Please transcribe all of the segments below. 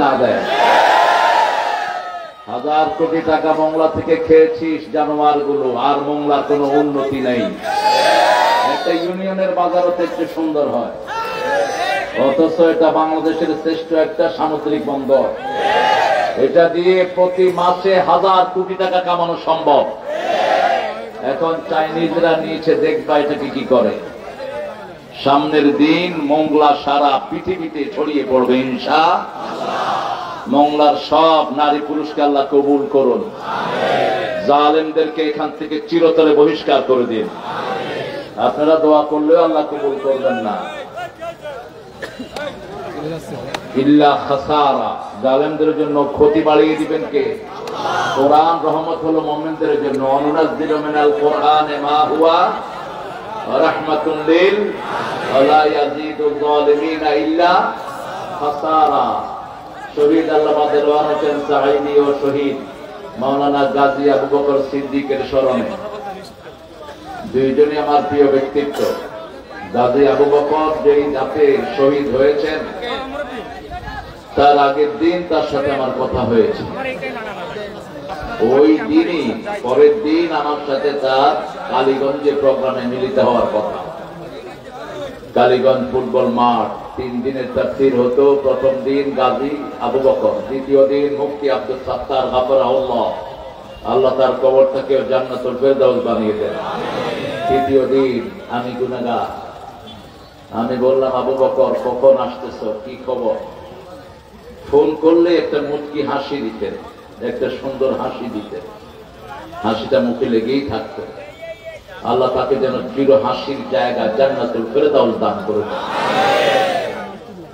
না দেয়। 1000 কোটি টাকা মংলা থেকে খেয়েছিস জানোয়ার গুলো, আর মংলার কোনো উন্নতি নেই। একটা ইউনিয়নের বাজারও একটু সুন্দর হয়, অথচ এটা বাংলাদেশের শ্রেষ্ঠ একটা সামুদ্রিক বন্দর। এটা দিয়ে প্রতি মাসে 1000 কোটি টাকা কামানো সম্ভব। এখন চাইনিজরা নিয়েছে, দেখবা এটাকে কি করে। সামনের দিন মংলা সারা পৃথিবীতে ছড়িয়ে পড়বে ইনশাআল্লাহ। মংলার সব নারী পুরুষকে আল্লাহ কবুল করুন, জালেমদেরকে এখান থেকে চিরতরে বহিষ্কার করে দিন। আপনারা দোয়া করলেও আল্লাহ কবুল করবেন না। ইল্লা খাসারা, জালেমদের জন্য ক্ষতি বাড়িয়ে দিবেন কে? কোরআন রহমত হলো মুমিনদের জন্য। অনুনাজ্জিলু মিনাল কোরআনে মা হুয়া রাহমাতুল লিল ওয়া লা ইয়াজিদুল যালিমিনা ইল্লা খাসারা। শহীদ আল্লামা দেওয়ান হোসেন সাঈদী ও শহীদ মাওলানা গাজী আবু বকর সিদ্দিকের স্মরণে, দুইজনই আমার প্রিয় ব্যক্তিত্ব। গাজী আবু বকর যেই রাতে শহীদ হয়েছেন, তার আগের দিন তার সাথে আমার কথা হয়েছে। ওই দিনই পরের দিন আমার সাথে তার কালীগঞ্জে প্রোগ্রামে মিলিত হওয়ার কথা। কালীগঞ্জ ফুটবল মাঠ, 3 দিনের তাফসীর হতো। প্রথম দিন গাজী আবু বকর, দ্বিতীয় দিন মুফতি আব্দুল সাত্তার গাফরাহুল্লাহ, আল্লাহ তার কবরটাকে জান্নাতুল ফেরদাউস বানিয়ে দেন। তৃতীয় দিন আমি গুনাহগার। আমি বললাম, আবু বকর কখন আসতেছো, কি খবর? ফোন করলে একটা মুচকি হাসি দিতেন, একটা সুন্দর হাসি দিতেন, হাসিটা মুখে লেগেই থাকতো। আল্লাহ তাকে যেন চির হাসির জায়গা জান্নাতুল ফেরদাউস দান করে দেন।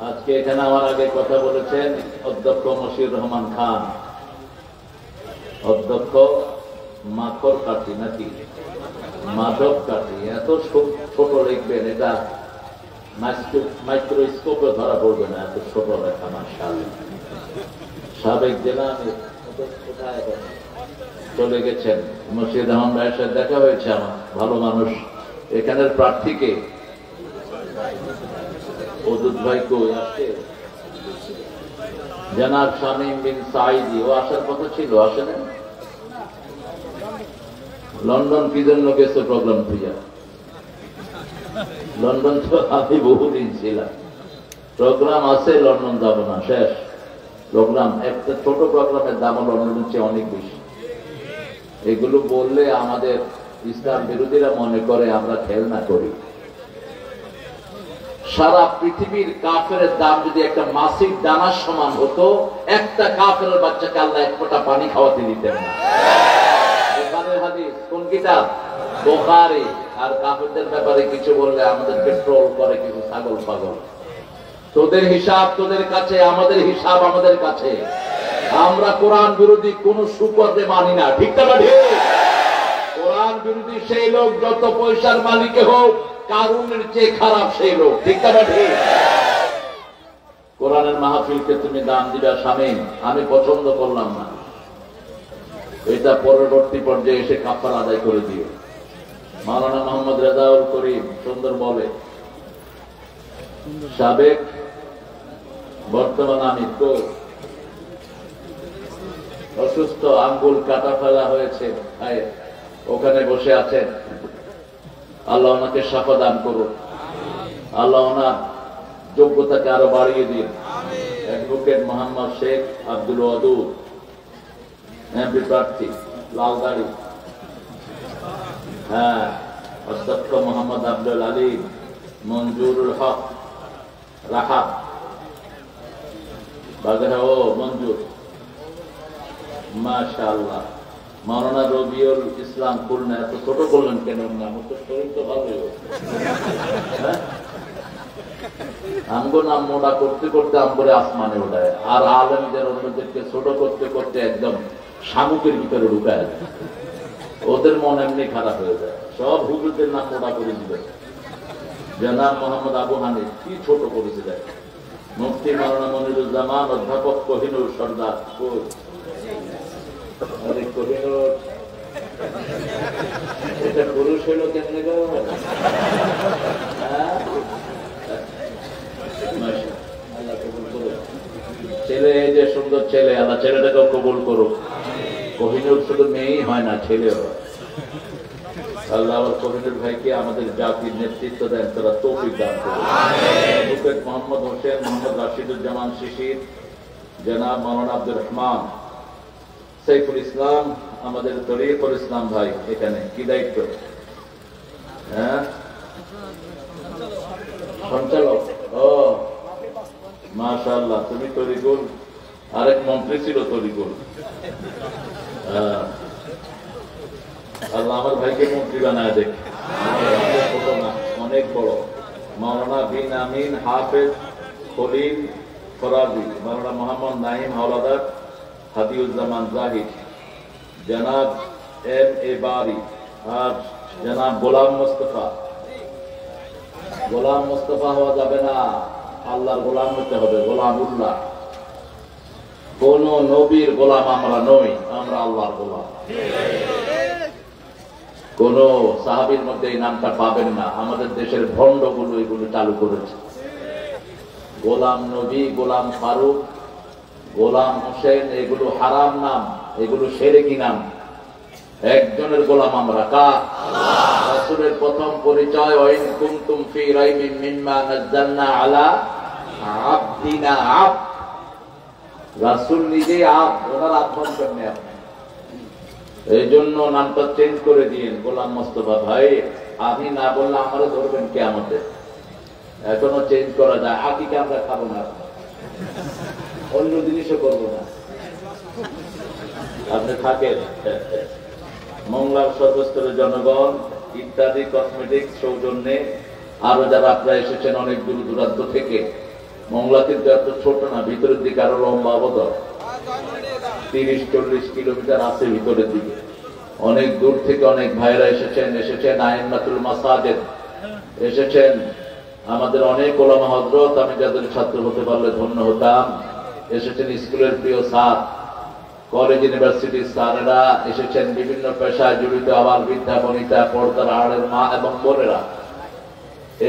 আজকে এখানে আমার আগে কথা বলেছেন অধ্যক্ষ মশিউর রহমান খান। অধ্যক্ষ মাখর কাঠি নাকি মাধব কাঠি, এত ছোট লিখবেন, এটা মাইক্রোস্কোপে ধরা পড়বে না, এত ছোট লেখা। মাশাআল্লাহ। সাবেক জেলা চলে গেছেন, মসজিদ রহমান ভাইয়ের সাথে দেখা হয়েছে আমার, ভালো মানুষ। এখানের প্রার্থীকে ওদুদ ভাই কই আসছে? জনাব শামীম বিন সাঈদী, ও আসার কথা ছিল, আসে না। লন্ডন কি জন্য গেছে প্রোগ্রাম থুইয়া? লন্ডন তো আমি বহুদিন ছিলাম, প্রোগ্রাম আছে, লন্ডন যাব না, শেষ প্রোগ্রাম। একটা ছোট প্রোগ্রামের দাম লন্ডনের চেয়ে অনেক বেশি। এগুলো বললে আমাদের ইসলাম বিরোধীরা মনে করে আমরা খেলনা করি। সারা পৃথিবীর কাফের দাম যদি একটা মাসিক দানার সমান হতো, একটা কাফের বাচ্চাকে আল্লাহ 1 ফোঁটা পানি খাওয়াতে দিতেন না। বুখারীর হাদিস, কোন কিতাব? বুখারী। আর কাফেরদের ব্যাপারে কিছু বললে আমাদেরকে ট্রোল করে কিছু ছাগল পাগল। তোদের হিসাব তোদের কাছে, আমাদের হিসাব আমাদের কাছে। আমরা কোরআন বিরোধী কোন সুকর্মে মানি না, ঠিক না? ঠিক। কোরআন বিরোধী সেই লোক যত পয়সার মালিক হোক, কারুনের চেয়ে খারাপ সেই লোক, ঠিক না? ঠিক। কোরআনের মাহফিলকে তুমি দান দিবা শামীম, আমি পছন্দ করলাম না, এটা পরবর্তী পর্যায়ে এসে কাফারা আদায় করে দিও। মাওলানা মোহাম্মদ রেজাউল করিম সুন্দর বলে, সাবেক বর্তমান আমির তো অসুস্থ, আঙ্গুল কাটা ফেলা হয়েছে, ওখানে বসে আছেন। আল্লাহ ওনাকে শাফা দান করুন, আল্লাহ ওনার যোগ্যতাকে আরো বাড়িয়ে দিন। অ্যাডভোকেট মোহাম্মদ শেখ আব্দুল ওয়াদুদ, এমপি প্রার্থী, লাল দাড়ি। হ্যাঁ, অধ্যক্ষ মোহাম্মদ আব্দুল আলিম, মঞ্জুরুল হক রাহাত বাগেরহা, ও মঞ্জুর, মাশাআল্লাহ। মাওলানা রবিউল ইসলাম খুলনা, এত ছোট করলেন কেন? নাম তো শরীর তো ভালোই। আমগো নাম মোটা করতে করতে আমগরে আসমানে ওঠায়, আর আলেমদের অন্যদেরকে ছোট করতে করতে একদম শামুকের ভিতরে ঢুকায় যায়। ওদের মন এমনি খারাপ হয়ে যায়। সব হুজুরদের নাম মোটা করে দিবে। জনাব মোহাম্মদ আবু হানিফ কি ছোট করেছে দেখ। মুফতি মাওলানা মনিরুজ্জামান, অধ্যাপক কোহিনুর সর্দার, কোহিনুর এটা পুরুষ হইল কেমনে গো? আল্লাহ কবুল করুন। ছেলে, এই যে সুন্দর ছেলে, আল্লাহ ছেলেটাকেও কবুল করুক। কোহিনুর শুধু মেয়েই হয় না, ছেলেও হয়। আল্লাহ আমার কোহিনুর ভাইকে আমাদের জাতির নেতৃত্ব দেন, তারা তৌফিক দান করুন। মুফতি মোহাম্মদ হোসেন, মোহাম্মদ রাশিদুজ্জামান শিশির, জনাব মাওলানা আব্দুর রহমান, সাইফুল ইসলাম, আমাদের তরিকুল ইসলাম ভাই এখানে কি দায়িত্ব? হ্যাঁ, সঞ্চালক। ও মাশাআল্লাহ, তুমি তরিকুল, আরেক মন্ত্রী ছিল তরিকুল। আল্লাহ আমার ভাইকে মন্ত্রী বানায় দেখ, অনেক বড়। মাওলানা বিন আমিন হাফেজ খলিল ফরাজি, মাওলানা মোহাম্মদ নাইম হাওলাদার, হাদিউজ্জামান জাহিদ, জনাব এম এ বারি, আর জনাব গোলাম মোস্তফা। গোলাম মোস্তফা হওয়া যাবে না, আল্লাহর গোলাম হতে হবে, গোলামুল্লাহ। কোন নবীর গোলাম আমরা নই, আমরা আল্লাহর গোলাম। কোন সাহাবীর মধ্যে এই নামটা পাবেন না। আমাদের দেশের ভণ্ডগুলো এগুলো চালু করেছে। গোলাম নবী, গোলাম ফারুক, গোলাম হোসেন, এগুলো হারাম নাম, এগুলো শিরকি নাম। একজনের গোলাম আমরা, কার? রাসূলের প্রথম পরিচয়, ওয়াইন কুনতুম ফি রাইবিন মিম্মা নাযালনা আলা আবদিনা। আব, রাসূল নিজে আব, ওনার আত্মন করনে আপনি। এই জন্য নামটা চেঞ্জ করে দিয়েন, গোলাম মোস্তফা ভাই। আমি না বললে আমারও ধরবেন কিয়ামতে। এখনো চেঞ্জ করা যায়। আকিকা আমরা খাবো না, অন্য জিনিসও করবো না, আপনি থাকেন। মংলার সর্বস্তরের জনগণ ইত্যাদি কসমেটিক্স সৌজন্যে আরো যারা আপনারা এসেছেন অনেক দূর দূরান্ত থেকে। মংলা কিন্তু এত ছোট না, ভিতরের দিকে আরো লম্বা অবদান, 30-40 কিলোমিটার আছে ভিতরের দিকে। অনেক দূর থেকে অনেক ভাইরা এসেছেন আইম্মাতুল মাসাজিদ এসেছেন, আমাদের অনেক ওলামা হযরত, আমি যাদের ছাত্র হতে পারলে ধন্য হতাম। এসেছেন স্কুলের প্রিয় স্যার, কলেজ ইউনিভার্সিটির স্যারেরা এসেছেন, বিভিন্ন পেশায় জড়িত আবার বিদ্যা বনিতা, পর্দার আড়ের মা এবং বোনেরা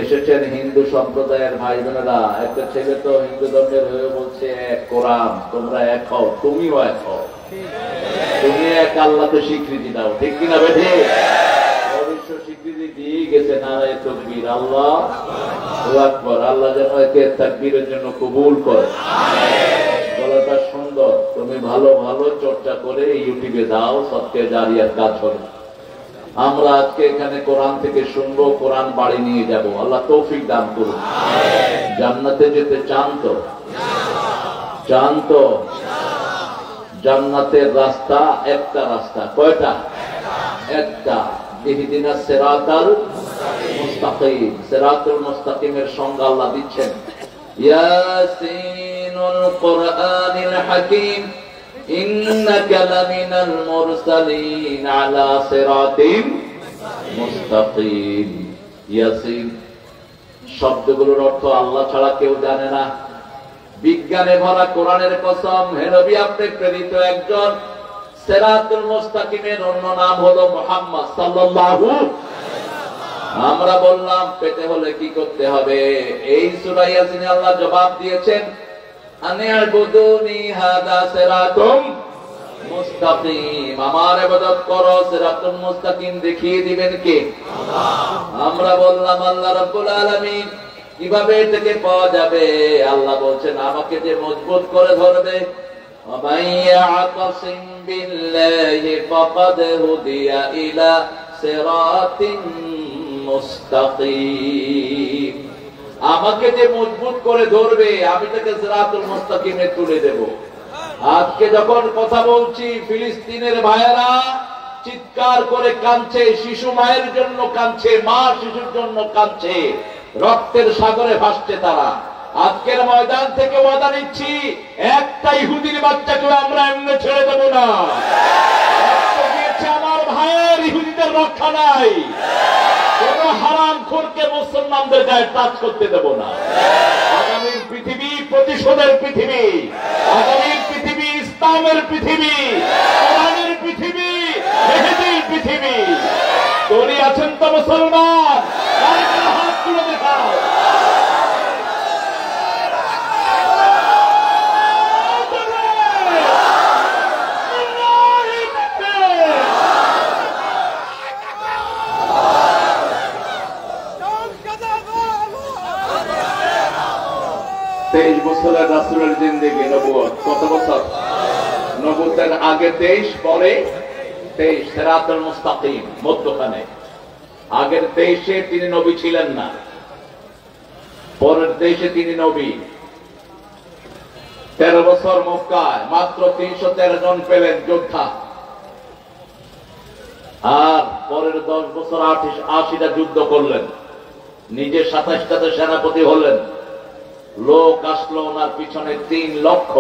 এসেছেন, হিন্দু সম্প্রদায়ের ভাই বোনেরা। একটা ছেলে তো হিন্দু ধর্মের হয়ে বলছে এক কোরআন, তোমরা এক হও, তুমিও এক হও, তুমি এক, আল্লাহকে স্বীকৃতি দাও, ঠিক কিনা বেঠে? অবশ্য স্বীকৃতি দিয়ে গেছে, নারায়ে তাকবীর, আল্লাহু আকবার। আল্লাহ যেন একে তাকবীরের জন্য কবুল করে। গলাটা সুন্দর, তুমি ভালো ভালো চর্চা করে ইউটিউবে দাও, সদকা জারিয়ার কাজ হবে। আমরা আজকে এখানে কোরআন থেকে শুনবো, কোরআন বাড়ি নিয়ে যাব। আল্লাহ তৌফিক দান করুন। জান্নাতে যেতে চান তো? চান তো? জান্নাতের রাস্তা একটা রাস্তা, কয়টা? একটা। ইহদিনাস সিরাতাল মুস্তাকিম। সিরাতুল মুস্তাকিমের সংজ্ঞা আল্লাহ দিচ্ছেন, ইয়াসিনুল কুরআনিল হাকীম ইন্নাকা লামিনাল মুরসালিন আলা সিরাতিম মুস্তাকিম। ইয়াসিন শব্দগুলোর অর্থ আল্লাহ ছাড়া কেউ জানে না। বিজ্ঞানে ভরা কোরআনের কসম, হে নবী আপনি প্রেরিত একজন। সিরাতুল মুস্তাকিমের অন্য নাম হলো মুহাম্মদ সাল্লাল্লাহু। আমরা বললাম পেতে হলে কি করতে হবে? এই সূরা ইয়াসিনে আল্লাহ জবাব দিয়েছেন, আনি'বুদুনি হাদা সিরাতুম মুস্তাকিম। আমার ইবাদত করো, সিরাতুল মুস্তাকিম দেখিয়ে দিবেন কে? আল্লাহ। আমরা বললাম আল্লাহ রাব্বুল আলামিন। কিভাবে এটাকে পাওয়া যাবে? আল্লাহ বলছেন, আমাকে যে মজবুত করে ধরবে, ওয়ামাইয়াতাসিম বিল্লাহি ফাকাদ হুদিয়া ইলা সিরাতিন মুস্তাকিম। আমাকে যে মজবুত করে ধরবে, আমি তাকে সিরাতুল মুস্তাকিমে তুলে দেব। আজকে যখন কথা বলছি, ফিলিস্তিনের ভাইয়েরা চিৎকার করে কাঁদছে, শিশু মায়ের জন্য কাঁদছে, মা শিশুর জন্য কাঁদছে, রক্তের সাগরে ভাসছে তারা। আজকের ময়দান থেকে ওয়াদা নিচ্ছি, একটা ইহুদির বাচ্চাকে আমরা এমনি ছেড়ে দেব না। আমার ভাইয়ের ইহুদিদের রক্ষা নাই। কোন হারামখোরকে মুসলমানদের গায়ে টাচ করতে দেব না। আগামীর পৃথিবী প্রতিশোধের পৃথিবী, আগামীর পৃথিবী ইসলামের পৃথিবী, কোরআনের পৃথিবী, মেহেদীর পৃথিবী। তৈরি আছেন তো মুসলমান? হাত তুলে দেখাও। জিন্দেগি নবুয়ত কত বছর? নবুয়তের আগে 23, পরে 23, সিরাতুল মুস্তাকিম মধ্যখানে। আগের 23-এ তিনি নবী ছিলেন না, পরের 23-এ তিনি নবী। 13 বছর মক্কায় মাত্র 313 জন পেলেন যোদ্ধা, আর পরের 10 বছর 80টা যুদ্ধ করলেন, নিজে 27টাতে সেনাপতি হলেন। লোক আসলো ওনার পিছনে 3 লক্ষ,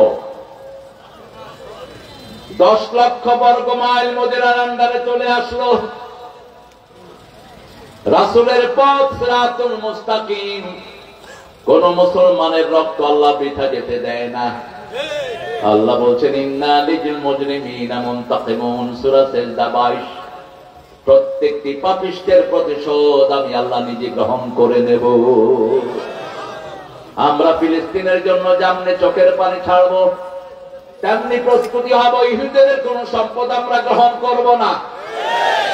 10 লক্ষ বর্গ মাইল মদিনার আন্ডারে চলে আসলো। রাসূলের পথ সিরাতুল মুস্তাকিম। কোন মুসলমানের রক্ত আল্লাহ বৃথা যেতে দেয় না। আল্লাহ বলছেন ইন্না লিল মুজরিমিনা মুনতাকিমুন, সূরা সিজদা 22। প্রত্যেকটি পাপিষ্টের প্রতিশোধ আমি আল্লাহ নিজে গ্রহণ করে নেব। আমরা ফিলিস্তিনের জন্য যেমনি চোখের পানি ছাড়বো, তেমনি প্রস্তুতি হব। ইহুদিদের কোন সম্পদ আমরা গ্রহণ করব না,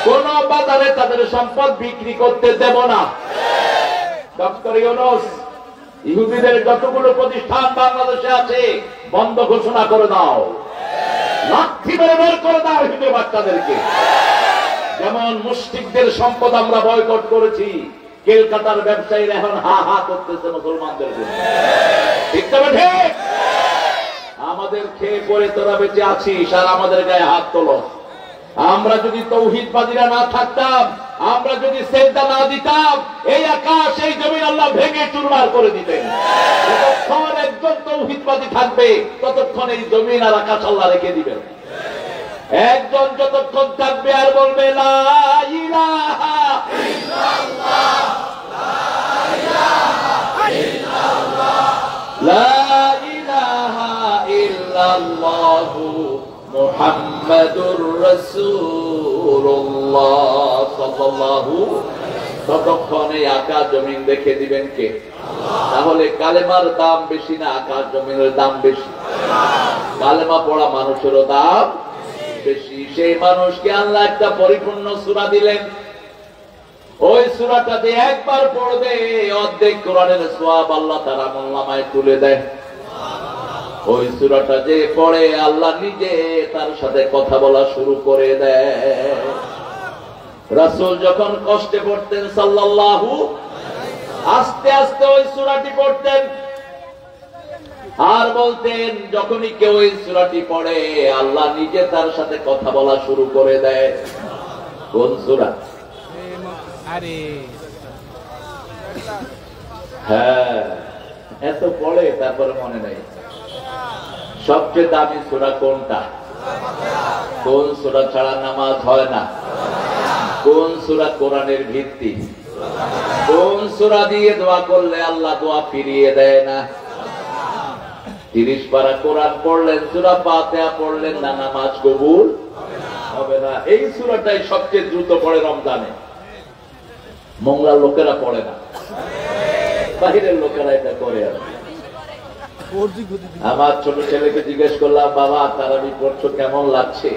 কোন বাজারে তাদের সম্পদ বিক্রি করতে দেব না। ডক্টর ইউনূস, ইহুদিদের যতগুলো প্রতিষ্ঠান বাংলাদেশে আছে বন্ধ ঘোষণা করে দাও, লাঠি মেরে বের করে দাও ইহুদি বাচ্চাদেরকে। যেমন মুশরিকদের সম্পদ আমরা বয়কট করেছি, কলকাতার ব্যবসায়ীরা এখন হা হা করতেছে মুসলমানদের জন্য। ঠিক তবে ঠিক, আমাদের খেয়ে পরে তোরা বেঁচে আছিস আর আমাদের গায়ে হাত তোলো। আমরা যদি তৌহিদবাদীরা না থাকতাম, আমরা যদি সেজদা না দিতাম, এই আকাশ এই জমিন আল্লাহ ভেঙে চুরমার করে দিতেন। যতক্ষণ একজন তৌহিদবাদী থাকবে ততক্ষণ এই জমিন আর আকাশ আল্লাহ রেখে দিবেন। একজন যতক্ষণ থাকবে আর বলবে লা ইলাহা ইল্লাল্লাহ, লা ইলাহা ইল্লাল্লাহ মুহাম্মাদুর রাসূলুল্লাহ সাল্লাল্লাহু, ততক্ষণ এই আকাশ জমিন দেখে দিবেন কে? তাহলে কালেমার দাম বেশি না আকাশ জমিনের দাম বেশি? কালেমা পড়া মানুষেরও দাম বেশি। সেই মানুষকে আল্লাহ একটা পরিপূর্ণ সূরা দিলেন, ওই সূরাটা যে একবার পড়বে অর্ধেক কোরআনের সওয়াব আল্লাহ তার আমলনামায় তুলে দেয়। ওই সূরাটা যে পড়ে আল্লাহ নিজে তার সাথে কথা বলা শুরু করে দেয়। রাসূল যখন কষ্টে পড়তেন সাল্লাল্লাহু, আস্তে আস্তে ওই সূরাটি পড়তেন আর বলতেন, যখনই কেউ এই সূরাটি পড়ে আল্লাহ নিজে তার সাথে কথা বলা শুরু করে দেয়। কোন সূরা? হ্যাঁ, এত পড়ে তারপরে মনে নেই। সবচেয়ে দামি সূরা কোনটা? কোন সূরা ছাড়া নামাজ হয় না? কোন সূরা কোরআনের ভিত্তি? কোন সূরা দিয়ে দোয়া করলে আল্লাহ দোয়া ফিরিয়ে দেয় না? 30 পারা কোরআন পড়লেন, সূরা ফাতিহা পড়লেন না, নামাজ কবুল হবে না। এই সূরাটাই সবচেয়ে দ্রুত পড়ে রমজানে। মোংলা লোকেরা পড়ে না, বাহিরের লোকেরা এটা করে। আর আমার ছোট ছেলেকে জিজ্ঞেস করলাম, বাবা তারাবি পড়ছো কেমন লাগছে?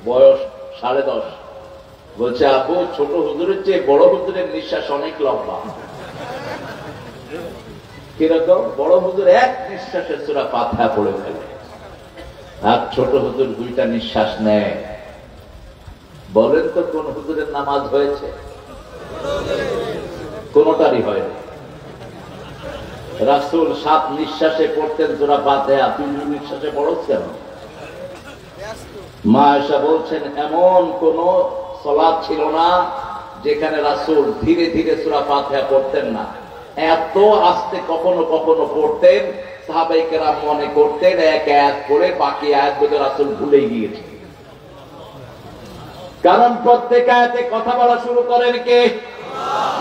বয়স 10.5। বলছে, আব্বু ছোট হুজুরের চেয়ে বড় হুজুরের নিঃশ্বাস অনেক লম্বা। কিরকম? বড় হুজুর এক নিঃশ্বাসে সূরা ফাতিহা পড়ে ফেলে, আর ছোট হুজুর 2টা নিঃশ্বাস নেয়। বলেন তো কোন হুজুরের নামাজ হয়েছে? কোনটারই হয়নি। রাসূল 7 নিঃশ্বাসে পড়তেন সূরা ফাতিহা, 2 নিঃশ্বাসে পড়ছ কেন? মা আয়েশা বলছেন, এমন কোন সালাত ছিল না যেখানে রাসূল ধীরে ধীরে সূরা ফাতিহা পড়তেন না। এত আস্তে কখনো কখনো পড়তেন, সাহাবায়ে কেরাম মনে করতেন এক আয়াত পড়ে বাকি আয়াতগুলো রাসূল ভুলে গিয়েছেন। কারণ প্রত্যেক আয়াতে কথা বলা শুরু করেন কে?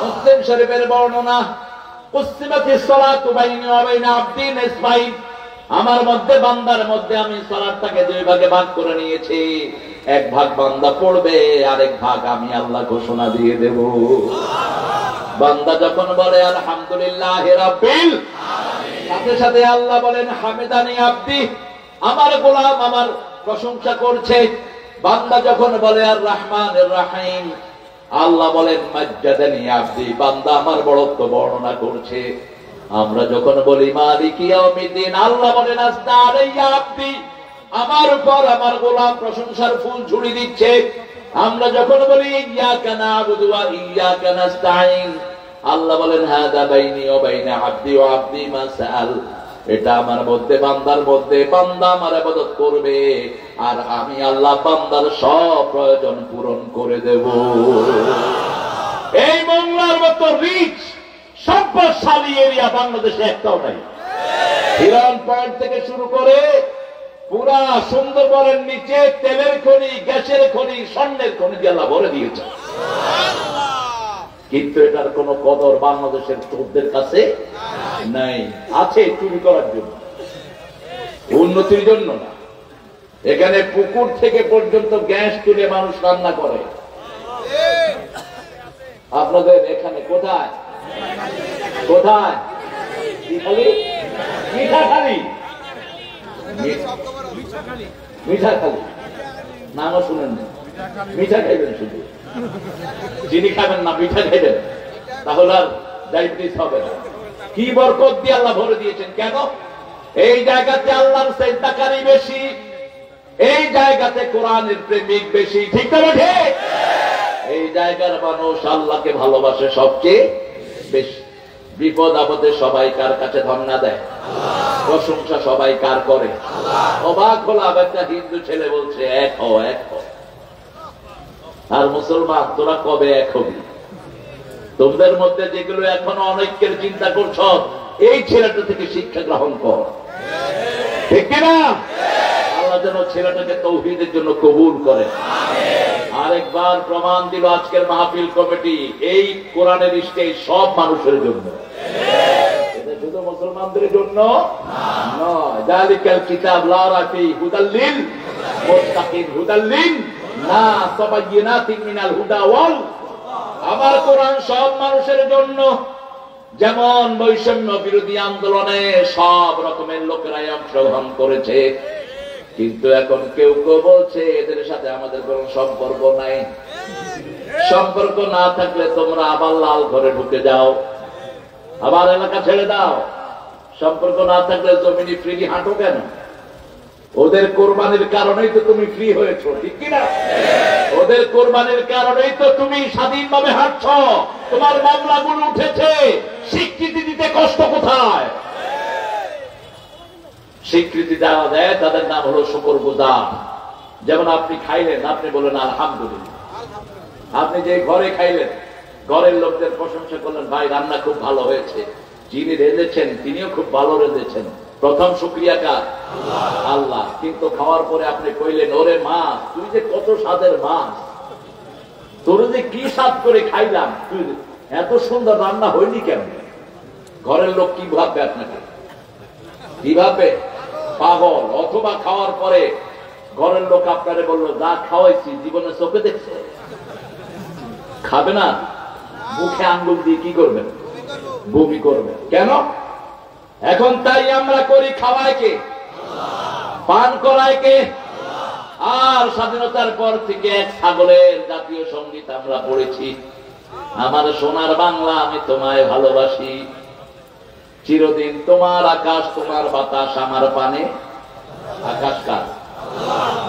মুসলিম শরীফের বর্ণনা, কুসিমাতিস সালাতু বাইনি ওয়া বাইনা আবদি নিসফাইন, আমার মধ্যে বান্দার মধ্যে আমি সালাতটাকে 2 ভাগে ভাগ করে নিয়েছি। এক ভাগ বান্দা পড়বে, আরেক ভাগ আমি আল্লাহ ঘোষণা দিয়ে দেব। বান্দা যখন বলে আলহামদুলিল্লাহি রাব্বিল আলামিন, সাথে সাথে আল্লাহ বলেন হামিদানি আবদি, আমার গোলাম আমার প্রশংসা করছে। বান্দা যখন বলে আর রহমানির রহিম, আল্লাহ বলেন মাজ্জাদানি আবদি, বান্দা আমার বড়ত্ব বর্ণনা করছে। আমরা যখন বলি মালিক ইয়াউমিদ্দিন, আল্লাহ বলেন আস্তা আলাইয়া আবদি, আমার উপর আমার গোলাম প্রশংসার ফুল ঝুড়ি দিচ্ছে। আমরা যখন বলি ইয়াকা না'বুদু ওয়া ইয়াকা নাস্তাঈন, আল্লাহ বলেন হাদা বাইনি ওয়া বাইনা আবদি ওয়া আবদি মা সাআল, এটা আমার মধ্যে বান্দার মধ্যে, বান্দা আমার ইবাদত করবে আর আমি আল্লাহ বান্দার সব প্রয়োজন পূরণ করে দেব। এই বাংলার মতো রিচ সম্পদশালী এরিয়া বাংলাদেশে একটাও নাই। হিরন পয়েন্ট থেকে শুরু করে পুরা সুন্দরবনের নিচে তেলের খনি, গ্যাসের খনি, স্বর্ণের খনি দিয়ে আল্লাহ ভরে দিয়েছে, কিন্তু এটার কোন কদর বাংলাদেশের চোরদের কাছে নাই। আছে চুরি করার জন্য, উন্নতির জন্য না। এখানে পুকুর থেকে পর্যন্ত গ্যাস তুলে মানুষ রান্না করে। আপনাদের এখানে কোথায় কোথায় মিঠাখালি, মিঠাখালি নামও শুনেন না, মিঠা খাইবেন, শুধু চিনি খাবেন না, মিঠা খাইবেন, তাহলে আর ডায়াবেটিস হবে না। কি বরকত দিয়ে আল্লাহ ভরে দিয়েছেন। কেন? এই জায়গাতে আল্লাহর চিন্তাকারী বেশি, এই জায়গাতে কোরআনের প্রেমিক বেশি, ঠিক না ঠিক? এই জায়গার মানুষ আল্লাহকে ভালোবাসে সবচেয়ে বেশি। বিপদ আপদে সবাই কার কাছে ধন্না দেয়? প্রশংসা সবাই কার করে? অবাক হলাম, একটা হিন্দু ছেলে বলছে এক হও, এক হও। আর মুসলমান, তোরা কবে এক হবি? তোমাদের মধ্যে যেগুলো এখনো অনৈক্যের চিন্তা করছ, এই ছেলেটা থেকে শিক্ষা গ্রহণ কর, ঠিক কিনা? আল্লাহ যেন ছেলেটাকে তৌহিদের জন্য কবুল করে। আরেকবার প্রমাণ দিল আজকের মাহফিল কমিটি, এই কোরআনের স্টেজ সব মানুষের জন্য, এটা শুধু মুসলমানদের জন্য নয়। যালিকাল কিতাব লা রাইবা ফীহি হুদাল লিল মুত্তাকিন, হুদাল লিন নাস তাবায়্যিনাতিন মিনাল হুদা ওয়াল, আমার কোরআন সব মানুষের জন্য। যেমন বৈষম্য বিরোধী আন্দোলনে সব রকমের লোকেরাই অংশগ্রহণ করেছে, কিন্তু এখন কেউ কেউ বলছে এদের সাথে আমাদের কোনো সম্পর্ক নাই। সম্পর্ক না থাকলে তোমরা আবার লাল ঘরে ঢুকে যাও, আবার এলাকা ছেড়ে দাও। সম্পর্ক না থাকলে জমিনে ফ্রি হাঁটো কেন? ওদের কোরবানির কারণেই তো তুমি ফ্রি হয়েছো, ঠিক কিনা? ওদের কোরবানির কারণেই তো তুমি স্বাধীনভাবে হাঁটছ, তোমার মামলাগুলো উঠেছে। স্বীকৃতি দিতে কষ্ট কোথায়? স্বীকৃতি দেওয়া দেয়, তাদের নাম হলো শুকরগুজার। যেমন আপনি খাইলেন, আপনি বলেন আলহামদুলিল্লাহ। আপনি যে ঘরে খাইলেন, ঘরের লোকদের প্রশংসা করলেন, ভাই রান্না খুব ভালো হয়েছে, যিনি রেঁধেছেন তিনিও খুব ভালো রেঁধেছেন। প্রথম শুকরিয়া কার? আল্লাহ। কিন্তু খাওয়ার পরে আপনি কইলেন, ওরে মাছ, তুই যে কত স্বাদের মাছ, তোর যে কি স্বাদ করে খাইলাম, তুই এত সুন্দর রান্না হয়নি কেন? ঘরের লোক কি ভাববে আপনাকে? কি ভাববে? পাগল। অথবা খাওয়ার পরে ঘরের লোক আপনারে বললো, যা খাওয়াইছি জীবনে চোখে দেখছে, খাবে না, মুখে আঙ্গুল দিয়ে কি করবেন? বমি করবেন। কেন? এখন তাই আমরা করি, খাওয়ায় কে? পান করায় কে? আর স্বাধীনতার পর থেকে এক ছাগলের জাতীয় সঙ্গীত আমরা পড়েছি, আমার সোনার বাংলা আমি তোমায় ভালোবাসি, চিরদিন তোমার আকাশ তোমার বাতাস আমার পানে। আকাশ কার?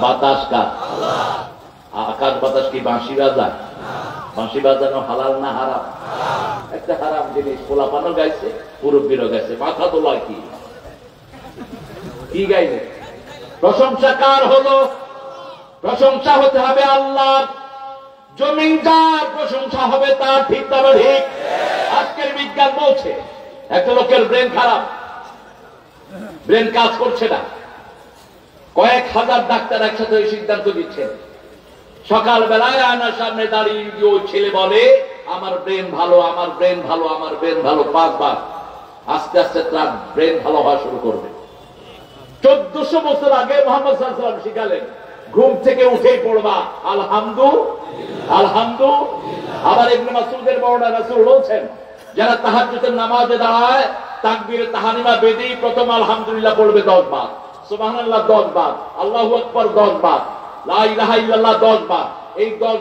বাতাস কার? আকাশ বাতাস কি বাঁশি বাজায়? বাঁশি বাজানো হালাল না হারাম? একটা হারাম জিনিস। পোলাপানও গাইছে, মুরব্বীরও গাইছে, মাথা তোলা কি কি গাইলে? প্রশংসা কার হলো? প্রশংসা হতে হবে আল্লাহ। জমিন যার, প্রশংসা হবে তার, ঠিক তবে ঠিক। আজকের বিজ্ঞান বলছে একটা লোকের ব্রেন খারাপ, ব্রেন কাজ করছে না। কয়েক হাজার ডাক্তার একসাথে ওই সিদ্ধান্ত দিচ্ছেন। সকাল বেলায় আয়নার সামনে দাঁড়িয়ে ওই ছেলে বলে, আমার ব্রেন ভালো, আমার ব্রেন ভালো, আমার ব্রেন ভালো 5 বার। আস্তে আস্তে তার ব্রেন ভালো হওয়া শুরু করবে। 1400 বছর আগে মুহাম্মদ সাল্লাল্লাহু আলাইহি ওয়াসাল্লাম শিখালেন, ঘুম থেকে উঠেই পড়বা আলহামদুলিল্লাহ, আলহামদুলিল্লাহ। আবার ইবনে মাসউদের বর্ণনা রাসূল বলছেন, যারা তাহাজ্জুদের নামাজে দাঁড়ায়, তাকবীরে তাহরিমা বেদি প্রথম আলহামদুলিল্লাহ পড়বে 10 বার, সুবহানাল্লাহ 10 বার, আল্লাহু আকবার 10 বার, লা ইলাহা ইল্লাল্লাহ 10 বার। এই 10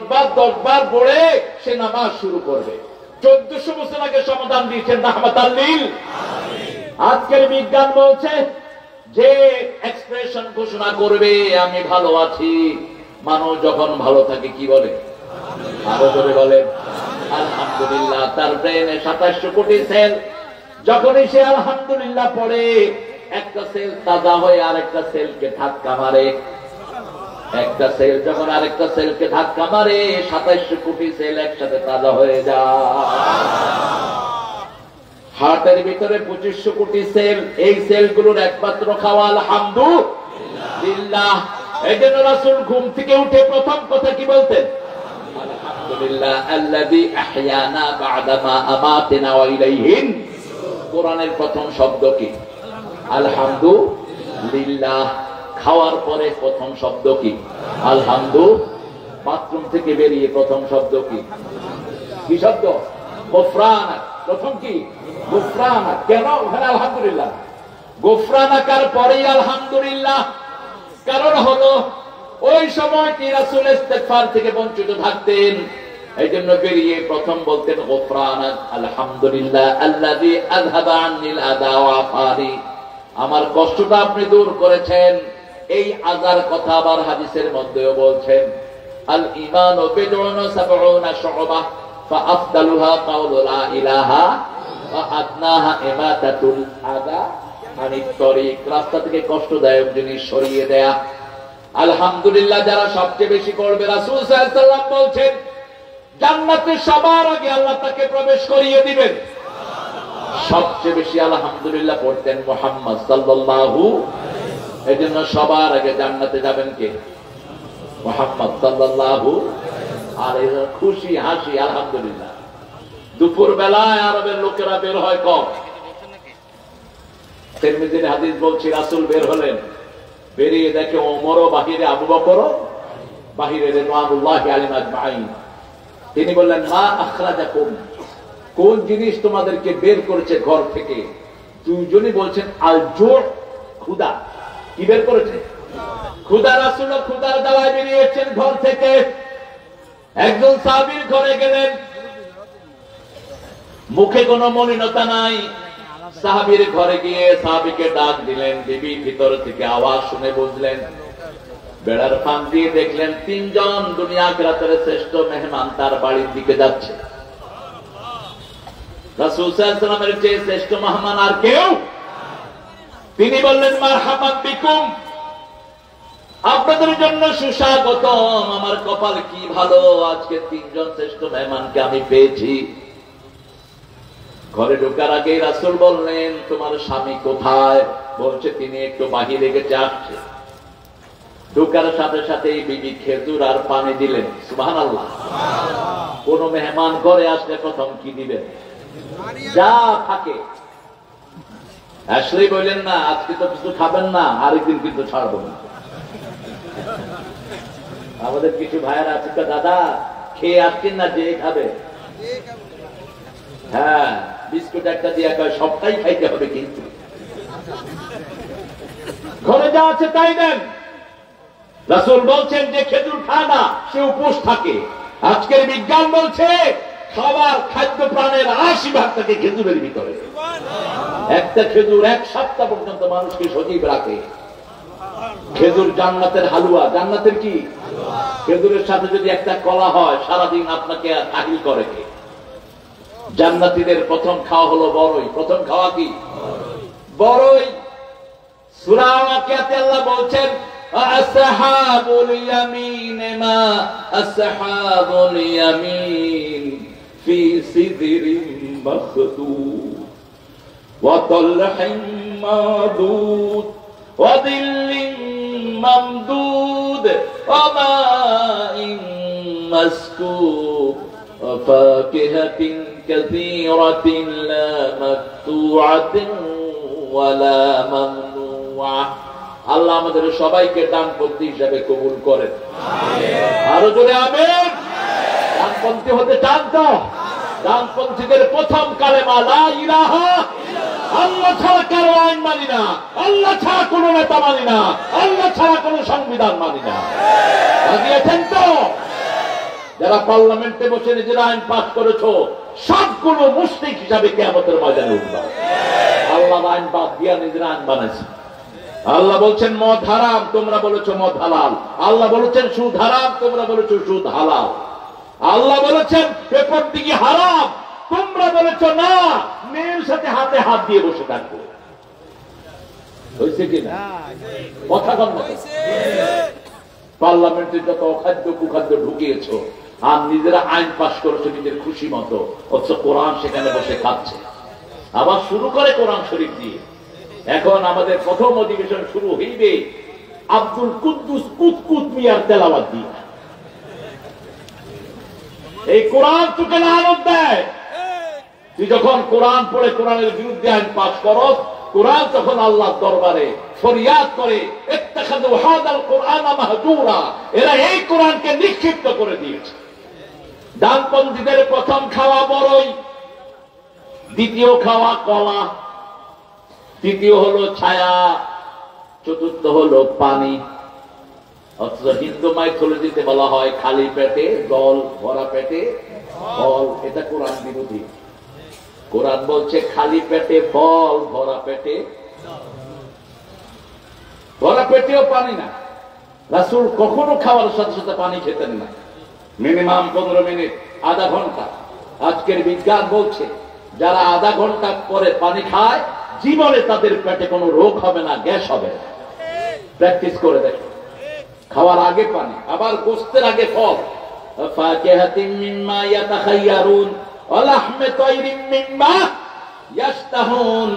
বার পড়ে সে নামাজ শুরু করবে। 1400 বছর আগে সমাধান দিয়েছেন রাহমাতাল লিল আজকের বিজ্ঞান বলছে যে এক্সপ্রেশন ঘোষণা করবে আমি ভালো আছি, মানুষ যখন ভালো থাকে কি বলে? আরো জোরে বলে আলহামদুলিল্লাহ। তার ব্রেনে 27 কোটি সেল, যখনই সে আলহামদুলিল্লাহ পড়ে একটা সেল তাজা হয়ে আরেকটা সেলকে ধাক্কা মারে, একটা সেল যখন আরেকটা সেলকে ধাক্কা মারে 27 কোটি সেল একসাথে তাজা হয়ে যায়। হার্টের ভিতরে 2500 কোটি সেল, এই সেলগুলোর একমাত্র খাওয়া আলহামদুলিল্লাহ। এই জন্য রাসূল ঘুম থেকে উঠে প্রথম কথা কি বলতেন? আলহামদুলিল্লাহ আল্লাযী আহয়ানা বা'দা মা আমাতানা ওয়া ইলাইহিন। কোরআনের প্রথম শব্দ কি? আলহামদুলিল্লাহ। খাওয়ার পরে প্রথম শব্দ কি? আলহামদুলিল্লাহ। বাথরুম থেকে বেরিয়ে প্রথম শব্দ কি? কি শব্দ? গুফরানাক। প্রথম কি? গুফরানাক। কেন ওখানে আলহামদুলিল্লাহ? গুফরানাকার পরেই আলহামদুলিল্লাহ। কারণ হলো ওই সময় কি রাসূল ইস্তিগফার থেকে বঞ্চিত থাকতেন, এই জন্য বেরিয়ে প্রথম বলতেন গুফরানাক আলহামদুলিল্লাহ আল্লাযী আযহাবা আন্নিল আযা ওয়া আফানি। আমার কষ্টটা আপনি দূর করেছেন। এই আযার কথা আবার হাদিসের মধ্যেও বলছেন আল ঈমানু বিদউন সাবউনা শু'বা ফাআফদালুহা কাউলু লা ইলাহা ওয়া আদনাহা ইমাতাতুল আযা আনিত তরিক। রাস্তা থেকে কষ্টদায়ক জিনিস সরিয়ে দেয়া। আলহামদুলিল্লাহ যারা সবচেয়ে বেশি করবে, রাসূল সাল্লাল্লাহু আলাইহি ওয়াসাল্লাম বলছেন জান্নাতে সবার আগে আল্লাহ তাকে প্রবেশ করিয়ে দিবেন। সবচেয়ে বেশি আলহামদুলিল্লাহ পড়তেন মুহাম্মদ সাল্লাল্লাহু। এজন্য সবার আগে জান্নাতে যাবেন কে? মুহাম্মদ সাল্লাল্লাহু। আর এই খুশি হাসি আলহামদুলিল্লাহ। দুপুর বেলায় আরবের লোকেরা বের হয় কম। তিরমিজির হাদিস বলছি রাসূল বের হলেন, বেরিয়ে দেখে ওমরও বাহিরে, আবু বকরও বাহিরে, রিদওয়ানুল্লাহি আলাইহিম আজমাইন। তিনি বললেন মা আখরাজাকুম, কোন জিনিস তোমাদেরকে বের করেছে ঘর থেকে? দুইজনই বলছেন আল জুর, ক্ষুধা। কি বের করেছে? ক্ষুধা। রাসূল ক্ষুধার জ্বালায় বেরিয়েছেন ঘর থেকে। একজন সাহাবীর ঘরে গেলেন, মুখে কোনো মলিনতা নাই। সাহাবীর ঘরে গিয়ে সাহাবীকে ডাক দিলেন। বিবি ভিতর থেকে আওয়াজ শুনে বুঝলেন, বেড়ার ফাঁক দিয়ে দেখলেন তিনজন দুনিয়া আখিরাতের শ্রেষ্ঠ মেহমান তার বাড়ির দিকে যাচ্ছে। রাসূল সাল্লাল্লাহু আলাইহি ওয়াসাল্লামের চেয়ে শ্রেষ্ঠ মেহমান আর কেউ? তিনি বললেন মারহাবান বিকুম, আপনাদের জন্য সুস্বাগতম। আমার কপাল কি ভালো, আজকে তিনজন শ্রেষ্ঠ মেহমানকে আমি পেয়েছি। ঘরে ঢোকার আগে রাসূল বললেন তোমার স্বামী কোথায়? বলছে তিনি একটু বাহিরে গেছে, আসছে। ঢোকার সাথে সাথে বিবি খেজুর আর পানি দিলেন। সুবহানাল্লাহ। কোন মেহমান ঘরে আসলে প্রথম কি দিবেন? যা থাকে। আসলেই বললেন না আজকে তো কিছু খাবেন না, আরেকদিন কিন্তু ছাড়বো না। আমাদের কিছু ভাইয়েরা আছে, দাদা খেয়ে আসছেন না, যে খাবে। হ্যাঁ, বিস্কুট একটা দিয়ে কয় সবটাই খাইতে হবে, কিন্তু ঘরে যা আছে তাই দেন। রাসূল বলছেন যে খেজুর খায় না সে উপোস থাকে। আজকের বিজ্ঞান বলছে সবার খাদ্য প্রাণের 80% থাকে খেজুরের ভিতরে। একটা খেজুর 1 সপ্তাহ পর্যন্ত মানুষকে সজীব রাখে। খেজুর জান্নাতের হালুয়া। জান্নাতের কি? খেজুরের সাথে যদি একটা কলা হয় সারাদিন আপনাকে আহিল করে কে? জান্নাতীদের প্রথম খাওয়া হলো বড়ই। প্রথম খাওয়া কি? বড়ই। সূরা ওয়াকিয়াতে আল্লাহ বলছেন আসহাবুল ইয়ামিন মা আসহাবুল ইয়ামিন ফি সিদরিন মাখদুদ ওয়া তালহিন মাদুদ ওয়া দিল্লিন মামদুদ ওয়া মাইন মাসকুব ওয়া ফাকিহাতিন কাসীরাতিন লা মাকতুআতিন ওয়া লা মামনুআ। আল্লাহ আমাদের সবাইকে ডানপন্থী হিসাবে কবুল করেন। আরো জোরে আমিন। ডানপন্থী হতে চান তো? ডানপন্থীদের প্রথম কালেমা লা ইলাহা, আল্লাহ ছাড়া কারো আইন মানি না, আল্লাহ ছাড়া কোনো নেতা মানি না, আল্লাহ ছাড়া কোনো সংবিধান মানি না। বুঝিয়েছেন তো? যারা পার্লামেন্টে বসে নিজের আইন পাস করেছো সবগুলো মুশরিক হিসাবে কিয়ামতের ময়দানে উঠবে। আল্লাহর আইন বাদ দিয়া নিজের আইন বানাইছে। আল্লাহ বলছেন মদ হারাম, তোমরা বলেছো মদ হালাল। আল্লাহ বলেছেন সুদ হারাম, তোমরা বলেছো সুদ হালাল। আল্লাহ বলেছেন পেপার দিকে হারাম, তোমরা বলেছো না মেয়ের সাথে হাতে হাত দিয়ে বসে থাকবো। হয়েছে কিনা কথা কম? পার্লামেন্টে যত অখাদ্য কুখাদ্য ঢুকিয়েছ আর নিজেরা আইন পাশ করেছো নিজের খুশি মতো, অথচ কোরআন সেখানে বসে খাচ্ছে। আবার শুরু করে কোরআন শরীফ দিয়ে। এখন আমাদের প্রথম অধিবেশন শুরু হইবে আব্দুল কুদ্দুস কুতকুত মিয়ার তেলাওয়াত দিয়ে। এই কোরআন তোকে লানত দেয়। তুই যখন কোরআন পড়ে কোরআনের বিরুদ্ধে আইন পাশ করস, কোরআন তখন আল্লাহর দরবারে ফরিয়াদ করে ইত্তাখাযু হাদাল কুরআনা মাহজুরা, এরা এই কোরআনকে নিক্ষিপ্ত করে দিয়েছে। ডানপন্থীদের প্রথম খাওয়া বড়ই, দ্বিতীয় খাওয়া কলা, তৃতীয় হলো ছায়া, চতুর্থ হলো পানি। অথচ হিন্দু মাইথোলজিতে বলা হয় খালি পেটে জল, ভরা পেটে ফল। এটা কোরআন বিরোধী। কোরআন বলছে খালি পেটে ফল, ভরা পেটে, ভরা পেটেও পানি না। রাসূল কখনো খাওয়ার সাথে সাথে পানি খেতেন না। মিনিমাম 15 মিনিট, আধা ঘন্টা। আজকের বিজ্ঞান বলছে যারা আধা ঘন্টা পরে পানি খায় জীবনে তাদের পেটে কোনো রোগ হবে না, গ্যাস হবে না। প্র্যাকটিস করে দেখো। খাওয়ার আগে পানি, আবার গোশতের আগে ফল। ফাকিহাতিন মিম্মা ইয়াতাখায়্যারুন ওয়া লাহমি তায়রিন মিম্মা ইয়াশতাহুন।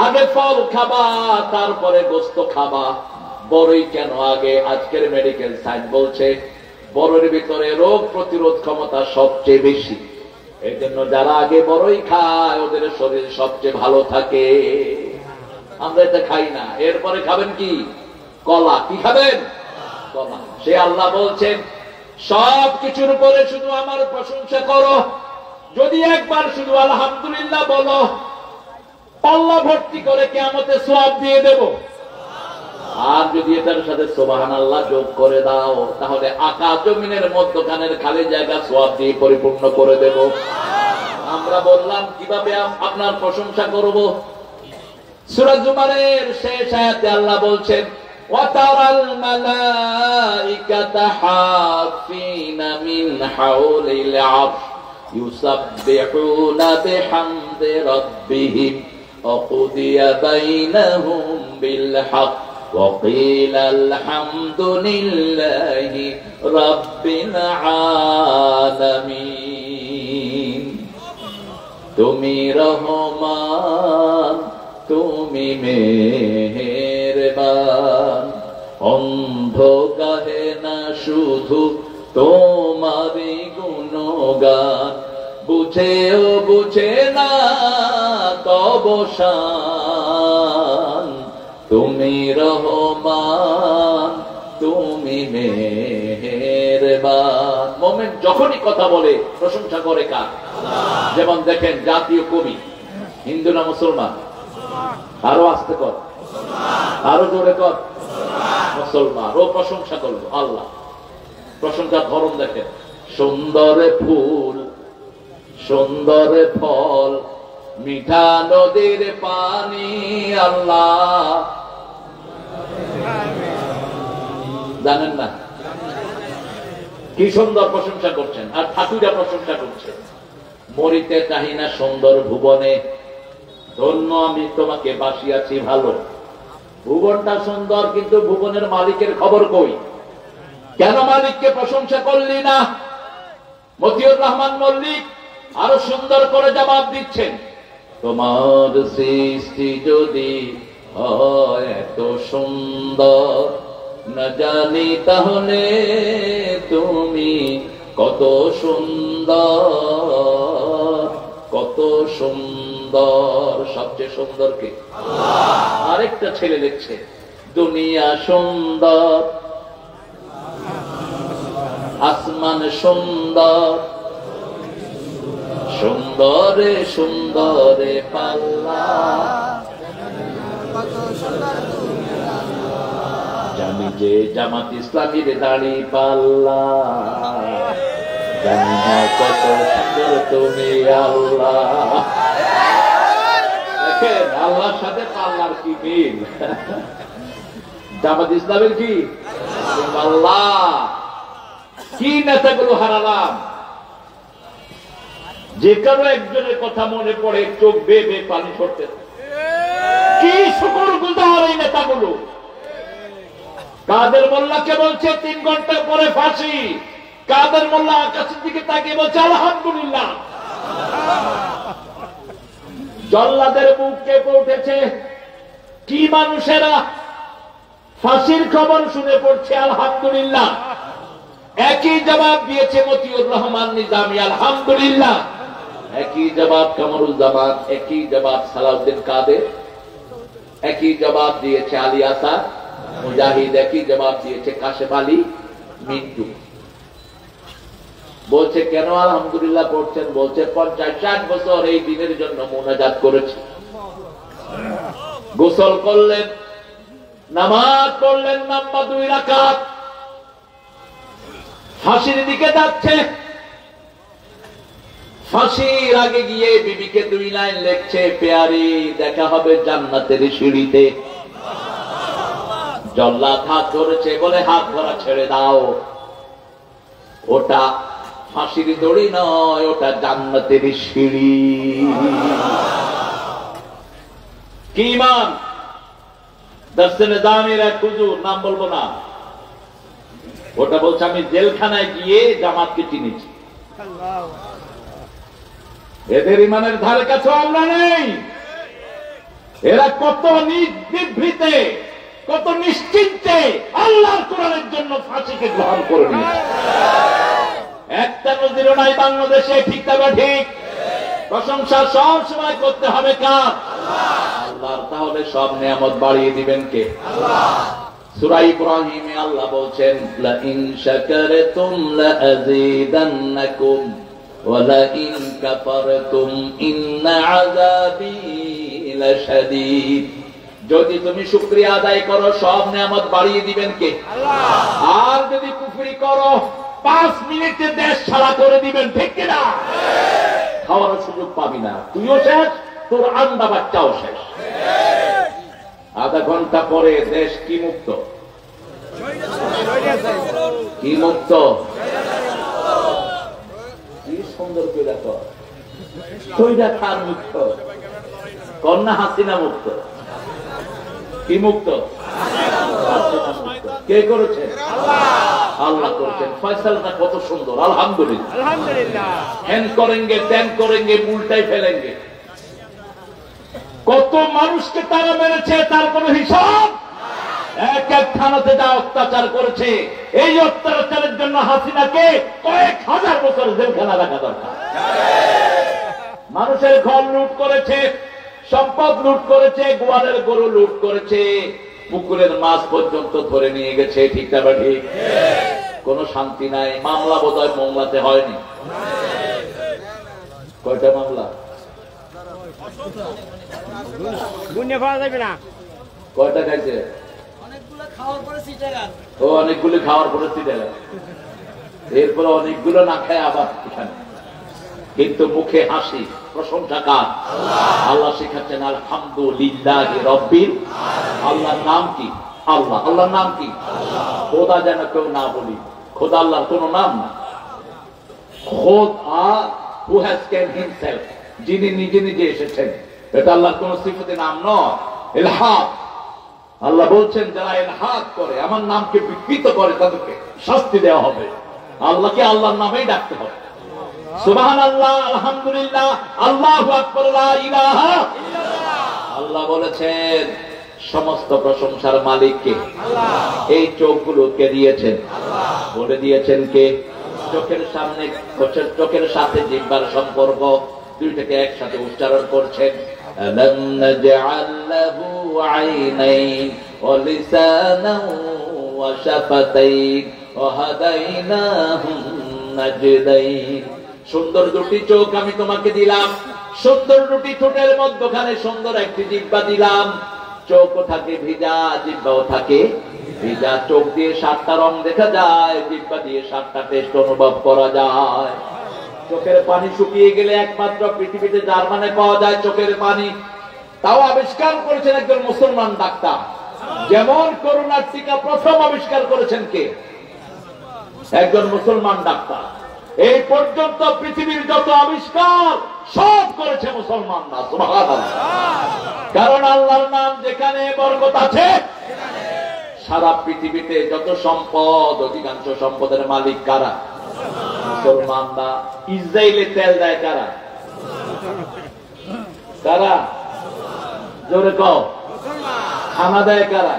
আগে ফল খাবা, তারপরে গোশত খাবা। বড়ই কেন আগে? আজকের মেডিকেল সায়েন্স বলছে বড়ের ভিতরে রোগ প্রতিরোধ ক্ষমতা সবচেয়ে বেশি। এই জন্য যারা আগে বড়ই খায় ওদের শরীর সবচেয়ে ভালো থাকে। আমরা এটা খাই না। এরপরে খাবেন কি? কলা। কি খাবেন? কলা। সে আল্লাহ বলছেন সব কিছুর উপরে শুধু আমার প্রশংসা করো, যদি একবার শুধু আলহামদুলিল্লাহ বলো, পাল্লা ভর্তি করে কিয়ামতে সওয়াব দিয়ে দেব। আর যদি এটার সাথে সুবহানাল্লাহ যোগ করে দাও, তাহলে আকাশ জমিনের মধ্যখানের খালি জায়গা সওয়াব দিয়ে পরিপূর্ণ করে দেব। আমরা বললাম কিভাবে আপনার প্রশংসা করব? সূরা জুমারের শেষ আয়াতে আল্লাহ বলছেন ওয়াতারাল মালাইকাতা হাফিনা মিন হাওলিল আরশ ইউসাব্বিহুনা বিহামদি রাব্বিহিম ওয়া কুদিয়া বাইনাহুম বিল হক ওয়া ক্বিলা আলহামদুলিল্লাহি রাব্বিল আলামিন। তুমি রহমান, তুমি মেহেরবান, অন্ধ গাহে না শুধু তোমারই গুণগান, বুঝেও বুঝে না তব শান। তুমি রহমান, তুমি মেহেরবান। মুমিন যখনই কথা বলে প্রশংসা করে কার? যেমন দেখেন জাতীয় কবি হিন্দু না মুসলমান? আরো আস্তে কর, আরো জোরে কর। মুসলমান। ও প্রশংসা করলো আল্লাহ। প্রশংসার ধরন দেখেন। সুন্দর ফুল, সুন্দর ফল, মিঠা নদীর পানি আল্লাহ। জানেন না? কি সুন্দর প্রশংসা করছেন। আর ঠাকুরা প্রশংসা করছেন মরিতে চাহি না সুন্দর ভুবনে, ধন্য আমি তোমাকে বাসিয়াছি ভালো। ভুবনটা সুন্দর, কিন্তু ভুবনের মালিকের খবর কই? কেন মালিককে প্রশংসা করলি না? মতিউর রহমান মল্লিক আরো সুন্দর করে জবাব দিচ্ছেন, তোমার সৃষ্টি যদি হয় এত সুন্দর, না জানি তাহলে তুমি কত সুন্দর, কত সুন্দর। সবচেয়ে সুন্দর কে? আরেকটা ছেলে লিখছে, দুনিয়া সুন্দর, আসমান সুন্দর, সুন্দরে সুন্দরে পাল্লা, জানি যে জামাত ইসলামীর দাড়ি পাল্লা, জানি না কত সুন্দর তুমি আল্লাহ। দেখেন আল্লাহর সাথে পাল্লার কি মিল। জামাত ইসলামের কি আল্লাহ, কি নেতাগুলো হারালাম। যে কারো একজনের কথা মনে পড়ে চোখ বেয়ে বেয়ে পানি ছড়তে। কি শুকর গুজার এই নেতাগুলো। কাদের মোল্লাকে বলছে 3 ঘন্টা পরে ফাঁসি, কাদের মোল্লা আকাশের দিকে তাকিয়ে বলছে আলহামদুলিল্লাহ। জল্লাদের বুক কেঁপে উঠেছে। কি মানুষেরা ফাঁসির খবর শুনে পড়ছে আলহামদুলিল্লাহ। একই জবাব দিয়েছে মতিউর রহমান নিজামী আলহামদুলিল্লাহ, একই জবাব কামরুজ্জামান, একই জবাব সালাউদ্দিন কাদের, একই জবাব দিয়েছে আলী আসাদ মুজাহিদ, একই জবাব দিয়েছে কাশেম আলী মিন্টু। বলছে কেন আলহামদুলিল্লাহ পড়ছেন? বলছে 50-60 বছর এই দিনের জন্য মুনাজাত করেছি। গোসল করলেন, নামাজ পড়লেন লম্বা 2 রাকাত, ফাঁসির দিকে যাচ্ছে। ফাঁসির আগে গিয়ে বিবিকে 2 লাইন লিখছে, পেয়ারি দেখা হবে জান্নাতের সিঁড়িতে। জল্লাদ হাত ধরেছে, বলে হাত ধরা ছেড়ে দাও, ওটা ফাঁসির দড়ি নয়, ওটা জান্নাতের সিঁড়ি। কি ইমান? দর্শে নিজামের এক হুজুর, নাম বলবো না, ওটা বলছে আমি জেলখানায় গিয়ে জামাতকে চিনেছি। এদের ইমানের ধারে কাছে আমরা নেই। এরা কত নির্বিভ্রিতে, কত নিশ্চিন্তে আল্লাহর কোরআনের জন্য ফাঁসিকে গ্রহণ করে নিয়েছে। একটা নজিরও নাই বাংলাদেশে, ঠিক না ঠিক? প্রশংসা সব সময় করতে হবে কার? আল্লাহর। তাহলে সব নিয়ামত বাড়িয়ে দিবেন কে? আল্লাহ। সূরা ইব্রাহিমে আল্লাহ বলছেন, লা ইন শাকারতুম লা আযীদান্নাকুম ওয়া লা ইন কাফারতুম ইন্না আযাবী লাশাদীদ। যদি তুমি শুকরিয়া আদায় করো সব নিয়ামত বাড়িয়ে দিবেন কে? আল্লাহ। আর যদি কুফরি করো 5 মিনিটে দেশ ছাড়া করে দিবেন, ঠিক কিনা? খাওয়ার সুযোগ পাবি না, তুইও শেষ, তোর আন্ডা বাচ্চাও শেষ। আধা ঘন্টা পরে দেশ কি মুক্ত? কি মুক্ত? কি সুন্দর করে দেখো, খার মুক্ত, কন্যা হাসিনা মুক্ত। কি মুক্ত? কে করেছে? আল্লাহ করেছেন। ফয়সালাটা কত সুন্দর, আলহামদুলিল্লাহ। হ্যান করেঙ্গে, ত্যান করেঙ্গে, উল্টাই ফেলেঙ্গে। কত মানুষকে তারা মেরেছে, তার কোন হিসাব? এক এক থানাতে যা অত্যাচার করেছে, এই অত্যাচারের জন্য হাসিনাকে কয়েক হাজার বছর জেলখানা রাখা দরকার। মানুষের ঘর লুট করেছে, সম্পদ লুট করেছে, গোয়ালের গরু লুট করেছে, পুকুরের মাছ পর্যন্ত ধরে নিয়ে গেছে, ঠিক না বা ঠিক? কোন শান্তি নাই। মামলা বোধহয় মোংলাতে হয়নি। কয়টা মামলা? কয়টা খাইছে? ও অনেকগুলো খাওয়ার পরে চিটাগাং, এরপরে অনেকগুলো না খায় আবার এখানে। কিন্তু মুখে হাসি, প্রশংসা কার? আল্লাহ শিখাচ্ছেন আলহামদুলিল্লাহি রাব্বিল। আল্লাহর নাম কি? আল্লাহ। আল্লাহর নাম কি? খোদা যেন কেউ না বলি, খোদা আল্লাহর কোন নাম না। খোদা হু হ্যাজ কেম হিমসেলফ, যিনি নিজে নিজে এসেছেন, এটা আল্লাহর কোন সিফাতে নাম নয়। ইলহাদ, আল্লাহ বলছেন যারা ইলহাদ করে, আমার নামকে বিকৃত করে, তাদেরকে শাস্তি দেওয়া হবে। আল্লাহকে আল্লাহর নামেই ডাকতে হবে। সুবহানাল্লাহ, আলহামদুলিল্লাহ, আল্লাহু আকবার, লা ইলাহা ইল্লাল্লাহ। আল্লাহ বলেছেন সমস্ত প্রশংসার মালিক কে? আল্লাহ। এই চোখগুলোকে দিয়েছেন আল্লাহ। বলে দিয়েছেন কে? চোখের সামনে, চোখের সাথে জিহ্বার সম্পর্ক, দুইটাকে একসাথে উচ্চারণ করছেন। আলাম নাজআল লাহু আইনাইন ওয়া লিসানান ওয়া শাফাতাইন ওয়া হাদাইনাহু নাজদাইন। সুন্দর দুটি চোখ আমি তোমাকে দিলাম, সুন্দর দুটি ঠোঁটের মধ্যখানে সুন্দর একটি জিহ্বা দিলাম। চোখও থাকে ভিজা, জিহ্বাও থাকে ভিজা। চোখ দিয়ে 7টা রং দেখা যায়, জিহ্বা দিয়ে 7টা টেস্ট অনুভব করা যায়। চোখের পানি শুকিয়ে গেলে একমাত্র পৃথিবীতে জার্মানে পাওয়া যায় চোখের পানি। তাও আবিষ্কার করেছেন একজন মুসলমান ডাক্তার। যেমন করোনার টিকা প্রথম আবিষ্কার করেছেন কে? একজন মুসলমান ডাক্তার। এই পর্যন্ত পৃথিবীর যত আবিষ্কার সব করেছে মুসলমানরা। সুবহানাল্লাহ। কারণ আল্লাহর নাম যেখানে বরকত আছে, সারা পৃথিবীতে যত সম্পদ, অধিকাংশ সম্পদের মালিক কারা? মুসলমানরা। ইসরায়েলে তেল দেয় কারা? কারা? জোরে কও। খানা দেয় কারা?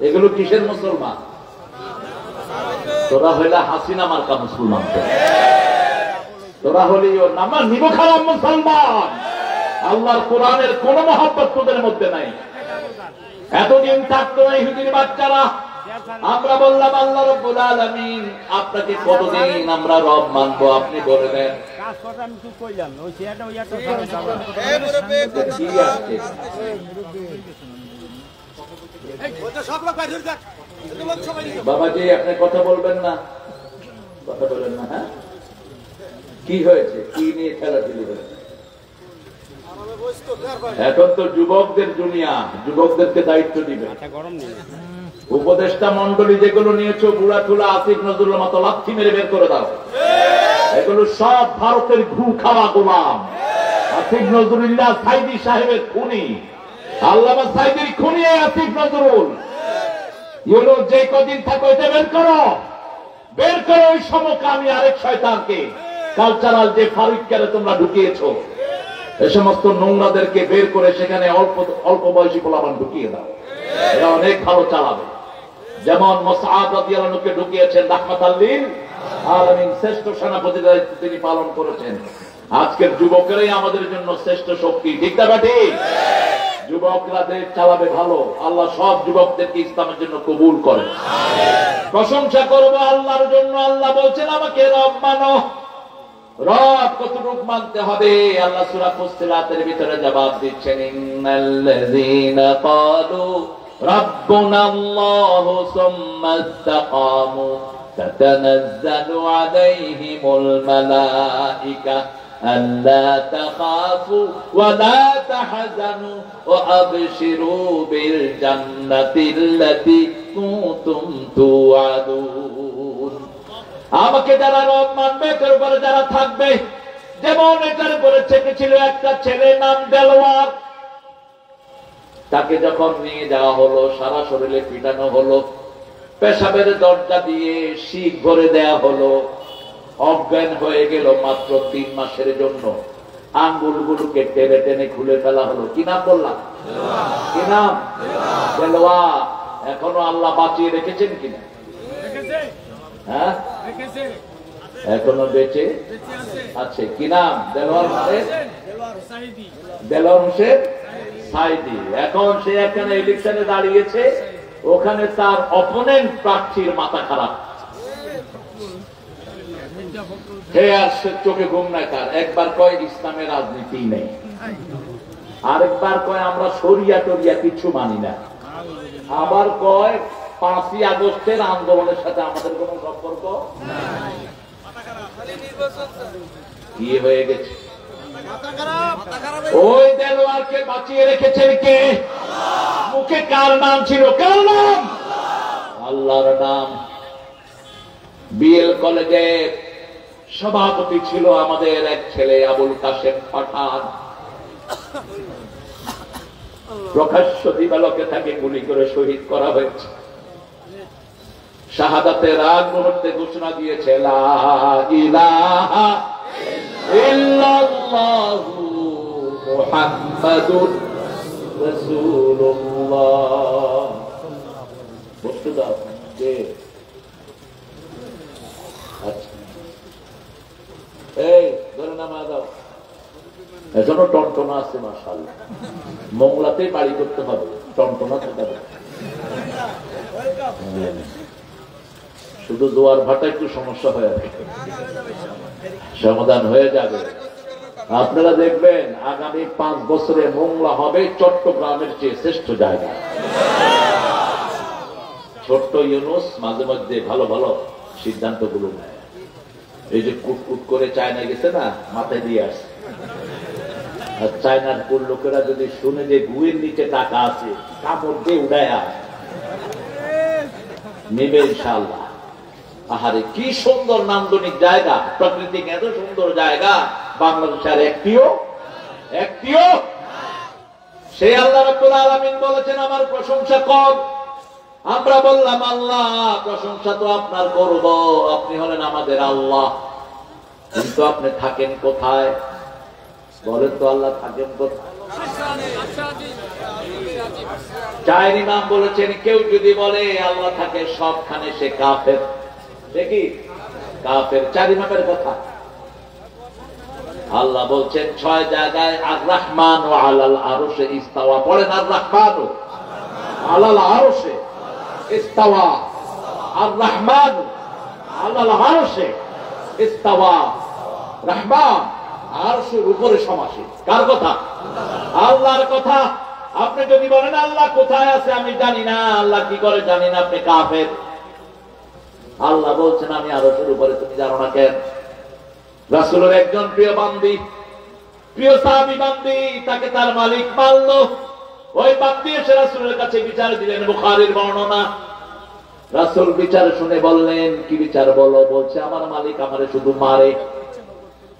এগুলো কিসের মুসলমান? তোরা হইলে হাসিনা মার্কা মুসলমান, তোরা হলি ওর নাম নিব খারাপ মুসলমান। আল্লাহর কোরআনের কোন মহব্বত তোদের মধ্যে নাই। এতদিন থাকতো ইহুদির বাচ্চারা, আমরা বললাম আল্লাহ রাব্বুল আলামিন আপনাকে কতদিন আমরা রব মানবো, আপনি বলে দেন। বাবাজি আপনি কথা বলবেন না, কথা বলেন না। হ্যাঁ, কি হয়েছে? কি নিয়ে খেলাধুলি হয়েছে? এখন তো যুবকদের দুনিয়া, যুবকদেরকে দায়িত্ব দিবে। উপদেষ্টা মন্ডলী যেগুলো নিয়েছো, বুড়া টুলা আসিফ নজরুলের মতো লাথি মেরে বের করে দাও। এগুলো সব ভারতের ঘু খাওয়া গোলাম। আসিফ নজরুল্লাহ সাইদি সাহেবের খুনি, আল্লামা সাইদির খুনি আসিফ নজরুল। এগুলো যে কদিন থাকো এটা বের করো, বের করো ওই সমকামী আরেক শয়তানকে। কালচারাল যে ফারুককে তোমরা ঢুকিয়েছো, এ সমস্ত নোংরাদেরকে বের করে সেখানে অল্প অল্প বয়সী পোলাপান ঢুকিয়ে দাও। এরা অনেক ভালো চালাবে। যেমন মুসআব রাদিয়াল্লাহু আনহুকে ঢুকিয়েছেন রাহমাতাল লিল আলামিন, শ্রেষ্ঠ সেনাপতির দায়িত্ব তিনি পালন করেছেন। আজকের যুবকেরাই আমাদের জন্য শ্রেষ্ঠ শক্তি, ঠিক না ঠিক? যুবকরা দেশ চালাবে ভালো, আল্লাহ সব যুবকদেরকে ইসলামের জন্য কবুল করেন। প্রশংসা করবো আল্লাহর জন্য। আল্লাহ বলছেন আমাকে রব মানো। রব কতটুকু মানতে হবে? আল্লাহ সূরা ফুসসিলাতের ভিতরে জবাব দিচ্ছেন, ইন্নাল্লাযীনা ক্বালু রাব্বুনাল্লাহু সুম্মা ইসতাকামু তাতানাজ্জালু আলাইহিমুল মালায়েকা আল্লা তাখাফু ওয়া লা তাহজানু ওয়া আবশিরু বিল জান্নাতিল্লাতী কুনতুম তুআদুন। আমাকে যারা রব মানবে, এটার উপরে যারা থাকবে, যেমন এটার উপরে থেকেছিল একটা ছেলে নাম দেলোয়ার, তাকে যখন নিয়ে যাওয়া হলো, সারা শরীরে পিটানো হলো, পেশাবের দরজা দিয়ে শিক ভরে দেয়া হলো, অজ্ঞান হয়ে গেল মাত্র 3 মাসের জন্য। আঙ্গুলগুলোকে টেনে টেনে খুলে ফেলা হলো। কি নাম বললাম? কি নাম? দেলোয়ার। এখনো আল্লাহ বাঁচিয়ে রেখেছেন কিনা? হ্যাঁ, এখনো বেঁচে আছে। কি নাম? দেলোয়ার হোসেন। দেলোয়ার হোসেন সাইদি। এখন সে এখানে ইলেকশনে দাঁড়িয়েছে, ওখানে তার অপোনেন্ট প্রার্থীর মাথা খারাপ। চোখে ঘুম নাই তার। একবার কয় ইসলামের রাজনীতি নেই, আরেকবার কয় আমরা শরিয়া টরিয়া কিছু মানি না, আবার কয় 5ই আগস্টের আন্দোলনের সাথে আমাদের কোন সম্পর্ক কি হয়ে গেছে। ওই দেলোয়ারকে বাঁচিয়ে রেখেছেন কে? মুখে কার নাম ছিল? কার নাম? আল্লাহর নাম। বিএল কলেজে সভাপতি ছিল আমাদের এক ছেলে আবুল কাশেম পাঠান। প্রকাশ্য দিবালোকে তাকে গুলি করে শহীদ করা হয়েছে। শাহাদাতের আগ মুহূর্তে ঘোষণা দিয়েছে, লা ইলাহা ইল্লাল্লাহু মুহাম্মাদুর রাসূলুল্লাহ। বসতে দাও। আচ্ছা, এই ধরে নামা দাও। এজন্য টনটনা আছে মাশাআল্লাহ। মোংলাতেই বাড়ি করতে হবে, টনটনা থাকতে হবে। শুধু জোয়ার ভাটা একটু সমস্যা হয়ে আছে, সমাধান হয়ে যাবে। আপনারা দেখবেন আগামী 5 বছরে মোংলা হবে চট্টগ্রামের চেয়ে শ্রেষ্ঠ জায়গা। ছোট্ট ইউনুস মাঝে মধ্যে ভালো ভালো সিদ্ধান্ত গুলো নেয়। এই যে কুটকুট করে চায়না গেছে না, মাথায় দিয়ে আসছে। আর চায়নার কোন লোকেরা যদি শুনে যে গুয়ের নিচে টাকা আছে, কাপড় দিয়ে উড়ায়া নেবে ইনশাআল্লাহ। আহারে কি সুন্দর নান্দনিক জায়গা, প্রাকৃতিক এত সুন্দর জায়গা বাংলাদেশের একটিও সেই আল্লাহ রাব্বুল আলামিন বলেছেন আমার প্রশংসা কর। আমরা বললাম আল্লাহ প্রশংসা তো আপনার করব, আপনি হলেন আমাদের আল্লাহ, কিন্তু আপনি থাকেন কোথায় বলেন তো? আল্লাহ থাকেন কোথায়? চার ইমাম বলেছেন কেউ যদি বলে আল্লাহ থাকে সবখানে সে কাফের। দেখি কাফের। চার ইমামের কথা আল্লাহ বলছেন 6 জায়গায় আর রহমান ও আলাল আরশে ইস্তাওয়া। পড়েন আর রহমান ও আলাল আরশে ইস্তাওয়া, আর রহমান আলাল আরশে ইস্তাওয়া। রহমান আরশের উপরে সমাসীন। কার কথা? আল্লাহর কথা। আপনি যদি বলেন আল্লাহ কোথায় আছে আমি জানি না, আল্লাহ কি করে জানি না, আপনি কাফের। আল্লাহ বলছেন আমি আরশের উপরে, তুমি জানো না কেন? রাসূলের একজন প্রিয় বান্দী, প্রিয় সাহাবী বান্দী, তাকে তার মালিক মারলো। ওই বান্দী এসে রাসূলের কাছে বিচার দিলেন, বুখারীর বর্ণনা। রাসূল বিচার শুনে বললেন কি বিচার বলো? বলছে আমার মালিক আমারে শুধু মারে।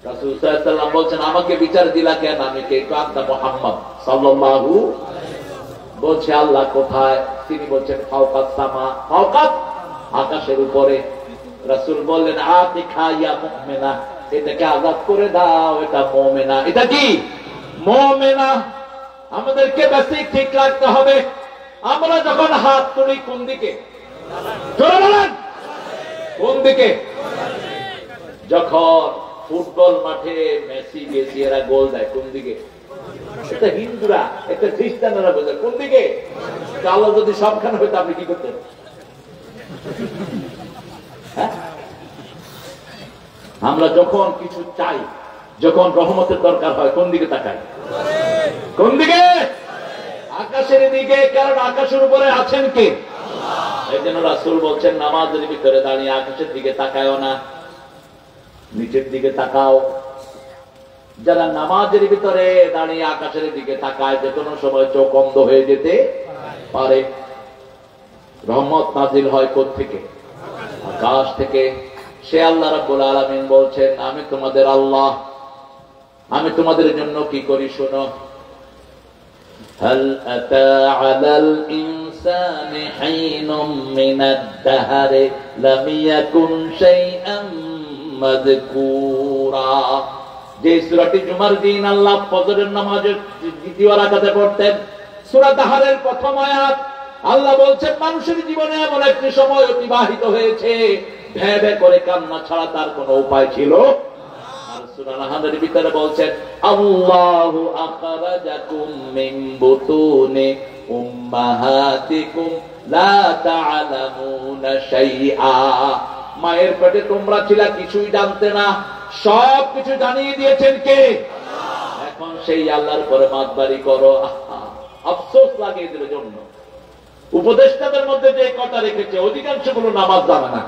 রাসূল সাল্লাল্লাহু আলাইহি ওয়াসাল্লাম বলছেন আমাকে বিচার দিলা কেন? আমি কে? আনতা মুহাম্মদ সাল্লাল্লাহু। বলছে আল্লাহ কোথায়? তিনি বলছেন ফাওকাত সামা, ফাওকাত আকাশের উপরে। রাসূল বললেন আতিকা ইয়া মুমিনা, এটাকে আযাব করে দাও, এটা মুমিনা। এটা কি? মুমিনা। আমাদেরকে বেসিক ঠিক রাখতে হবে। আমরা যখন হাত তুলি কোন দিকে? জোরে বলেন কোন দিকে? যখন ফুটবল মাঠে মেসি গেছি এরা গোল দেয় কোন দিকে? এটা হিন্দুরা, এটা খ্রিস্টানরা বোঝে কোন দিকে? আল্লাহ যদি সবখানে হইতো আপনি কি করতেন? আমরা যখন কিছু চাই, যখন রহমতের দরকার হয় কোন দিকে তাকাই? কোন দিকে? আকাশের দিকে। কারণ আকাশের উপরে আছেন কে? এই জন্য রাসূল বলছেন নামাজের ভিতরে দাঁড়িয়ে আকাশের দিকে তাকায়ও না, নিচের দিকে তাকাও। যারা নামাজের ভিতরে দাঁড়িয়ে আকাশের দিকে তাকায় যে কোনো সময় চোখ অন্ধ হয়ে যেতে পারে। রহমত নাজিল হয় কোত্থেকে? আকাশ থেকে। সে আল্লাহ রাব্বুল আলামিন বলছেন আমি তোমাদের আল্লাহ, আমি তোমাদের জন্য কি করি শোনো। হাল আতা আলাল ইনসানি হাইনুম মিনাদ দাহরি লাম ইয়াকুন শাইআম মাযকুরা। যে সূরাটি জুমার দিন আল্লাহ ফজরের নামাজের দ্বিতীয় রাকাতে পড়তেন, সূরা দাহরের প্রথম আয়াত। আল্লাহ বলছেন মানুষের জীবনে এমন একটি সময় অতিবাহিত হয়েছে ভেবে করে কান্না ছাড়া তার কোনো উপায় ছিল। আর সূরা নাহলের ভিতরে বলছেন আল্লাহু আখরাজাকুম মিন বুতুনি উম্মাহাতিকুম লা তা'লামুনা শাইআ। মায়ের পেটে তোমরা ছিলা, কিছুই জানতে না, সব কিছু জানিয়ে দিয়েছেন কে? এখন সেই আল্লাহর পরে মাতবাড়ি করো। আফসোস লাগে এদের জন্য। উপদেষ্টাদের মধ্যে যে কথা রেখেছে অধিকাংশ গুলো নামাজ জানে না।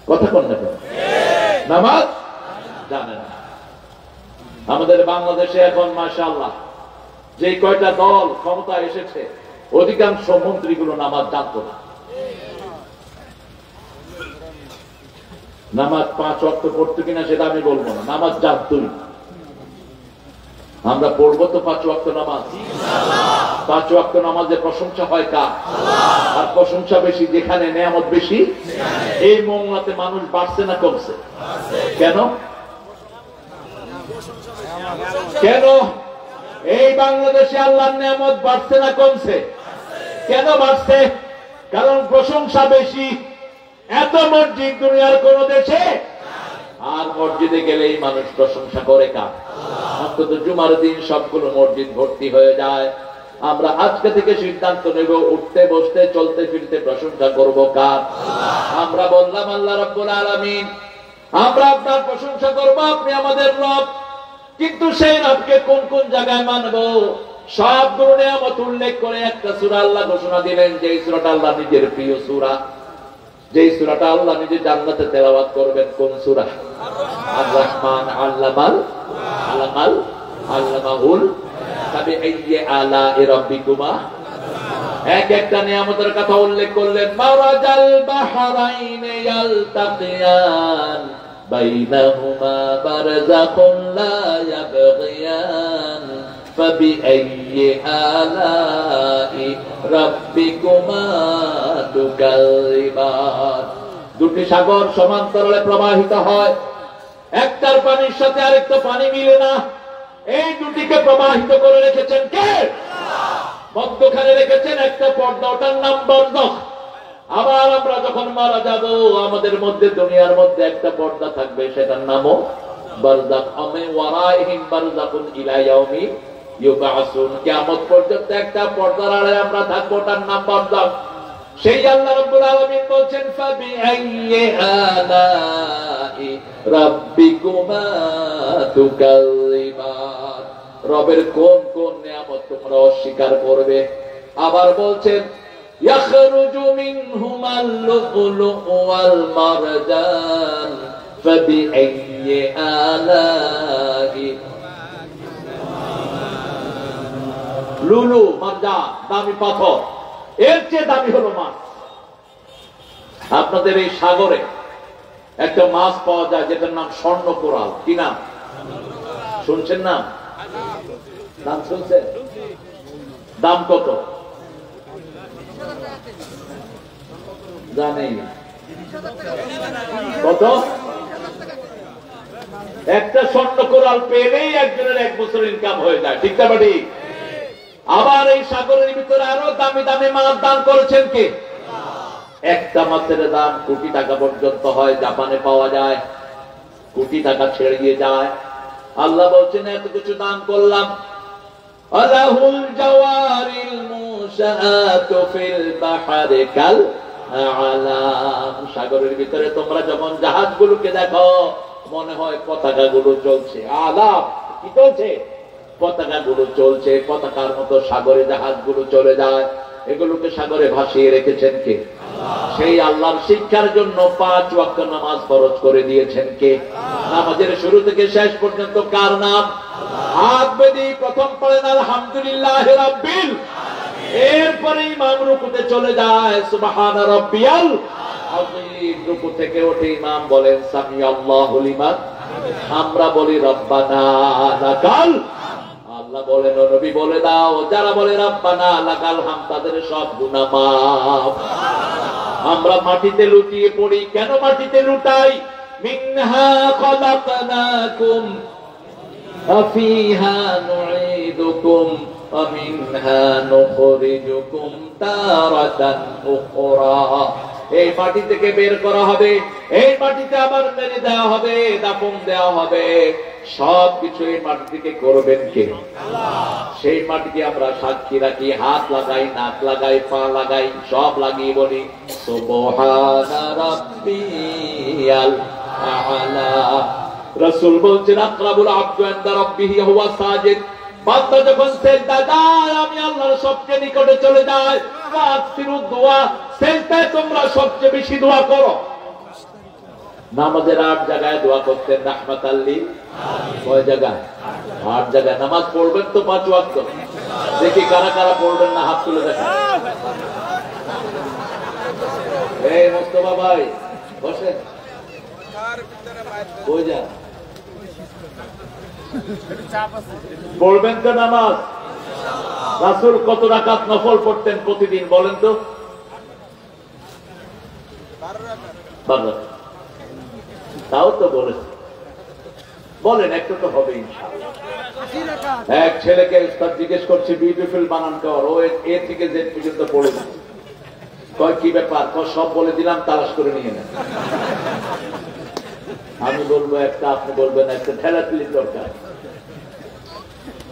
কথা কোন না? নামাজ জানে না। আমাদের বাংলাদেশে এখন মাশাআল্লাহ যে কয়টা দল ক্ষমতা এসেছে অধিকাংশ মন্ত্রীগুলো নামাজ জানতো না। নামাজ 5 ওয়াক্ত পড়তো কিনা সেটা আমি বলবো না, নামাজ জানতোই। আমরা পড়বো তো 5 ওয়াক্ত নামাজ। 5 ওয়াক্ত নামাজে প্রশংসা হয় কার? আর প্রশংসা বেশি যেখানে নেয়ামত বেশি। এই মোংলাতে মানুষ বাড়ছে না কমছে? কেন? কেন এই বাংলাদেশে আল্লাহর নেয়ামত বাড়ছে না কমছে? কেন বাড়ছে? কারণ প্রশংসা বেশি। এত মসজিদ দুনিয়ার কোন দেশে, আর মসজিদে গেলেই মানুষ প্রশংসা করে কার? অন্তত জুমার দিন সবগুলো মসজিদ ভর্তি হয়ে যায়। আমরা আজকে থেকে সিদ্ধান্ত নেব উঠতে বসতে চলতে ফিরতে প্রশংসা করব কার? আমরা বললাম আল্লাহ রাব্বুল আলামিন, আমরা আপনার প্রশংসা করব, আপনি আমাদের রব। কিন্তু সেই রবকে কোন কোন জায়গায় মানব? সবগুলো নিয়ামত উল্লেখ করে একটা সূরা আল্লাহ ঘোষণা দিলেন, যে সূরাটা আল্লাহ নিজের প্রিয় সূরা, যে সূরাটা আল্লাহ নিজে জান্নাতে তেলাওয়াত করবেন। কোন সূরা? আর রহমান আল্লামাল আল্লামাহুল ফাবিআইয়ি আলা'i রাব্বিকুমা এক একটা নিয়ামতের কথা উল্লেখ করলেন মারাজাল বাহরাইনে ইয়ালতাকিয়ান বাইনাহুমা বারযাখুন লা ইয়াবগিয়ান ফাবিআইয়ি আলা'i রাব্বিকুমা তুকাযিবান দুটি সাগর সমান্তরালে প্রবাহিত হয় একটার পানির সাথে আরেকটা পানি মিলে না এই দুটিকে প্রবাহিত করে রেখেছেন কে মধ্যখানে রেখেছেন একটা পর্দা ওটার নাম বরজখ আবার আমরা যখন মারা যাব আমাদের মধ্যে দুনিয়ার মধ্যে একটা পর্দা থাকবে সেটার নামও বরজখ আমে ওয়ারাইহিম বরজখুন ইলা ইয়াউমি ইউবআসুন কিয়ামত পর্যন্ত একটা পর্দার আড়ালে আমরা থাকবো ওটার নাম বরজখ সেই আল্লাহ রাব্বুল আলামিন বলেন ফাবিআইয়ি আলা'i রাব্বিকুমা তুকাযিবান রবের কোন কোন নিয়ামত তোমরা অস্বীকার করবে আবার বলছেন ইয়াখরুজু মিনহুমাল লু'লু'ু ওয়াল মারজান ফাবিআইয়ি আলা'i লুলু মারজান দামি পাথর এর চেয়ে দামি হলো মাছ আপনাদের এই সাগরে একটা মাছ পাওয়া যায় যেটার নাম স্বর্ণ কোরাল কি নাম শুনছেন না নাম শুনছেন দাম কত জানেন কত একটা স্বর্ণ কোরাল পেলেই একজনের 1 বছর ইনকাম হয়ে যায় ঠিক না বাড়ি আবার এই সাগরের ভিতরে আরো দামি দামি মাছ দান করেছেন কে একটা মাছের দাম কোটি টাকা পর্যন্ত হয় জাপানে পাওয়া যায় কোটি টাকা ছেড়ে দিয়ে যায় আল্লাহ বলছেন এত কিছু দান করলাম আলাহুল জাওয়ারিল মুশাআতু ফিল বাহরি কাল আলাম সাগরের ভিতরে তোমরা যখন জাহাজগুলোকে দেখো মনে হয় পতাকাগুলো চলছে আলাপ কি চলছে পতাকাগুলো চলছে পতাকার মতো সাগরে জাহাজগুলো চলে যায় এগুলোকে সাগরে ভাসিয়ে রেখেছেন কে সেই আল্লাহর শিক্ষার জন্য 5 ওয়াক্ত নামাজ ফরজ করে দিয়েছেন কে নামাজের শুরু থেকে শেষ পর্যন্ত কার নাম হাত বেঁধে প্রথম পড়েন আলহামদুলিল্লাহি রাব্বিল এরপরে ইমাম রুকুতে চলে যায় সুবহানা রাব্বিয়াল আযীম রুকু থেকে উঠে ইমাম বলেন সামি আল্লাহু লিমান আমরা বলি রব্বানা লাকাল আল্লাহ বলেন নবী বলে দাও যারা বলে রব্বানা লাকাল হাম তাদের সব গুনাহ মাফ আমরা মাটিতে লুটিয়ে পড়ি কেন মাটিতে লুটাই মিনহা খলাকনাকুম আফিহা নুঈদুকুম ওয়া মিনহা নুখরিজুকুম তারাতান উখরা এই মাটি থেকে বের করা হবে এই মাটিতে আবার মেরে দেওয়া হবে দাফন দেওয়া হবে সবকিছু এই মাটি থেকে করবেন কে আল্লাহ সেই মাটিকে আমরা সাক্ষী রাখি হাত লাগাই নাক লাগাই পা লাগাই সব লাগিয়ে বলি সুবহানা রাব্বিয়াল আ'লা রাসূল বলছেন আকরাবুল আবদু ইনদা রাব্বিহি হুয়া সাজিদ বান্দা যখন সিজদায় যায় আমি আল্লাহর সবচেয়ে নিকটে চলে যাই ওয়াসিরু দোয়া সিজদায় তোমরা সবচেয়ে বেশি দোয়া করো নামাজের 8 জায়গায় দোয়া করতেন রাহমাতাল লিল আলামিন কয় জায়গায় 8 জায়গায় নামাজ পড়বেন তো 5 ওয়াক্ত দেখি কারা কারা পড়বেন না হাত তুলে দেখেন এই মুস্তাফা ভাই বসেন কার ভিতরে বাইরে কই যা পড়বেন তো নামাজ রাসূল কত রাকাত নফল পড়তেন প্রতিদিন বলেন তো 12 রাকাত তাও তো বলেছে বলেন একটু তো হবে ইনশাআল্লাহ এক ছেলেকে উস্তাদ জিজ্ঞেস করছে বিউটিফুল বানান কর ও এ থেকে জেড পর্যন্ত পড়ে কয় কি ব্যাপার কয় সব বলে দিলাম তালাশ করে নিয়ে নেন আমি বলবো একটা আপনি বলবেন একটা ঠেলাঠেলির দরকার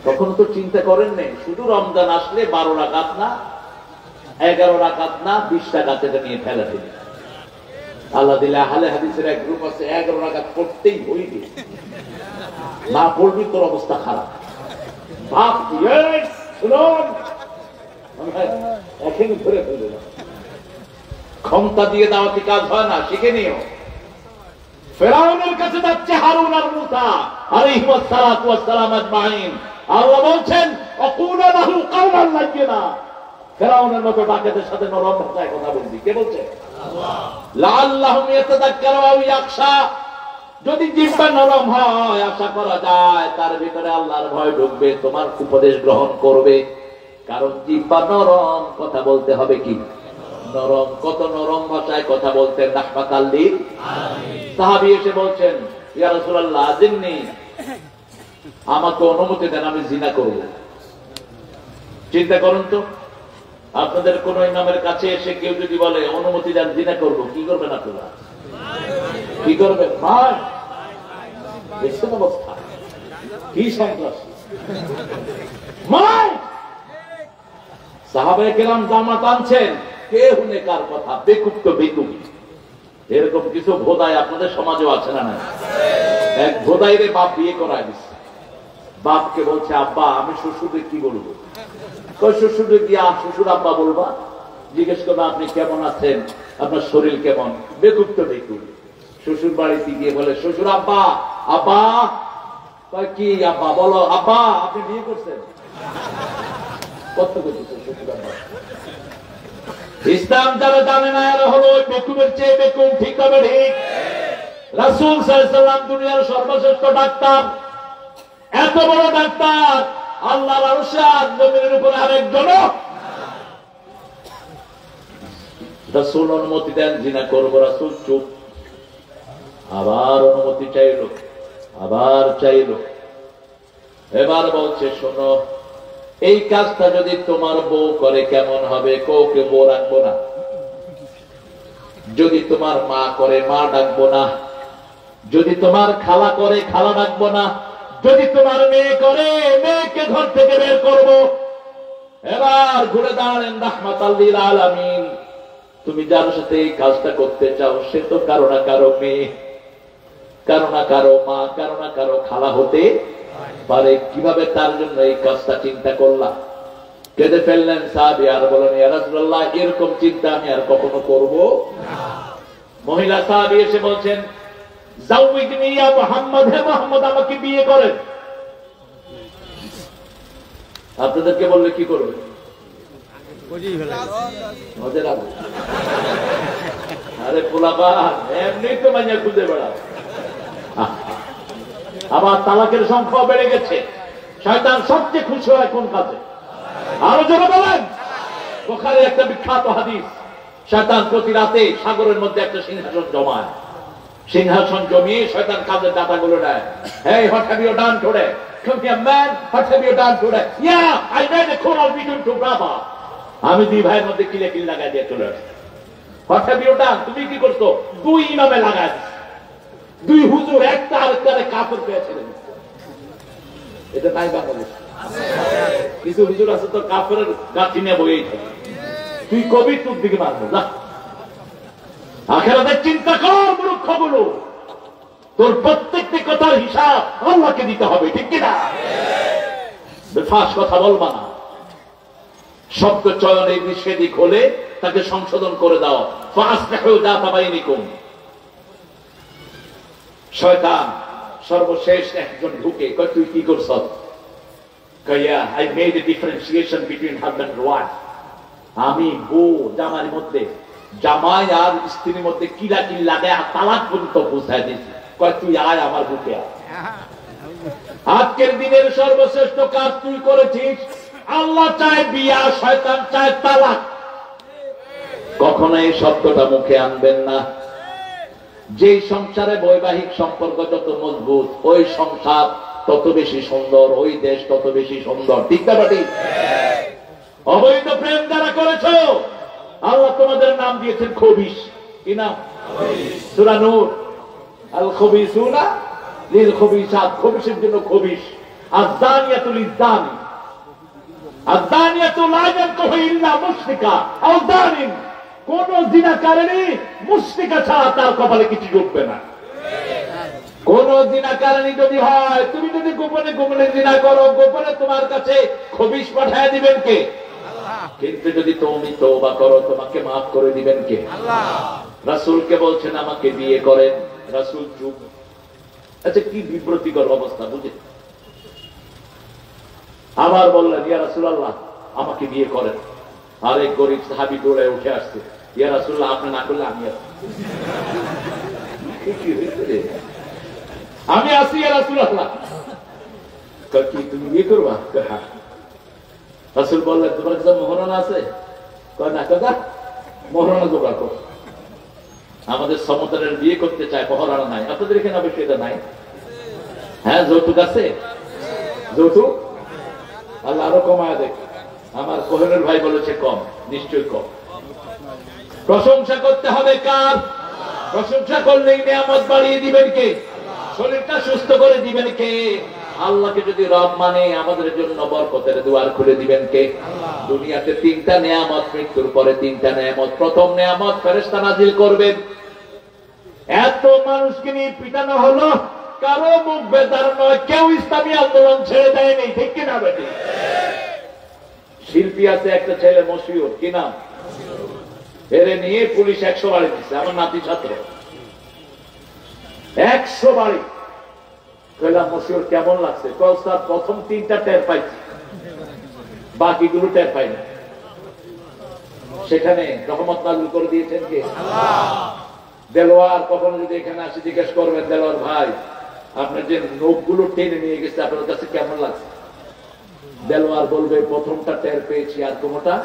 কখনো তো চিন্তা করেন নাই শুধু রমজান আসলে 12 রাকাত না 11 রাকাত না 20 রাকাত এটা নিয়ে ঠেলাঠেলি আল্লাহ দিলে আহলে হাদিসের এক গ্রুপ আছে 11 রাকাত পড়তেই হইবে না পড়বি তোর অবস্থা খারাপ বাপ শুনুন এখন ধরে ফেলবে ক্ষমতা দিয়ে দাওয়াতি কাজ হয় না শিখে নিও ফেরাউনের কাছে যাচ্ছে হারুন আর মূসা আলাইহিস সালাতু ওয়াস সালাম আজমাইন। আল্লাহ বলছেন আকুলা লাহু কাওলান লাইয়িনা, ফেরাউনের মতো ডাকাতের সাথে নরম ভাষায় কথা বলবি। কে বলছে? আল্লাহ। লাআল্লাহুম ইয়াতাযাক্কারু আও ইয়াখশা, যদি জিহ্বা নরম হয় আশা করা যায় তার ভিতরে আল্লাহর ভয় ঢুকবে, তোমার উপদেশ গ্রহণ করবে। কারণ জিহ্বা নরম, কথা বলতে হবে কি নরম। কত নরম ভাষায় কথা বলতেন রাহমাতাল লিল আলামিন। সাহাবী এসে বলছেন ইয়া রাসূলুল্লাহ আজিননি, আমাকে অনুমতি দেন, আমি জিনা করব। চিন্তা করুন তো, আপনাদের কোন ইমামের কাছে এসে কেউ যদি বলে অনুমতি দেন জিনা করব, কি করবেন আপনারা? কি করবেন? ভাই দেখছেন অবস্থা কি সন্ত্রাস। সাহাবায়ে কেরাম জামাত আনছেন, কে হুনে কার কথা, বেকুব তো বেকুব। এরকম কিছু ভোদাই আপনাদের সমাজেও আছে না? এক ভোদাইরে বাপ বিয়ে করায় দিচ্ছে। বাপকে বলছে আব্বা আমি শ্বশুরকে কি বলবো? শ্বশুরে গিয়া শ্বশুর আব্বা বলবা, জিজ্ঞেস করবো আপনি কেমন আছেন, আপনার শরীর কেমন। বেকুব তো বেকুব। শ্বশুর বাড়িতে গিয়ে বলে শ্বশুর আব্বা, আব্বা কি আব্বা বলো, আব্বা আপনি বিয়ে করছেন? কত করতেছে শ্বশুর আব্বা। ইসলাম যারা জানে না এরা হলো বেকুবের চেয়ে বেকুব। ঠিক হবে? ঠিক। রাসূল সাল্লাল্লাহু আলাইহি ওয়াসাল্লাম দুনিয়ার সর্বশ্রেষ্ঠ ডাক্তার, এত বড় ডাক্তার, আল্লাহর আরশে আর জমিনের উপরে আরেকজন। রাসূল অনুমতি দেন জিনা করব, রাসূল চুপ। আবার অনুমতি চাইল, আবার চাইল। এবার বলছে শোনো, এই কাজটা যদি তোমার বউ করে কেমন হবে? কাউকে বউ রাখবো না। যদি তোমার মা করে মা ডাকবো না। যদি তোমার খালা করে খালা ডাকবো না। যদি তোমার মেয়ে করে মেয়েকে ঘর থেকে বের করবো। এবার ঘুরে দাঁড়ালেন রাহমাতাল লিল আলামিন। তুমি যার সাথে এই কাজটা করতে চাও সে তো কারো না কারো মেয়ে, কারো না কারো মা, কারো না কারো খালা হতে পারে। কিভাবে তার জন্য এই কাজটা চিন্তা করলাম? কেঁদে ফেললেন সাহাবী আর বলেন ইয়া রাসূলুল্লাহ এরকম চিন্তা আমি আর কখনো করব না। মহিলা সাহাবী এসে বলছেন জাওইজনি ইয়া মুহাম্মদ, হে মুহাম্মদ আমাকে বিয়ে করেন। আপনাদেরকে বললে কি করবে? আরে পোলাপা এমনি তো মাইয়া খুঁজে বেড়াও। আবার তালাকের সংখ্যা বেড়ে গেছে। শয়তান সবচেয়ে খুশি হয় কোন কাজে? আরো জোরে বলেন। বুখারীর একটা বিখ্যাত হাদিস, শয়তান প্রতি রাতে সাগরের মধ্যে একটা সিংহাসন জমায়। সিংহাসন জমিয়ে শয়তান কাজের দাতাগুলো নেয়। Hey, what have you done today? Come here man, what have you done today? Yeah, I made a quarrel between two brothers. আমি দুই ভাইয়ের মধ্যে কিলে কিল লাগাই দিয়ে চলে আসছি। What have you done? তুমি কি করছো? দুই ইমামে লাগাই দিচ্ছি। দুই হুজুর একটা আরেকটারে কাফের পেয়েছে। এটা নাই বাংলাদেশ। কিছু হুজুর আছে তো কাফের গাছি নিয়ে বইয়েই থাকে। তুই কবি তোর দিকে মারবো না। আখিরাতের চিন্তা কর মূর্খগুলো। তোর প্রত্যেকটি কথার হিসাব আল্লাহকে দিতে হবে, ঠিক কিনা? বেফাস কথা বলবা না। শব্দ চয়নে সেদিক হলে তাকে সংশোধন করে দাও। ফাসলিহু যাতা বাইনিকুম। শয়তান সর্বশেষ একজন ঢুকে কয় তুই কি করছ? কইয়া I made a differentiation between husband and wife. আমি বউ জামার মধ্যে, জামাই আর স্ত্রীর মধ্যে কিলা কিল লাগায় তালাক পর্যন্ত বুঝাই দিয়েছি। কয় তুই আয় আমার বুকে আয়। আজকের দিনের সর্বশ্রেষ্ঠ কাজ তুই করেছিস। আল্লাহ চায় বিয়া, শয়তান চায় তালাক। কখনো এই শব্দটা মুখে আনবেন না। যে সংসারে বৈবাহিক সম্পর্ক যত মজবুত, ওই সংসার তত বেশি সুন্দর, ওই দেশ তত বেশি সুন্দর, ঠিক না? ঠিক। অবৈধ প্রেম যারা করেছো আল্লাহ তোমাদের নাম দিয়েছেন খবিশ। কি নাম? সূরা নূর, আল খবিসুনা লিল খবিসাত। খবিসের জন্য খবিশ। আয-যানিয়াতু লিয-যানি, আয-যানিয়াতু লা ইয়ানকিহু ইল্লা মুশরিকা আও যানিন। কোন জিনাকারিনী মুশরিকা ছাড়া তার কপালে কিছু জুটবে না। কোন জিনাকারিনী যদি হয়, তুমি যদি গোপনে গোপনে জিনা করো, গোপনে তোমার কাছে খবিশ পাঠায় দিবেন কে? আল্লাহ। কিন্তু যদি তুমি তওবা করো, তোমাকে মাফ করে দিবেন কে? আল্লাহ। রাসূলকে বলছেন আমাকে বিয়ে করেন। রাসূল চুপ। আচ্ছা, কি বিব্রতিকর অবস্থা বুঝে। আবার বললেন, ইয়া রাসূলুল্লাহ, আমাকে বিয়ে করেন। আর এক গরিব সাহাবী দৌড়ে উঠে আসছে, ইয়া রাসূলুল্লাহ, আপনি না করলে আমি আছি। আমি আছি ইয়া রাসূলুল্লাহ। কি তুমি বিয়ে করবা? হ্যাঁ। রাসূল বললেন, তোমার কাছে মোহরানা আছে? কয় না। কথা মোহরানা জোগাড় কর। আমাদের সমতলের বিয়ে করতে চায়, মোহরানা নাই। আপনাদের এখানে অবশ্যই এটা নাই। হ্যাঁ, যৌতুক আছে? যৌতুক আল্লাহ আরো কমায় দেখ। আমার কোহেনের ভাই বলেছে কম, নিশ্চয়ই কম। প্রশংসা করতে হবে কার? প্রশংসা করলেই নিয়ামত বাড়িয়ে দিবেন কে? শরীরটা সুস্থ করে দিবেন কে? আল্লাহকে যদি রব মানে আমাদের জন্য বরকতের দুয়ার খুলে দিবেন কে? দুনিয়াতে তিনটা নিয়ামত, মৃত্যুর পরে তিনটা নিয়ামত। প্রথম নিয়ামত ফেরেশতা নাজিল করবেন। এত মানুষকে নিয়ে পিটানো হলো, কারো মুখ বেদার নয়, কেউ ইসলামী আন্দোলন ছেড়ে দেয়নি, ঠিক কিনা বেটি? শিল্পী আছে একটা ছেলে মশিউর, কি নাম? এরে নিয়ে পুলিশ 100 বাড়ি দিচ্ছে। আমার নাতি ছাত্র 100 বাড়ি। কইলাম, মশিউর কেমন লাগছে? স্যার, প্রথম 3টা টের পাইছি, বাকিগুলো টের পাই না। সেখানে রহমত নাযিল করে দিয়েছেন কে? দেলোয়ার কখনো যদি এখানে আসে জিজ্ঞেস করবেন, দেলোয়ার ভাই, আপনার যে নখগুলো টেনে নিয়ে গেছে আপনার কাছে কেমন লাগছে? দেলোয়ার বলবে, প্রথমটা টের পেয়েছি, আর কোনটা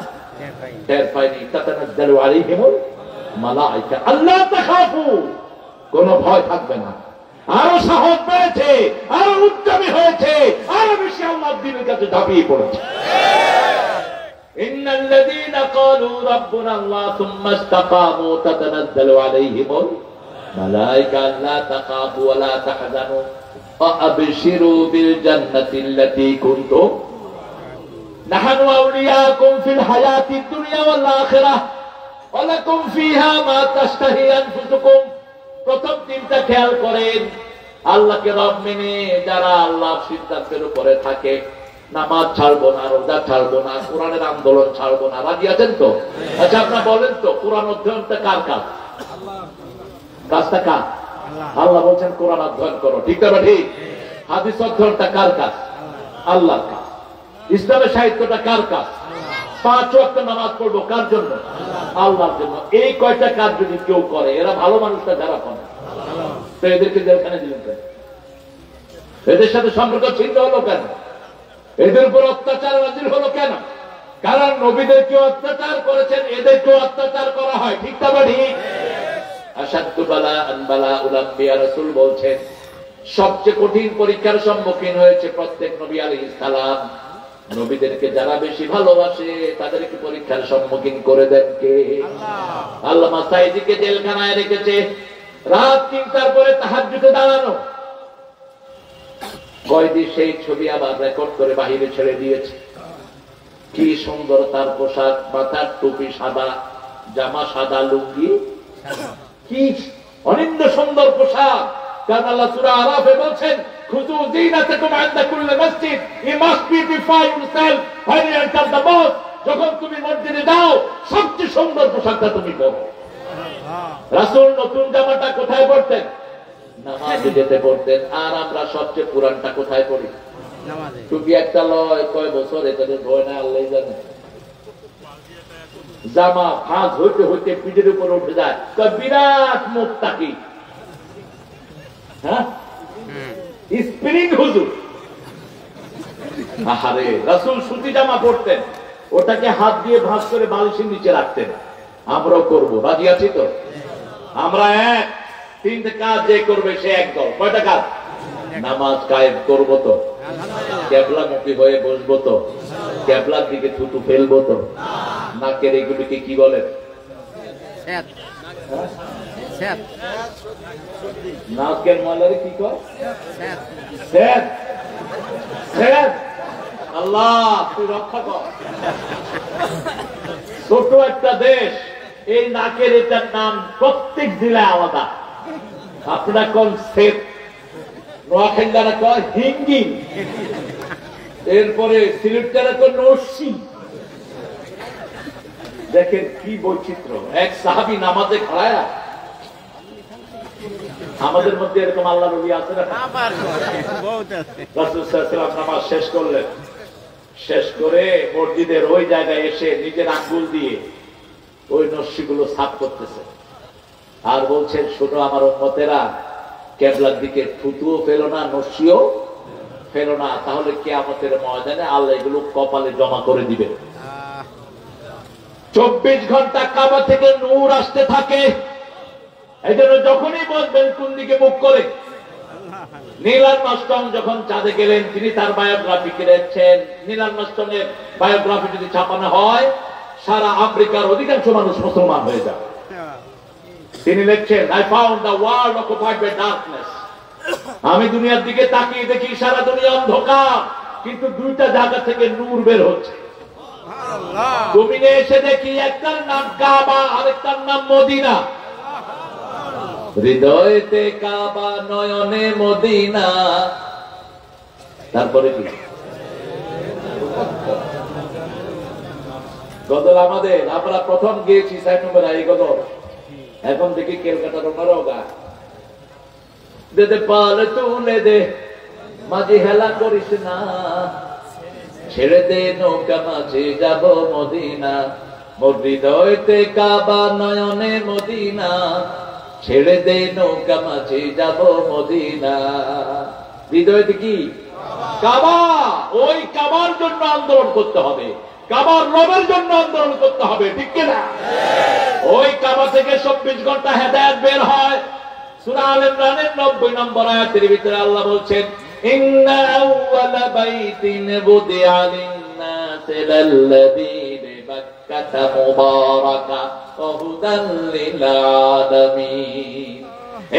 টের পাইনি। তাতানাজ্জালু আলাইহিমুল মালায়েকা আল্লা তাখাফু, কোনো ভয় থাকবে না। আরো সাহস পেয়েছে, আরো উদ্যমী হয়েছে, আরো বেশি আল্লাহর দ্বীনের কাছে ঝাঁপিয়ে পড়েছে। ইন্নাল্লাযীনা ক্বালু রাব্বুনা আল্লাহ সুম্মা ইসতাকামু তাতানাজ্জালু আলাইহিমুল মালায়েকা আল্লা তাখাফু ওয়া লা তাহজানু ওয়া আবশিরু বিল জান্নাতিল্লাতী কুনতুম নাহনু আউলিয়াকুম ফিল হায়াতিদ দুনিয়া ওয়াল আখিরাহ ওয়া লাকুম ফিহা মা তাশতাহি আনফুসুকুম। প্রথম 3টা খেয়াল করেন। আল্লাহকে রব মেনে যারা আল্লাহর সিদ্ধান্তের উপরে থাকে, নামাজ ছাড়বো না, রোজা ছাড়বো না, কোরআনের আন্দোলন ছাড়বো না, রাজি আছেন তো? আচ্ছা, আপনারা বলেন তো, কোরআন অধ্যয়নটা কার কাজ? কাজটা কার? আল্লাহ বলছেন কোরআন অধ্যয়ন করো, ঠিক না? ঠিক। হাদিস অধ্যয়নটা কার কাজ? আল্লাহর কাজ। ইসলামের সাহিত্যটা কার কাজ? 5 ওয়াক্ত নামাজ পড়বো কার জন্য? আল্লাহর জন্য। এই কয়টা কাজ যদি কেউ করে, এরা ভালো মানুষটা যারা করে, তো এদেরকে জেলখানে দিলেন কেন? এদের সাথে সম্পর্ক ছিন্ন হলো কেন? এদের উপর অত্যাচার নাযিল হলো কেন? কারণ নবীদেরকে অত্যাচার করেছেন, এদেরকেও অত্যাচার করা হয়, ঠিক না? ঠিক। আশাদ্দু বালাআন বালাউল আম্বিয়া, রাসূল বলছেন সবচেয়ে কঠিন পরীক্ষার সম্মুখীন হয়েছে প্রত্যেক নবী আলাইহিস সালাম। নবীদেরকে যারা বেশি ভালোবাসে তাদেরকে পরীক্ষার সম্মুখীন করে দেন কে? আল্লামা সাঈদীকে জেলখানায় রেখেছে, রাত 3টার পরে তাহাজ্জুদে দাঁড়ানো। কয়েদি সেই ছবি আবার রেকর্ড করে বাহিরে ছেড়ে দিয়েছে। কি সুন্দর তার পোশাক, মাথার টুপি সাদা, জামা সাদা, লুঙ্গি, কি অনিন্দ সুন্দর পোশাক। কারণ আল্লাহ সূরা আরাফে বলছেন, খুযু যীনাতাকুম ইনদা কুল্লি মসজিদ, you must beautify yourself when you enter the mosque। যখন তুমি মসজিদে যাও, সবচেয়ে সুন্দর পোশাকটা তুমি পরো। রাসূল নতুন জামাটা কোথায় পরতেন? নামাজে যেতে পড়তেন। আর আমরা সবচেয়ে পুরানটা কোথায় পড়ি? নামাজে। টুপি একটা লয়, কয় বছর এটাকে ভয় না, আল্লাহই জানে। জামা ফাঁস হইতে হইতে পিঠের উপর উঠে যায়, বিরাট মুখ তাকি। হ্যাঁ, স্প্রিং হুজুর। আহারে, রাসূল সুতি জামা পরতেন, ওটাকে হাত দিয়ে ভাঁজ করে বালিশের নিচে রাখতেন। আমরাও করবো, রাজি আছি তো? আমরা 3টে কাজ যে করবে সে একদল। কয়টা কাজ? নামাজ কায়েম করবো তো, ক্যাবলামুখী হয়ে বসবো তো, ক্যাবলার দিকে থুতু ফেলবো তো, নাকের এগুলিকে কি বলে? নাকের ময়লারে কি কয়? আল্লাহ তুই রক্ষা কর। ছোট একটা দেশ, এই নাকের এটার নাম প্রত্যেক জেলায় আলাদা। আপনারা কোন সেট, নোয়াখালীরা কয় হিঙ্গি, এরপরে সিলেটরা কয় নরসি। দেখেন কি বৈচিত্র্য। এক সাহাবী নামাজে খাড়ায়া আমাদের মধ্যে এরকম আল্লাহর ওলি আছে না? রাসূল সাল্লাল্লাহু আলাইহি ওয়াসাল্লাম নামাজ শেষ করলেন, শেষ করে মসজিদের ওই জায়গায় এসে নিজের আঙ্গুল দিয়ে ওই নস্যিগুলো সাফ করতেছে আর বলছেন, শোনো আমার উম্মতেরা, কিবলার দিকে থুতুও ফেলো না, নস্যিও ফেলো না, তাহলে কিয়ামতের ময়দানে আল্লাহ এগুলো কপালে জমা করে দিবেন। 24 ঘন্টা কাবা থেকে নূর আসতে থাকে। এই জন্য যখনই বলবেন কোন দিকে মুখ করে। নীল আর্মস্ট্রং যখন চাঁদে গেলেন, তিনি তার বায়োগ্রাফি লিখছেন। নীল আর্মস্ট্রং এর বায়োগ্রাফি যদি ছাপানো হয়, সারা আফ্রিকার অধিকাংশ মানুষ মুসলমান হয়ে যাবে। তিনি লিখছেন, I found the world occupied by darkness. আমি দুনিয়ার দিকে তাকিয়ে দেখি সারা দুনিয়া অন্ধকার, কিন্তু দুইটা জায়গা থেকে নূর বের হচ্ছে। জমিনে এসে দেখি একটার নাম কাবা, আরেকটার নাম মদিনা। হৃদয়তে কাবা, নয়নে মদিনা। তারপরে কি গজল আমাদের? আমরা প্রথম গিয়েছি ৬০ নম্বর এই গজল, এখন দেখি ক্যালকাটার ওনারাও গা। দে দে পাল তুলে দে, মাঝি হেলা করিস না, ছেড়ে দে নৌকা মাঝে যাব মদিনা। মোর হৃদয়তে কাবা, নয়নে মদিনা, ছেড়ে দে নৌকা মাঝে যাব মদিনা। হৃদয়তে কি? কাবা। ওই কাবার জন্য আন্দোলন করতে হবে, কাবার রবের জন্য আন্দোলন করতে হবে, ঠিক কিনা? ওই কাবা থেকে 24 ঘন্টা হেদায়েত বের হয়। সূরা আল ইমরানের 90 নম্বর আয়াতের ভিতরে আল্লাহ বলছেন, ইন্না আউওয়ালা বাইতিন বুদিআ লিন-নাসি লাল্লাযী বিবাক্কাতা মুবারাকা ওয়া হুদাল লিল আলামিন।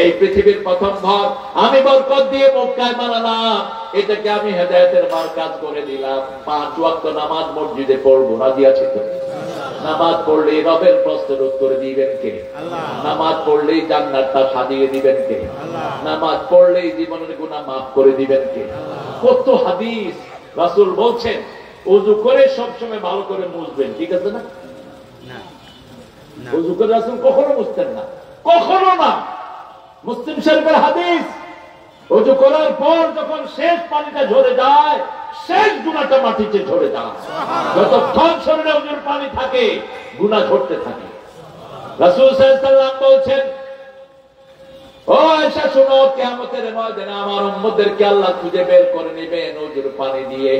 এই পৃথিবীর প্রথম ঘর আমি বরকত দিয়ে মক্কায় বানালাম, এটাকে আমি হেদায়েতের মারকাজ করে দিলাম। 5 ওয়াক্ত নামাজ মসজিদে পড়বো, রাজি আছি তো? নামাজ পড়লে রবের প্রশ্নের উত্তর দিবেন কে? নামাজ পড়লেই জান্নাতটা সাজিয়ে দিবেন কে? নামাজ পড়লেই জীবনের গুনাহ মাফ করে দিবেন কে? কত হাদিস। রাসূল বলছেন, ওযু করে সবসময় ভালো করে মুছবেন, ঠিক আছে না? ওযু করে রাসূল কখনো মুছতেন না, কখনো না। মুসলিম শরীফের হাদিস, ওযু করার পর যখন শেষ পানিটা ঝরে যায়, শেষ গুনাহটা মাটিতে ঝরে যায়। যতক্ষণ শরীরে ওযুর পানি থাকে, গুনাহ ঝরতে থাকে। রাসূল সাল্লাল্লাহু আলাইহি ওয়াসাল্লাম বলছেন, ও আয়েশা শুনো, কিয়ামতের ময়দানে আমার উম্মতদেরকে আল্লাহ খুঁজে বের করে নেবেন ওযুর পানি দিয়ে।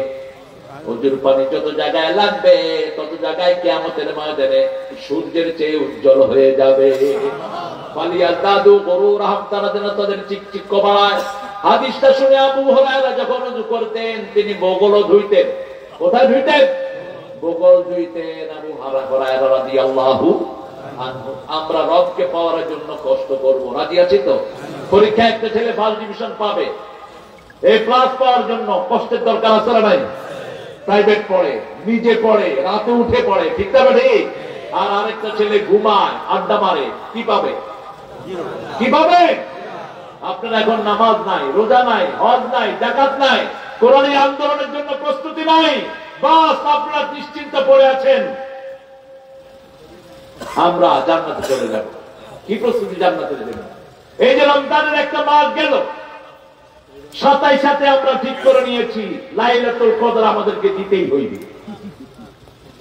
ওযুর পানি যত জায়গায় লাগবে, তত জায়গায় কিয়ামতের ময়দানে সূর্যের চেয়ে উজ্জ্বল হয়ে যাবে। ফালিয়াদাদু গুরুরহাম, তারা যেন তাদের চিকচিক বাড়ায়। হাদিসটা শুনে আবু হুরায়রা যখন ওযু করতেন, তিনি বগলও ধুইতেন। কোথায় ধুইতেন? বগল ধুইতেন। আবু হুরায়রা রাদিয়াল্লাহু আনহু, আমরা রবকে পাওয়ার জন্য কষ্ট করব, রাজি আছি তো? পরীক্ষা একটা ছেলে ফার্স্ট ডিভিশন পাবে, এই প্লাস পাওয়ার জন্য কষ্টের দরকার আছে না নাই? প্রাইভেট পড়ে, নিজে পড়ে, রাতে উঠে পড়ে, ঠিক না ঠিক? আর আরেকটা ছেলে ঘুমায়, আড্ডা মারে, কি পাবে? কি পাবে? আপনার এখন নামাজ নাই, রোজা নাই, হজ নাই, যাকাত নাই, কোরআনী আন্দোলনের জন্য প্রস্তুতি নাই, বাস আপনারা নিশ্চিন্তে পড়ে আছেন আমরা জান্নাতে চলে যাব। কি প্রস্তুতি জান্নাতে দেব? এই যে রমজানের একটা মাস গেল, 27 সাথে আমরা ঠিক করে নিয়েছি লাইলাতুল কদর আমাদেরকে দিতেই হইবে।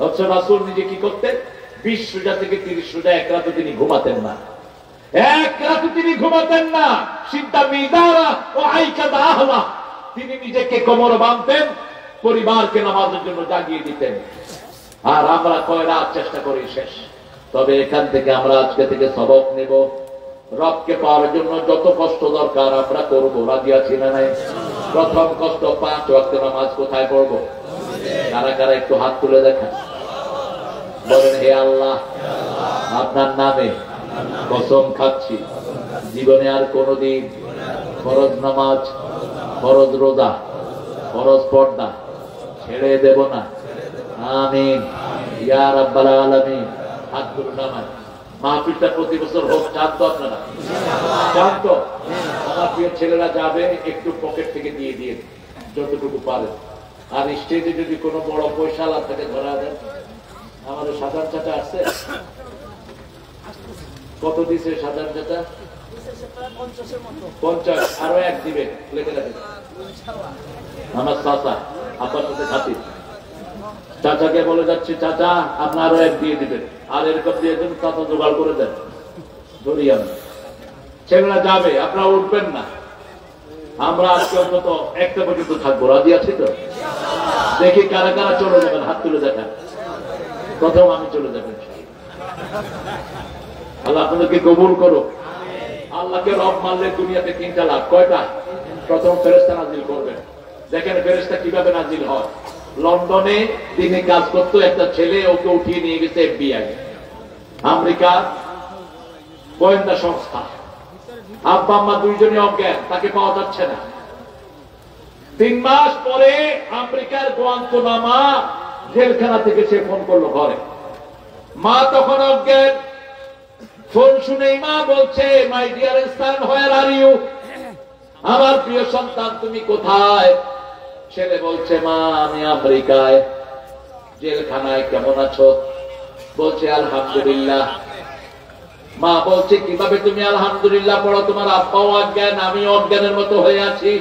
অথচ রাসূল নিজে কি করতেন? 20 রোজা থেকে 30 রোজা এক রাতে তিনি ঘুমাতেন না, এক রাতে তিনি ঘুমাতেন না। সিদ্ধা মিদারা ও আইকাদা আহলা, তিনি নিজেকে কোমর বাঁধতেন, পরিবারকে নামাজের জন্য জাগিয়ে দিতেন। আর আমরা কয় রাত চেষ্টা করি শেষ। তবে এখান থেকে আমরা আজকে থেকে সবক নেব, রবকে পাওয়ার জন্য যত কষ্ট দরকার আমরা করবো, রাজি আছি না নাই? প্রথম কষ্ট 5 ওয়াক্ত নামাজ কোথায় পড়বো? কারা কারা একটু হাত তুলে দেখেন, বলেন, হে আল্লাহ, আপনার নামে কসম খাচ্ছি, জীবনে আর কোনদিন ফরজ নামাজ, ফরজ রোজা, ফরজ পর্দা ছেড়ে দেব না। আমিন ইয়া রাব্বাল আলামিন। হাত তুলুন নামাজ। মাহফিলটা প্রতি বছর হোক, চান তো আপনারা? চান তো? আমার প্রিয় ছেলেরা যাবে, একটু পকেট থেকে দিয়ে দিয়ে যতটুকু পারেন। আর স্টেজে যদি কোনো বড় পয়সালা থেকে ধরা দেন, আমাদের সাধারণ চাচা আসছে, কত দিছে সাধারণ চাচা? 50, আরো এক দিবে, লেখে রাখেন। আমার চাচা আপনার সাথে খাতির, চাচাকে বলে যাচ্ছি চাচা আপনি আরো এক দিয়ে দিবেন, আর এরকম দিয়ে দেন, চাচা জোগাড় করে দেন, ধরি আমি। ছেলেরা যাবে, আপনারা উঠবেন না, আমরা আজকে অন্তত একটা পর্যন্ত থাকবো, রাজি আছি তো? দেখি কারা কারা চলে যাবেন, হাত তুলে দেখান। প্রথম আমি চলে যাবেন। আল্লাহ আপনাদেরকে কবুল করো। আল্লাহকে রব মানলে দুনিয়াতে 3টা লাভ। কয়টা? প্রথম ফেরেশতা নাজিল করবেন। দেখেন ফেরেশতা কিভাবে নাজিল হয়। লন্ডনে তিনি কাজ করতো, একটা ছেলে ওকে উঠিয়ে নিয়ে গেছে FBI, আমেরিকা গোয়েন্দা সংস্থা। আব্বা আম্মা দুইজনই অজ্ঞান, তাকে পাওয়া যাচ্ছে না। 3 মাস পরে আমেরিকার গুয়ান্তানামো জেলখানা থেকে সে ফোন করলো ঘরে। মা তখন অজ্ঞান। ফোন শুনেই মা বলছে, my dear Son, where are you? আমার প্রিয় সন্তান তুমি কোথায়? ছেলে বলছে, মা আমি আমেরিকায় জেলখানায়, কেমন আছো? বলছে আলহামদুলিল্লাহ। মা বলছে, কিভাবে তুমি আলহামদুলিল্লাহ পড়ো? তোমার আব্বাও অজ্ঞান, আমি অজ্ঞানের মতো হয়ে আছি,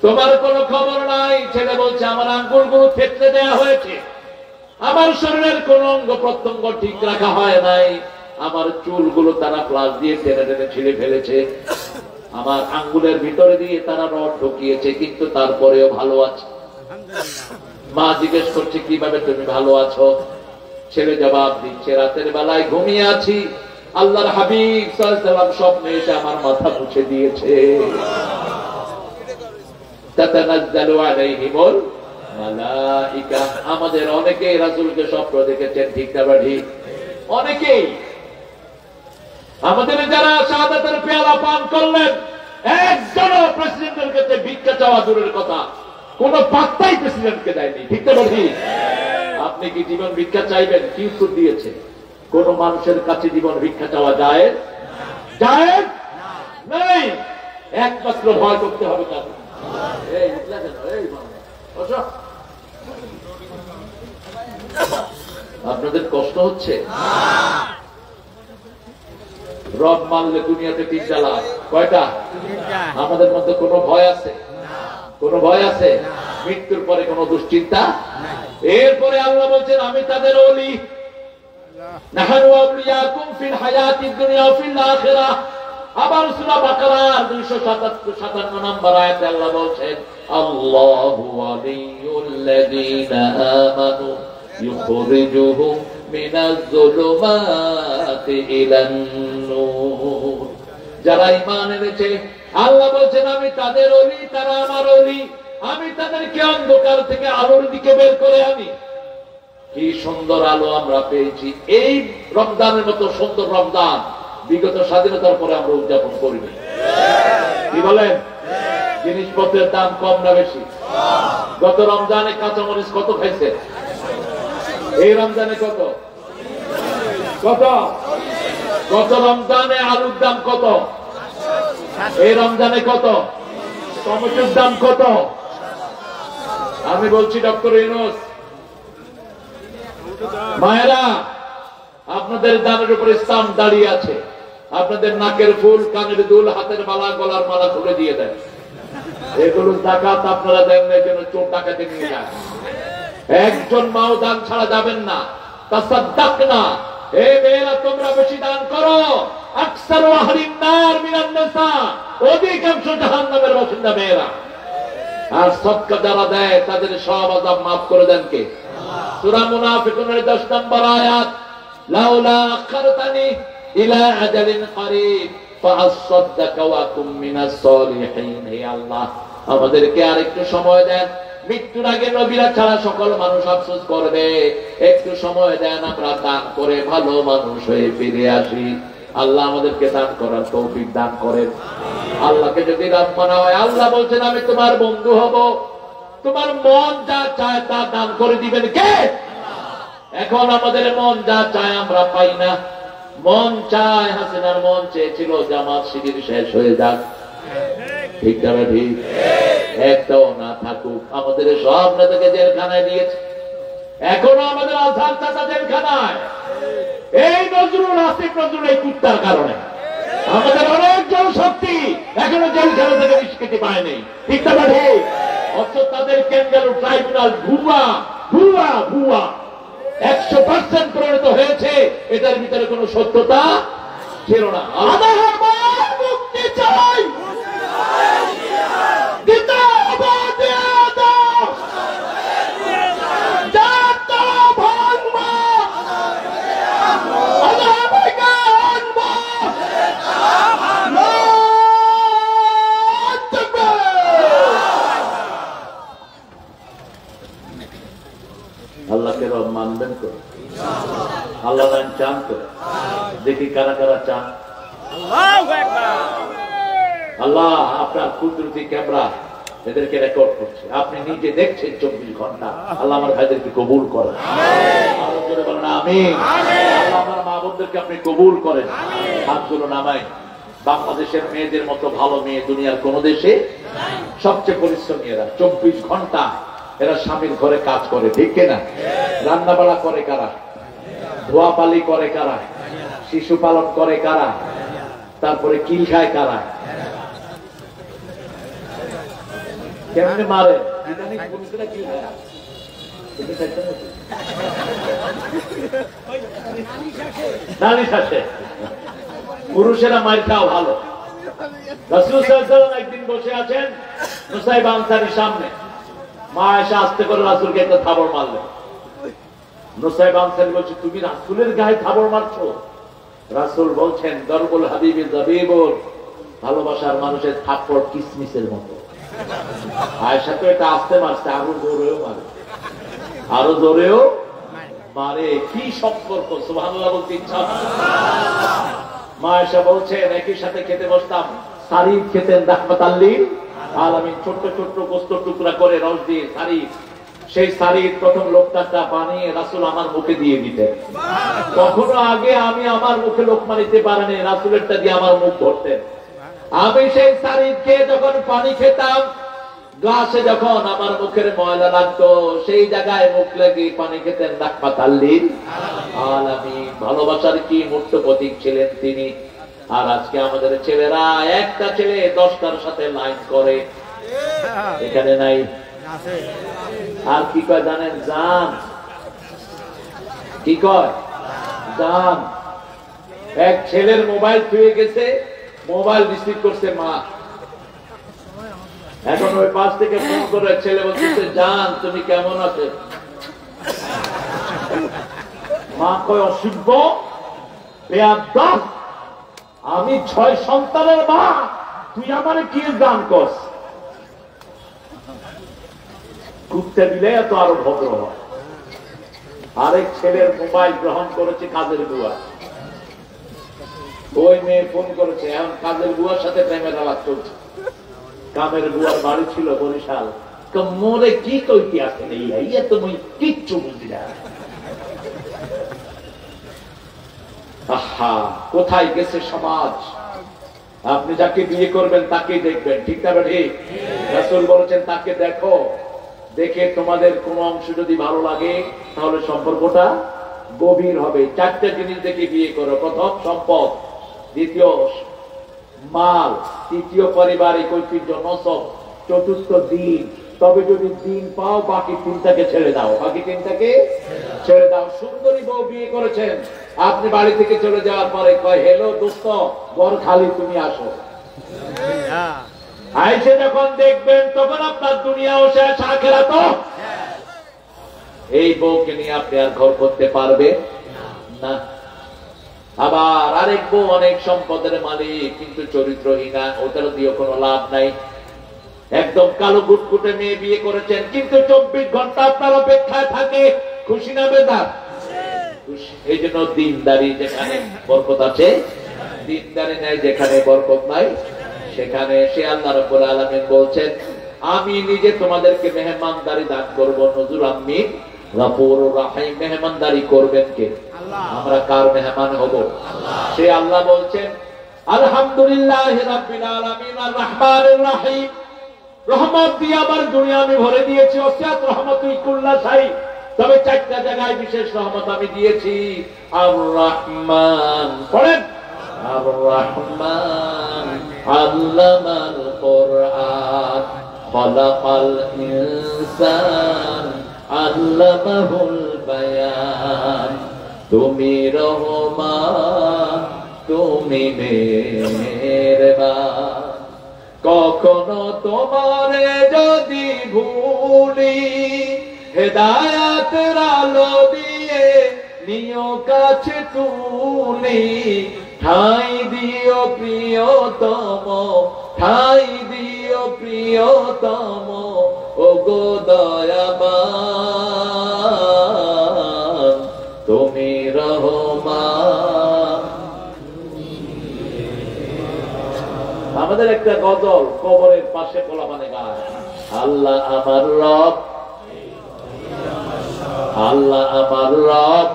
তোমার কোনো খবর নাই। ছেলে বলছে, আমার আঙ্গুলগুলো থেতলে দেওয়া হয়েছে, আমার শরীরের কোন অঙ্গ প্রত্যঙ্গ ঠিক রাখা হয় নাই, আমার চুলগুলো তারা প্লাস দিয়ে টেনে টেনে ছিঁড়ে ফেলেছে, আমার আঙ্গুলের ভিতরে দিয়ে তারা রড ঢুকিয়েছে, কিন্তু তারপরেও ভালো আছে। মা জিজ্ঞেস করছে, কিভাবে তুমি ভালো আছো? ছেলে জবাব দিচ্ছে, রাতের বেলায় ঘুমিয়ে আছি, আল্লাহর হাবিব সাল্লাল্লাহু আলাইহি ওয়াসাল্লাম স্বপ্নে এসে আমার মাথা মুছে দিয়েছে। তাতানাজ্জালু আলাইহিমুল মালাইকা। আমাদের অনেকেই রাসূলকে স্বপ্ন দেখেছেন, ঠিক না ঠিক? অনেকেই। আমাদের যারা শাহাদাতের পেয়ালা পান করলেন, একজনও প্রেসিডেন্টের কাছে ভিক্ষা চাওয়া দূরের কথা, কোন পাত্তাই প্রেসিডেন্টকে দেয়নি, ঠিক না ঠিক? আপনি কি জীবন ভিক্ষা চাইবেন? কি উত্তর দিয়েছে? কোন মানুষের কাছে জীবন ভিক্ষা চাওয়া যায় জায়েজ নাই, একমাত্র ভয় করতে হবে তাকে। আপনাদের কষ্ট হচ্ছে? রব মানলে দুনিয়াতে 3টা লাভ। কয়টা? আমাদের মধ্যে কোনো ভয় আছে? কোন ভয় আছে? মৃত্যুর পরে কোনো দুশ্চিন্তা? এরপরে আল্লাহ বলছেন, আমি তাদের ওলি। নাহনু আউলিয়াকুম ফিল হায়াতিদ দুনিয়া ওয়া ফিল আখিরাহ। আবার সূরা বাকারার 257 নম্বর আয়াতে আল্লাহ বলছেন, আল্লাহু ওয়ালিয়ুল্লাযীনা আমানু ইউখরিজুহুম মিনাজ যুলুমাতি ইলান নূর। যারা ঈমান এনেছে, আল্লাহ বলছেন আমি তাদের ওলি, তারা আমার ওলি, আমি তাদেরকে অন্ধকার থেকে আলোর দিকে বের করে আনি। কি সুন্দর আলো আমরা পেয়েছি! এই রমজানের মতো সুন্দর রমজান বিগত স্বাধীনতার পরে আমরা উদযাপন করিনি। কি বলেন? জিনিসপত্রের দাম কম না বেশি? গত রমজানে কাঁচামরিচ কত খাইছে? এই রমজানে কত? কত? গত রমজানে আলুর দাম কত? এই রমজানে কত? টমেটোর দাম কত? আমি বলছি ডক্টর ইউনূস, মায়েরা আপনাদের দানের উপর ইসলাম দাঁড়িয়ে আছে। আপনাদের নাকের ফুল, কানের দুল, হাতের মালা, গলার মালা খুলে দিয়ে দেন। এগুলো যাকাত আপনারা দেন না, যেন চোর ডাকাতে নিয়ে যান। একজন মাও দান ছাড়া যাবেন না। তাসাদ্দাকনা, হে মেয়েরা তোমরা বেশি দান করো। আকসারু আহলিন নার মিনান নিসা, অধিকাংশ জাহান্নামের বাসিন্দা মেয়েরা। আর সদকা যারা দেয় তাদের সব আযাব মাফ করে দেন কে? সূরা মুনাফিকুনের 10 নম্বর আয়াত, লাউলা আখারতানি ইলা আজালিন করিব ফাআসসাদদাকা ওয়া কুম মিনাস সলিহিন। হে আল্লাহ, আমাদেরকে আরেকটু সময় দেন, মৃত্যুর আগে নবীরা ছাড়া সকল মানুষ আফসোস করবে, একটু সময় দেন, আমরা দান করে ভালো মানুষ হয়ে ফিরে আসি। আল্লাহ আমাদেরকে দান করার তৌফিক দান করেন। আল্লাহকে যদি দান মানা হয়, আল্লাহ বলছেন আমি তোমার বন্ধু হব, তোমার মন যা চায় তা দান করে দিবেন কে? এখন আমাদের মন যা চায় আমরা পাই না। মন চায়, হাসিনার মন চেয়েছিল জামাত শিবির শেষ হয়ে যাক, ঠিক না ঠিক? একটাও না থাকুক। আমাদের সব নেতাকে জেলখানায় দিয়েছে, এখনো আমাদের আজহার চাচা জেলখানায়। এই নজরুল আসিফ নজরুল এই কুত্তার কারণে আমাদের অনেক জনশক্তি এখনো জেলখানা থেকে নিষ্কৃতি পায়নি, ঠিক না ঠিক? অথচ তাদের ক্যাঙ্গারু ট্রাইব্যুনাল ভুয়া ভুয়া ভুয়া 100% প্রণীত হয়েছে, এটার ভিতরে কোনো সত্যতা ছিল না। আমার মুক্তি চাই, আল্লাহকে রব মানবেন তো? আল্লাহ চান তো? দেখি কারা কারা চান। আল্লাহ আপনার কুদরতি ক্যামেরা এদেরকে রেকর্ড করছে, আপনি নিজে দেখছেন 24 ঘন্টা। আল্লাহ আমার ভাইদেরকে কবুল করেন, আরো জোরে বলেন আমিন। আল্লাহ আমার মা বোনদেরকে আপনি কবুল করেন। হাতগুলো নামাই। বাংলাদেশের মেয়েদের মতো ভালো মেয়ে দুনিয়ার কোন দেশে, সবচেয়ে পরিশ্রমী এরা। 24 ঘন্টা এরা স্বামীর ঘরে কাজ করে, ঠিক কিনা? রান্না বাড়া করে কারা? ধোয়াপালি করে কারা? শিশু পালন করে কারা? তারপরে কিল খায় কারা? কেমনে মারে? পুরুষেরা মার খাওয়া ভালো। রাসূল সাল্লাল্লাহু আলাইহি ওয়াসাল্লাম একদিন বসে আছেন মুসাইব আনসারীর সামনে, মা এসে আস্তে করে রাসূলকে একটা থাবড় মারলেন। মুসাইব আনসারী বলছে, তুমি রাসূলের গায়ে থাবড় মারছো? রাসূল বলছেন, দরবুল হাবিবি জাবিবুল, ভালোবাসার মানুষের থাপ্পড় কিসমিসের মতো। আয়েশা তো এটা আস্তে মারছে, আরো জোরেও মারে, আরো জোরেও মারে। কি সম্পর্ক! সুবহানাল্লাহ বলতে ইচ্ছা। মা আয়েশা বলছেন, একই সাথে খেতে বসতাম, সারিফ খেতেন রাহমাতাল লিল আলামিন, ছোট্ট ছোট্ট গোস্ত টুকরা করে রস দিয়ে সারিফ। সেই সারিফ প্রথম লোকটাটা বানিয়ে রাসূল আমার মুখে দিয়ে দিতেন। কখনো আগে আমি আমার মুখে লোকমা নিতে পারিনি, রাসূলেরটা দিয়ে আমার মুখ ভরতেন। আমি সেই সারিফ খেয়ে যখন পানি খেতাম, গ্লাসে যখন আমার মুখের ময়লা লাগতো, সেই জায়গায় মুখ লাগিয়ে পানি খেতেন রাহমাতাল লিল আলামিন। ভালোবাসার কি মূর্ত প্রতীক ছিলেন তিনি। আর আজকে আমাদের ছেলেরা, একটা ছেলে 10টার সাথে লাইন করে, এখানে নাই। আর কি কয় জানেন? জান। কি কয়? জান। এক ছেলের মোবাইল পেয়ে গেছে, মোবাইল রিসিভ করছে মা। এখন ওই পাশ থেকে ফোন করে ছেলে বলতেছে, জান তুমি কেমন আছো? মা কয়, অসভ্য, বেয়াদব, আমি 6 সন্তানের মা, তুই আমারে কি দান করস? কুত্তে দিলে এত আরো ভদ্র হয়। আরেক ছেলের মোবাইল গ্রহণ করেছে কাজের বুয়া। ওই মেয়ে ফোন করেছে, এখন কাজের বুয়ার সাথে প্রেমের আলাপ চলছে। কামের বুয়ার বাড়ি ছিল বরিশাল। মোরে কি কইতে আসেন, ইয়া তুমি কিচ্ছু বুঝি না। আহা, কোথায় গেছে সমাজ! আপনি যাকে বিয়ে করবেন তাকেই দেখবেন, ঠিক না? ঠিক। রাসূল বলেছেন, তাকে দেখো, দেখে তোমাদের কোন অংশ যদি ভালো লাগে তাহলে সম্পর্কটা গভীর হবে। 4টে জিনিস দেখে বিয়ে করো। প্রথম সম্পদ, দ্বিতীয় মাল, তৃতীয় পারিবারিক ঐতিহ্য নসব, চতুর্থ দিন। তবে যদি দিন পাও, বাকি 3টাকে ছেড়ে দাও, বাকি 3টাকে ছেড়ে দাও। সুন্দরী বউ বিয়ে করেছেন, আপনি বাড়ি থেকে চলে যাওয়ার পরে কয়, হেলো দোস্ত, ঘর খালি, তুমি আসো। আইসে যখন দেখবেন তখন আপনার দুনিয়াও শেষ, আখিরাতও। এই বউকে নিয়ে আপনি আর ঘর করতে পারবেন না। আবার আরেক বউ অনেক সম্পদের মালিক, কিন্তু চরিত্রহীনা, ওটার দিয়ে কোনো লাভ নাই। একদম কালো গুটগুটে মেয়ে বিয়ে করেছেন, কিন্তু 24 ঘন্টা আপনার অপেক্ষায় থাকে। খুশি না বেজার? এই জন্য দিনদারি যেখানে বরকত আছে, দিনদারি নাই যেখানে বরকত নাই, সেখানে সে আল্লাহ রাব্বুল আলামিন বলছেন, আমি নিজে তোমাদেরকে মেহমানদারি দান করব। নজরুল আমিন গফুরুর রহিম। মেহমানদারি করবেন কে? আমরা কার মেহমান হব? সে আল্লাহ বলছেন, আলহামদুলিল্লাহি রাব্বিল আলামিন আর রহমানির রহিম। রহমত দিয়ে আমার দুনিয়া আমি ভরে দিয়েছি। ওসিয়াত রহমতুল কুল্লা শাই। তবে 4টা জায়গায় বিশেষ রহমত আমি দিয়েছি। আর রহমান, পড়েন, আর রহমান আল্লামাল কুরআন খালাকাল ইনসান আল্লামাহুল বায়ান। তুমি রহমান, তুমি মেহেরবান। কখনো তোমারে যদি ভুলি, হেদায়াতের আলো দিয়ে নিও কাছে তুলি। ঠাই দিও প্রিয়তম, ঠাই দিও প্রিয়তম, ওগো দয়াবান, তুমি রহমান। আমাদের একটা গজল কবরের পাশে পোলাপানে গায়, আল্লাহ আমার রব, আল্লাহ আমার রব,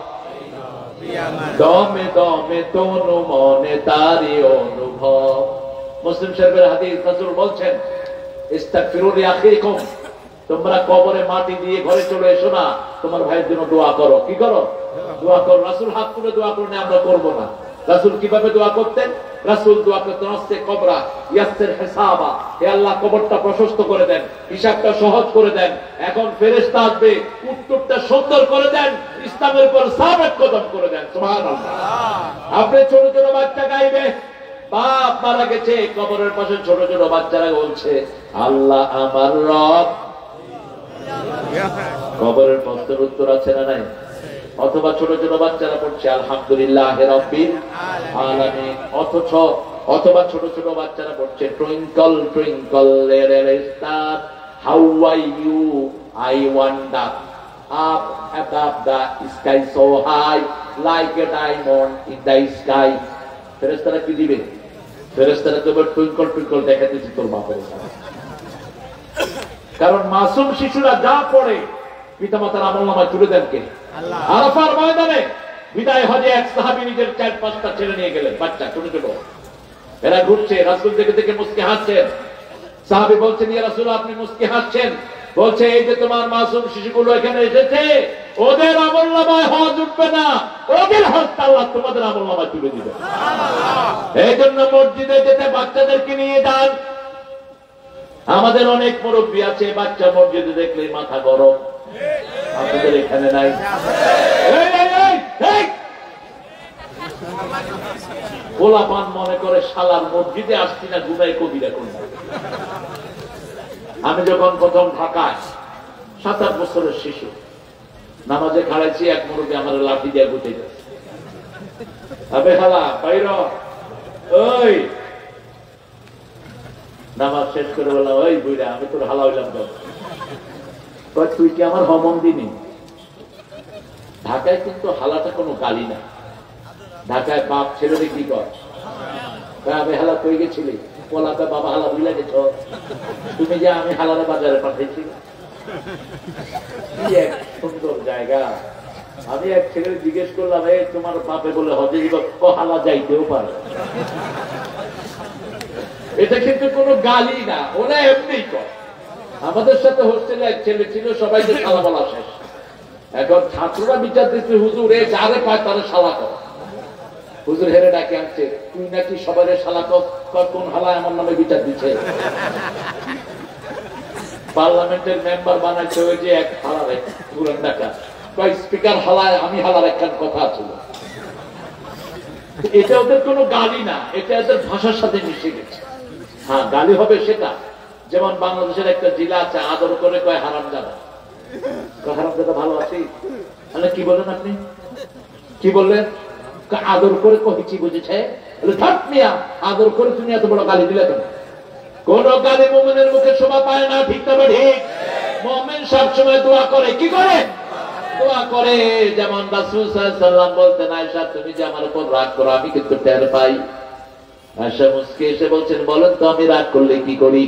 দমে দমে তনু মনে তারি অনুভব। মুসলিম শরীফের হাদিস, রাসূল বলছেন, ইস্তাগফিরু লিআখিকুম, তোমরা কবরে মাটি দিয়ে ঘরে চলে এসো না, তোমার ভাইয়ের জন্য দোয়া করো। কি করো? দোয়া করো। রাসূল হাত তুলে দোয়া করেন, আমরা করব না। রাসূল কিভাবে দোয়া করতেন? রাসূল দোয়া করতেন, আস্তে কবরা ইয়াসসির হিসাবা, হে আল্লাহ কবরটা প্রশস্ত করে দেন, হিসাবটা সহজ করে দেন। এখন ফেরেশতা আসবে, উত্তরটা সুন্দর করে দেন, ইসলামের উপর সাবেক কদম করে দেন। সুবহানাল্লাহ। আপনি ছোট ছোট বাচ্চা গাইবে, বাপ মারা গেছে, কবরের পাশে ছোট ছোট বাচ্চারা বলছে, আল্লাহ আমার রব। কবরের প্রশ্নের উত্তর আছে না নাই? অথবা ছোট ছোট বাচ্চারা পড়ছে আলহামদুলিল্লাহ রাব্বিল আলামিন। অথবা ছোট ছোট বাচ্চারা পড়ছে twinkle twinkle little star how are you I wonder up above the sky so high like a diamond in the sky. ফেরেশতারা কি দিবে? ফেরেশতারা তো টুইঙ্কল টুইঙ্কল দেখাতেছে তোর বাপের। কারণ মাসুম শিশুরা যা পড়ে পিতামাতার আমলনামায় তুলে দেন কে? আরাফার ময়দানে বিদায় হজে এক সাহাবী নিজের 4-5টা ছেলে নিয়ে গেলেন, বাচ্চা ছোট ছোট। এরা ঘুরছে, রাসূল দেখে দেখে মুস্কি হাসছেন। সাহাবী বলছেন, ইয়া রাসূল আপনি মুস্কি হাসছেন? বলছে, এই যে তোমার মাসুম শিশুগুলো এখানে এসেছে, ওদের আমলনামায় হজ উঠবে না, ওদের হজটা আল্লাহ তোমাদের আমলনামায় তুলে দিবে। এই জন্য মসজিদে যেতে বাচ্চাদেরকে নিয়ে যান। আমাদের অনেক মুরব্বী আছে, বাচ্চা মসজিদে দেখলে মাথা গরম। আপনাদের এখানে নাই? পোলাপান মনে করে শালার মসজিদে আসছি না, গুনাই কবিরা করলাম। আমি যখন প্রথম ঢাকায় 7-8 বছরের শিশু নামাজে খাড়াইছি, এক মুরব্বী আমার লাঠি দিয়ে গুটে গেছে। আবে খালা বাইর, ওই নামাজ শেষ করে বললাম, ওই বুইরা আমি তোর হালা হইলাম তো, তুই কি আমার হমন দিনি? ঢাকায় কিন্তু হালাটা কোনো গালি না। ঢাকায় বাপ ছেলেদের কি কর, আমি হালা কই গেছিলি? পোলাতে বাবা হালা বুঝলা গেছ, তুমি যে আমি হালারে বাজারে পাঠাইছি। কি এক সুন্দর জায়গা। আমি এক ছেলে জিজ্ঞেস করলাম, এই তোমার বাপে বলে হজে দিব, হালা যাইতেও পারে। এটা কিন্তু কোনো গালি না, ওরা এমনি কর। আমাদের সাথে হোস্টেলে এক ছেলে ছিল, সবাইকে শালা বলা শেষ। এখন ছাত্ররা বিচার দিচ্ছে, হুজুর এ যারে পায় তারা শালা কর। হুজুর হেরে ডাকে আনছে, তুই নাকি সবাই শালা কর, কোন হালা আমার নামে বিচার দিচ্ছে? পার্লামেন্টের মেম্বার বানাইছে ওই যে এক হালার, এক পুরান ঢাকা স্পিকার হালায়, আমি হালার একখান কথা ছিল। এটা ওদের কোনো গালি না, এটা ওদের ভাষার সাথে মিশে গেছে। হ্যাঁ গালি হবে সেটা, যেমন বাংলাদেশের একটা জেলা আছে, আদর করে কয় হারামজাদা। হারামজাদা ভালো আছি, তাহলে কি বলেন আপনি? কি বললেন? আদর করে কহিছি, বুঝেছে? আদর করে তুমি এত বড় গালি দিলে কেন? কোন গালি মুমিনের মুখে শোভা পায় না, ঠিক তবে ঠিক। মুমিন সবসময় দোয়া করে, কি করে? দোয়া করে। যেমন রাসূল সাল্লাল্লাহু আলাইহি ওয়াসাল্লাম বলতেন, আয়েশা তুমি যে আমার উপর রাগ করো আমি কিন্তু টের পাই। আয়েশা মুস্কি এসে বলছেন, বলেন তো আমি রাগ করলে কি করি?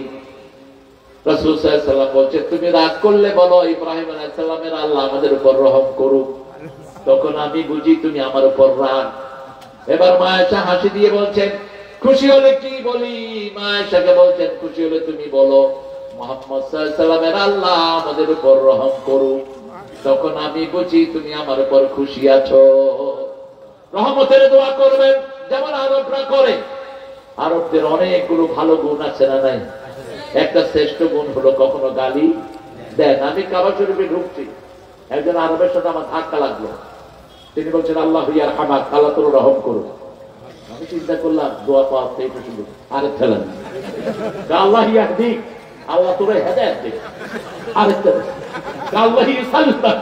রাসূল সাল্লাল্লাহু আলাইহি ওয়াসাল্লাম বলছেন, তুমি রাগ করলে বলো ইব্রাহিম আলাইহিস সালামের আল্লাহ আমাদের উপর রহম করুক, তখন আমি বুঝি তুমি আমার উপর রাগ। এবার মা আয়েশা হাসি দিয়ে বলছেন, খুশি হলে কি বলি? মা আয়েশাকে বলছেন, খুশি হলে তুমি বলো মুহাম্মদ সাল্লাল্লাহু আলাইহি ওয়াসাল্লামের আল্লাহ আমাদের উপর রহম করুক। তখন আমি বুঝি তুমি আমার উপর খুশি আছো। রহমতের দোয়া করবেন যেমন আরবরা করে। আরবদের অনেকগুলো ভালো গুণ আছে না নাই? একটা শ্রেষ্ঠ গুণ হলো কখনো গালি দেন। আমি কাবা শরীফে ঢুকছি, একজন আরবের সাথে আমার ধাক্কা লাগলো। তিনি বলছেন আল্লাহ ইয়ার হামাক, আল্লাহ তোর রহম করুন। আমি চিন্তা করলাম দোয়া পাওয়া এইটা শুধু আরেক ফেলেন আল্লাহ ইয়াহদিক, আল্লাহ তোর হেদায়েত দিক। আরেকটা আল্লাহ ইসাল্লাহ,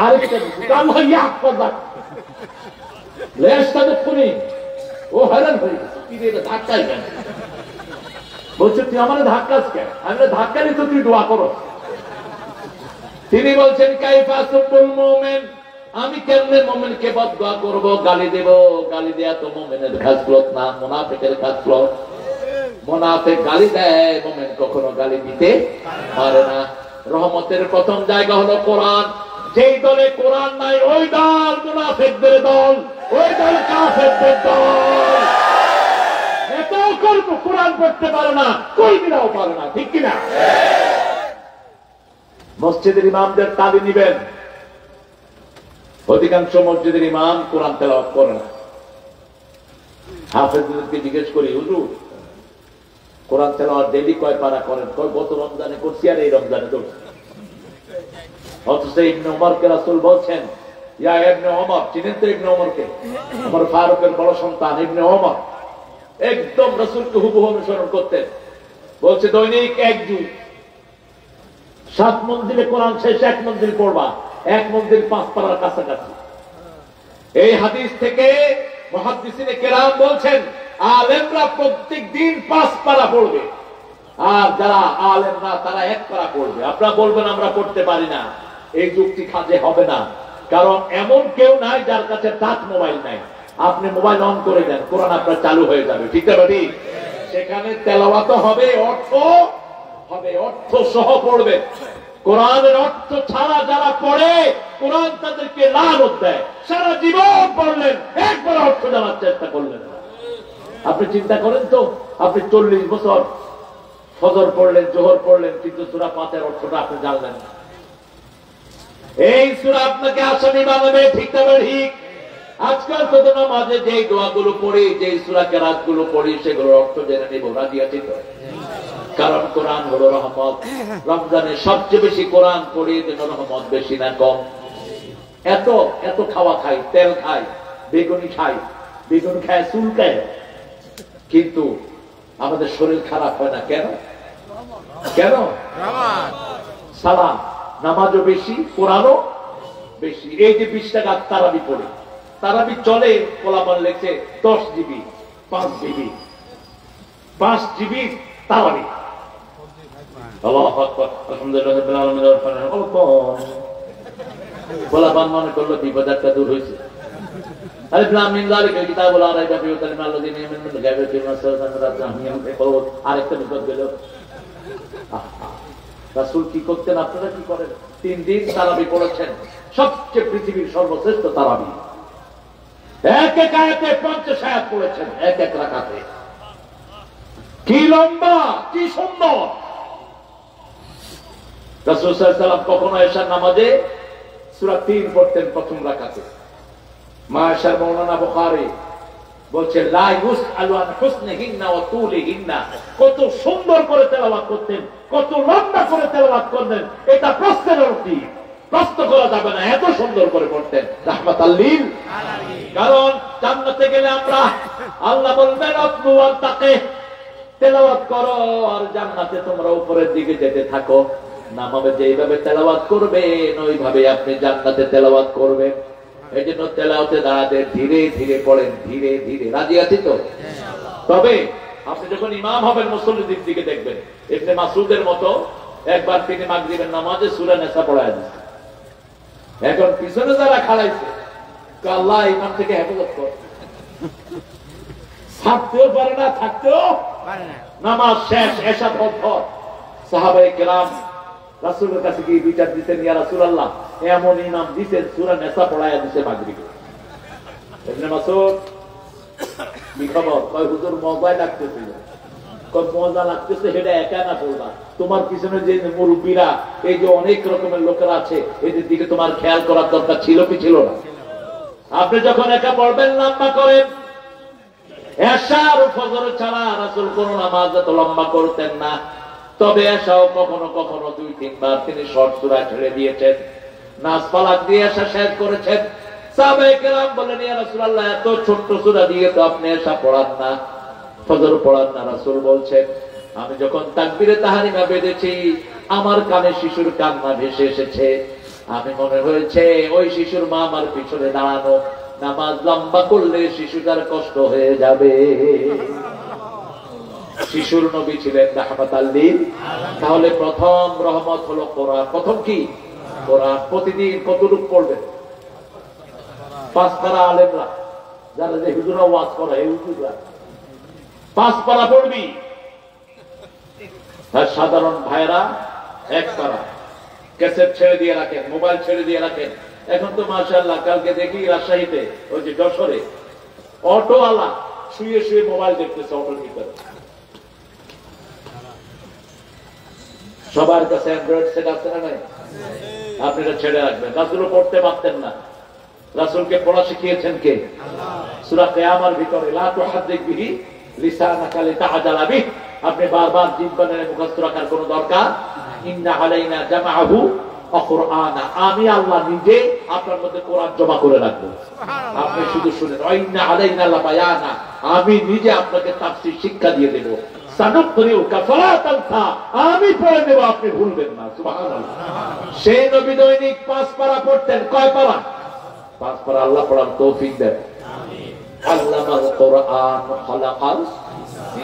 আরেকটা আল্লাহ ইয়াহফাযাক। লেশটা দেখুনি, ও হেরান হয়ে গেছে, কি রে ধাক্কাই কেন? বলছে তুই আমার ধাক্কাস কেন? আমি ধাক্কা নিয়ে তো তুই দোয়া করো। তিনি বলছেন কাইফা সুবুল মুমিন, আমি কেমনে মুমিনকে বদদোয়া করব, গালি দেব? গালি দেয়া তো মুমিনের খাসলত না, মুনাফিকের খাসলত। মুনাফিক গালি দেয়, মুমিন কখনো গালি দিতে পারে না। রহমতের প্রথম জায়গা হলো কোরআন। যেই দলে কোরআন নাই ওই দল মুনাফিকদের দল, ওই দল কাফেরদের দল। এত করব কোরআন পড়তে পারে না, কই দিরাও পারে না, ঠিক কিনা? মসজিদের ইমামদের তালি নিবেন। অধিকাংশ মসজিদের ইমাম কোরআন তেলাওয়াত করে না। হাফেজদেরকে জিজ্ঞেস করি, হুজুর কোরআন তেলাওয়াত ডেইলি কয় পারা করেন? গত রমজানে করছি আর এই রমজানে করছি। অথচ ইবনে ওমরকে রাসূল বলছেন, ইয়া ইবনে ওমর, চিনেন তো ইবনে ওমরকে? ওমর ফারুকের বড় সন্তান ইবনে ওমর। একদম রাসূলকে হুবহু অনুসরণ করতেন। বলছে দৈনিক এক যুগ 7 মঞ্জিলে কোরআন শেষ 1 মঞ্জিল পড়বা, 1 মঞ্জিল 5 পারার কাছাকাছি। এই হাদিস থেকে মুহাদ্দিসিনে কেরাম বলছেন আলেমরা প্রত্যেক দিন 5 পারা পড়বে, আর যারা আলেম না তারা 1 পারা পড়বে। আপনারা বলবেন আমরা পড়তে পারি না, এই যুক্তি কাজে হবে না। কারণ এমন কেউ নাই যার কাছে টাচ মোবাইল নাই। আপনি মোবাইল অন করে দেন, কোরআন আপনার চালু হয়ে যাবে, ঠিক না? সেখানে তেলাওয়াত হবে, অর্থ হবে, অর্থ সহ পড়বে। কোরআনের অর্থ ছাড়া যারা পড়ে কোরআন তাদেরকে লানত দেয়। সারা জীবন পড়লেন, একবার অর্থ জানার চেষ্টা করলেন না। আপনি চিন্তা করেন তো, আপনি 40 বছর ফজর পড়লেন, জোহর পড়লেন, কিন্তু সূরা ফাতিহার অর্থটা আপনি জানলেন না। এই সূরা আপনাকে আসামি বানাবে, ঠিক না? ঠিক। আজকাল তো নামাজে যেই দোয়াগুলো পড়ি, যেই সূরা কেরাতগুলো পড়ি, সেগুলোর অর্থ জেনে নিব, রাজি আছি তো? কারণ কোরআন হলো রহমত। রমজানে সবচেয়ে বেশি কোরআন পড়ি, যেন রহমত বেশি না কম। এত এত খাওয়া খাই, তেল খাই, বেগুনি খাই, বেগুন খায়, চুল খায়, কিন্তু আমাদের শরীর খারাপ হয় না কেন? কেন? সালাম, নামাজও বেশি, কোরআনও বেশি। এই যে 20 টাকা তারাবি পড়ে, তারাবি চলে, পোলাপান লেখছে 10 জিবি, 5 জিবি, 5 জিবি তারাবি। আল্লাহু আকবার, আলহামদুলিল্লাহ রাব্বিল আলামিন। পোলাপান মনে করলো বিপদ একটা দূর হয়েছে। আলিফ লাম মিম যালিকা কিতাবুল লা রাইবা ফীহি হুদাল লিল লাযিনা ইয়ামিনুনা বিল গায়বি ওয়া ইয়াত্তাকুন। আরেকটা বিপদ গেল। রাসূল কি করতেন, আপনারা কি করেন? 3 দিন তারাবি পড়েছেন, সবচেয়ে পৃথিবীর সর্বশ্রেষ্ঠ তারাবি। এক এক আয়াতে 50 আয়াত পড়েছেন, এক এক রাকাতে। কি লম্বা, কি সুন্দর! রাসূল সাল্লাল্লাহু আলাইহি ওয়াসাল্লাম কখনো এশার নামাজে সূরা 3 পড়তেন প্রথম রাকাতে। মা আয়েশা মাওলানা বুখারী বলছেন লা ইউসআলু আন হুসনিহিন্না ওয়া তুলিহিন্না, কত সুন্দর করে তেলাওয়াত করতেন, কত লম্বা করে তেলাওয়াত করতেন, এটা প্রশ্নের অর্থী, প্রশ্ন করা যাবে না, এত সুন্দর করে পড়তেন রাহমাতাল লিল আলামিন। কারণ জান্নাতে গেলে আমরা, আল্লাহ বলবেন আতলু ওয়াল তাকি, তেলাওয়াত করো আর জান্নাতে তোমরা উপরের দিকে যেতে থাকো। নামাজে যেইভাবে তেলাওয়াত করবেন ওইভাবে আপনি জান্নাতে তেলাওয়াত করবেন। এই জন্য তেলাওয়াতে দাঁড়াতে ধীরে ধীরে পড়েন, ধীরে ধীরে। রাজি আছি তো? তবে আপনি যখন ইমাম হবেন মুসল্লিদের দিকে দেখবেন, ইবনে মাসউদের মতো একবার তিনি মাগরিবের নামাজে সূরা নিসা পড়ায় দিয়েছেন। এখন পিছনে যারা খাড়াইছে, আল্লাহ ইমাম থেকে হেফাজত কর, থাকতেও পারে না, থাকতেও পারে না। নামাজ শেষ, এশা পর সাহাবায়ে কেরাম রাসূলের কাছে গিয়ে বিচার দিতেন, ইয়া রাসূলুল্লাহ এমন ইমাম দিতেন সূরা নিসা পড়ায়া দিতে মাগরিবে। ইবনে মাসউদ কি খবর? কয় হুজুর মোবাইল রাখতেছিল, মজা লাগতেছে, সেটা একা না পড়বা, তোমার পিছনে যে মুরব্বীরা, এই যে অনেক রকমের লোকেরা আছে, এদের দিকে তোমার খেয়াল করার দরকার ছিল কি ছিল না? আপনি যখন একা পড়বেন লম্বা করেন। এশা আর ফজর ছাড়া রাসূল কোন নামাজ এত লম্বা করতেন না, তবে এশাও কখনো কখনো 2-3 বার তিনি শর্ট সূরা ছেড়ে দিয়েছেন, নাস ফালাক দিয়ে এশা শেষ করেছেন। সাহাবায়ে কেরাম বলেন, ইয়া রাসূলুল্লাহ, এত ছোট্ট সূরা দিয়ে তো আপনি এশা পড়ান না, ফজর পড়ান না। রাসূল বলছেন, আমি যখন তাকবীরে তাহরিমা বেঁধেছি, আমার কানে শিশুর কান্না ভেসে এসেছে, আমি মনে হয়েছে ওই শিশুর মা আমার পিছনে দাঁড়ানো, নামাজ লম্বা করলে শিশুটার কষ্ট হয়ে যাবে। শিশুর নবী ছিলেন রাহমাতাল লিল। তাহলে প্রথম রহমত হলো কোরআন। প্রথম কি? কোরআন। প্রতিদিন কতটুকু পড়বেন? 5 পারা। আলেমরা যারা যে হুজুরা ওয়াজ করে, এই হুজুরা 5 পারা পড়বি, আর সাধারণ ভাইরা 1 পারা। ক্যাসেট ছেড়ে দিয়ে রাখেন, মোবাইল ছেড়ে দিয়ে রাখেন। এখন তো মাশাআল্লাহ, কালকে দেখি রাজশাহীতে ওই যে যশোরে অটোওয়ালা শুয়ে শুয়ে মোবাইল দেখতেছে অটোর ভিতরে। সবার কাছে অ্যান্ড্রয়েড সেট আছে না নাই? আপনি এটা ছেড়ে রাখবেন। রাসূলও পড়তে পারতেন না, রাসূলকে পড়া শিখিয়েছেন কে? সূরা কিয়ামার ভিতরে লা তুহাদ্দিক বিহি লিসানাকা লিতাআজালা বিহি, আপনি বারবার জিহ্বানে মুখস্থ রাখার কোনো দরকার। ইন্না আলাইনা জামাআহু ওয়া কুরআনা, আমি আল্লাহ নিজে আপনার মধ্যে কোরআন জমা করে রাখবো, আপনি শুধু শুনেন। ইন্না আলাইনা লাবায়ানা, আমি নিজে আপনাকে তাফসীর শিক্ষা দিয়ে দেব। সানুকরিউকা ফালা তানসা, আমি পড়ে দেব, আপনি ভুলবেন না। সুবহানাল্লাহ। সেই নবী দৈনিক 5 পারা পড়তেন। কয় পারা? 5 পারা। আল্লাহ পড়ার তৌফিক দেন। আমিন। আল্লামাল কুরআন খালাকাল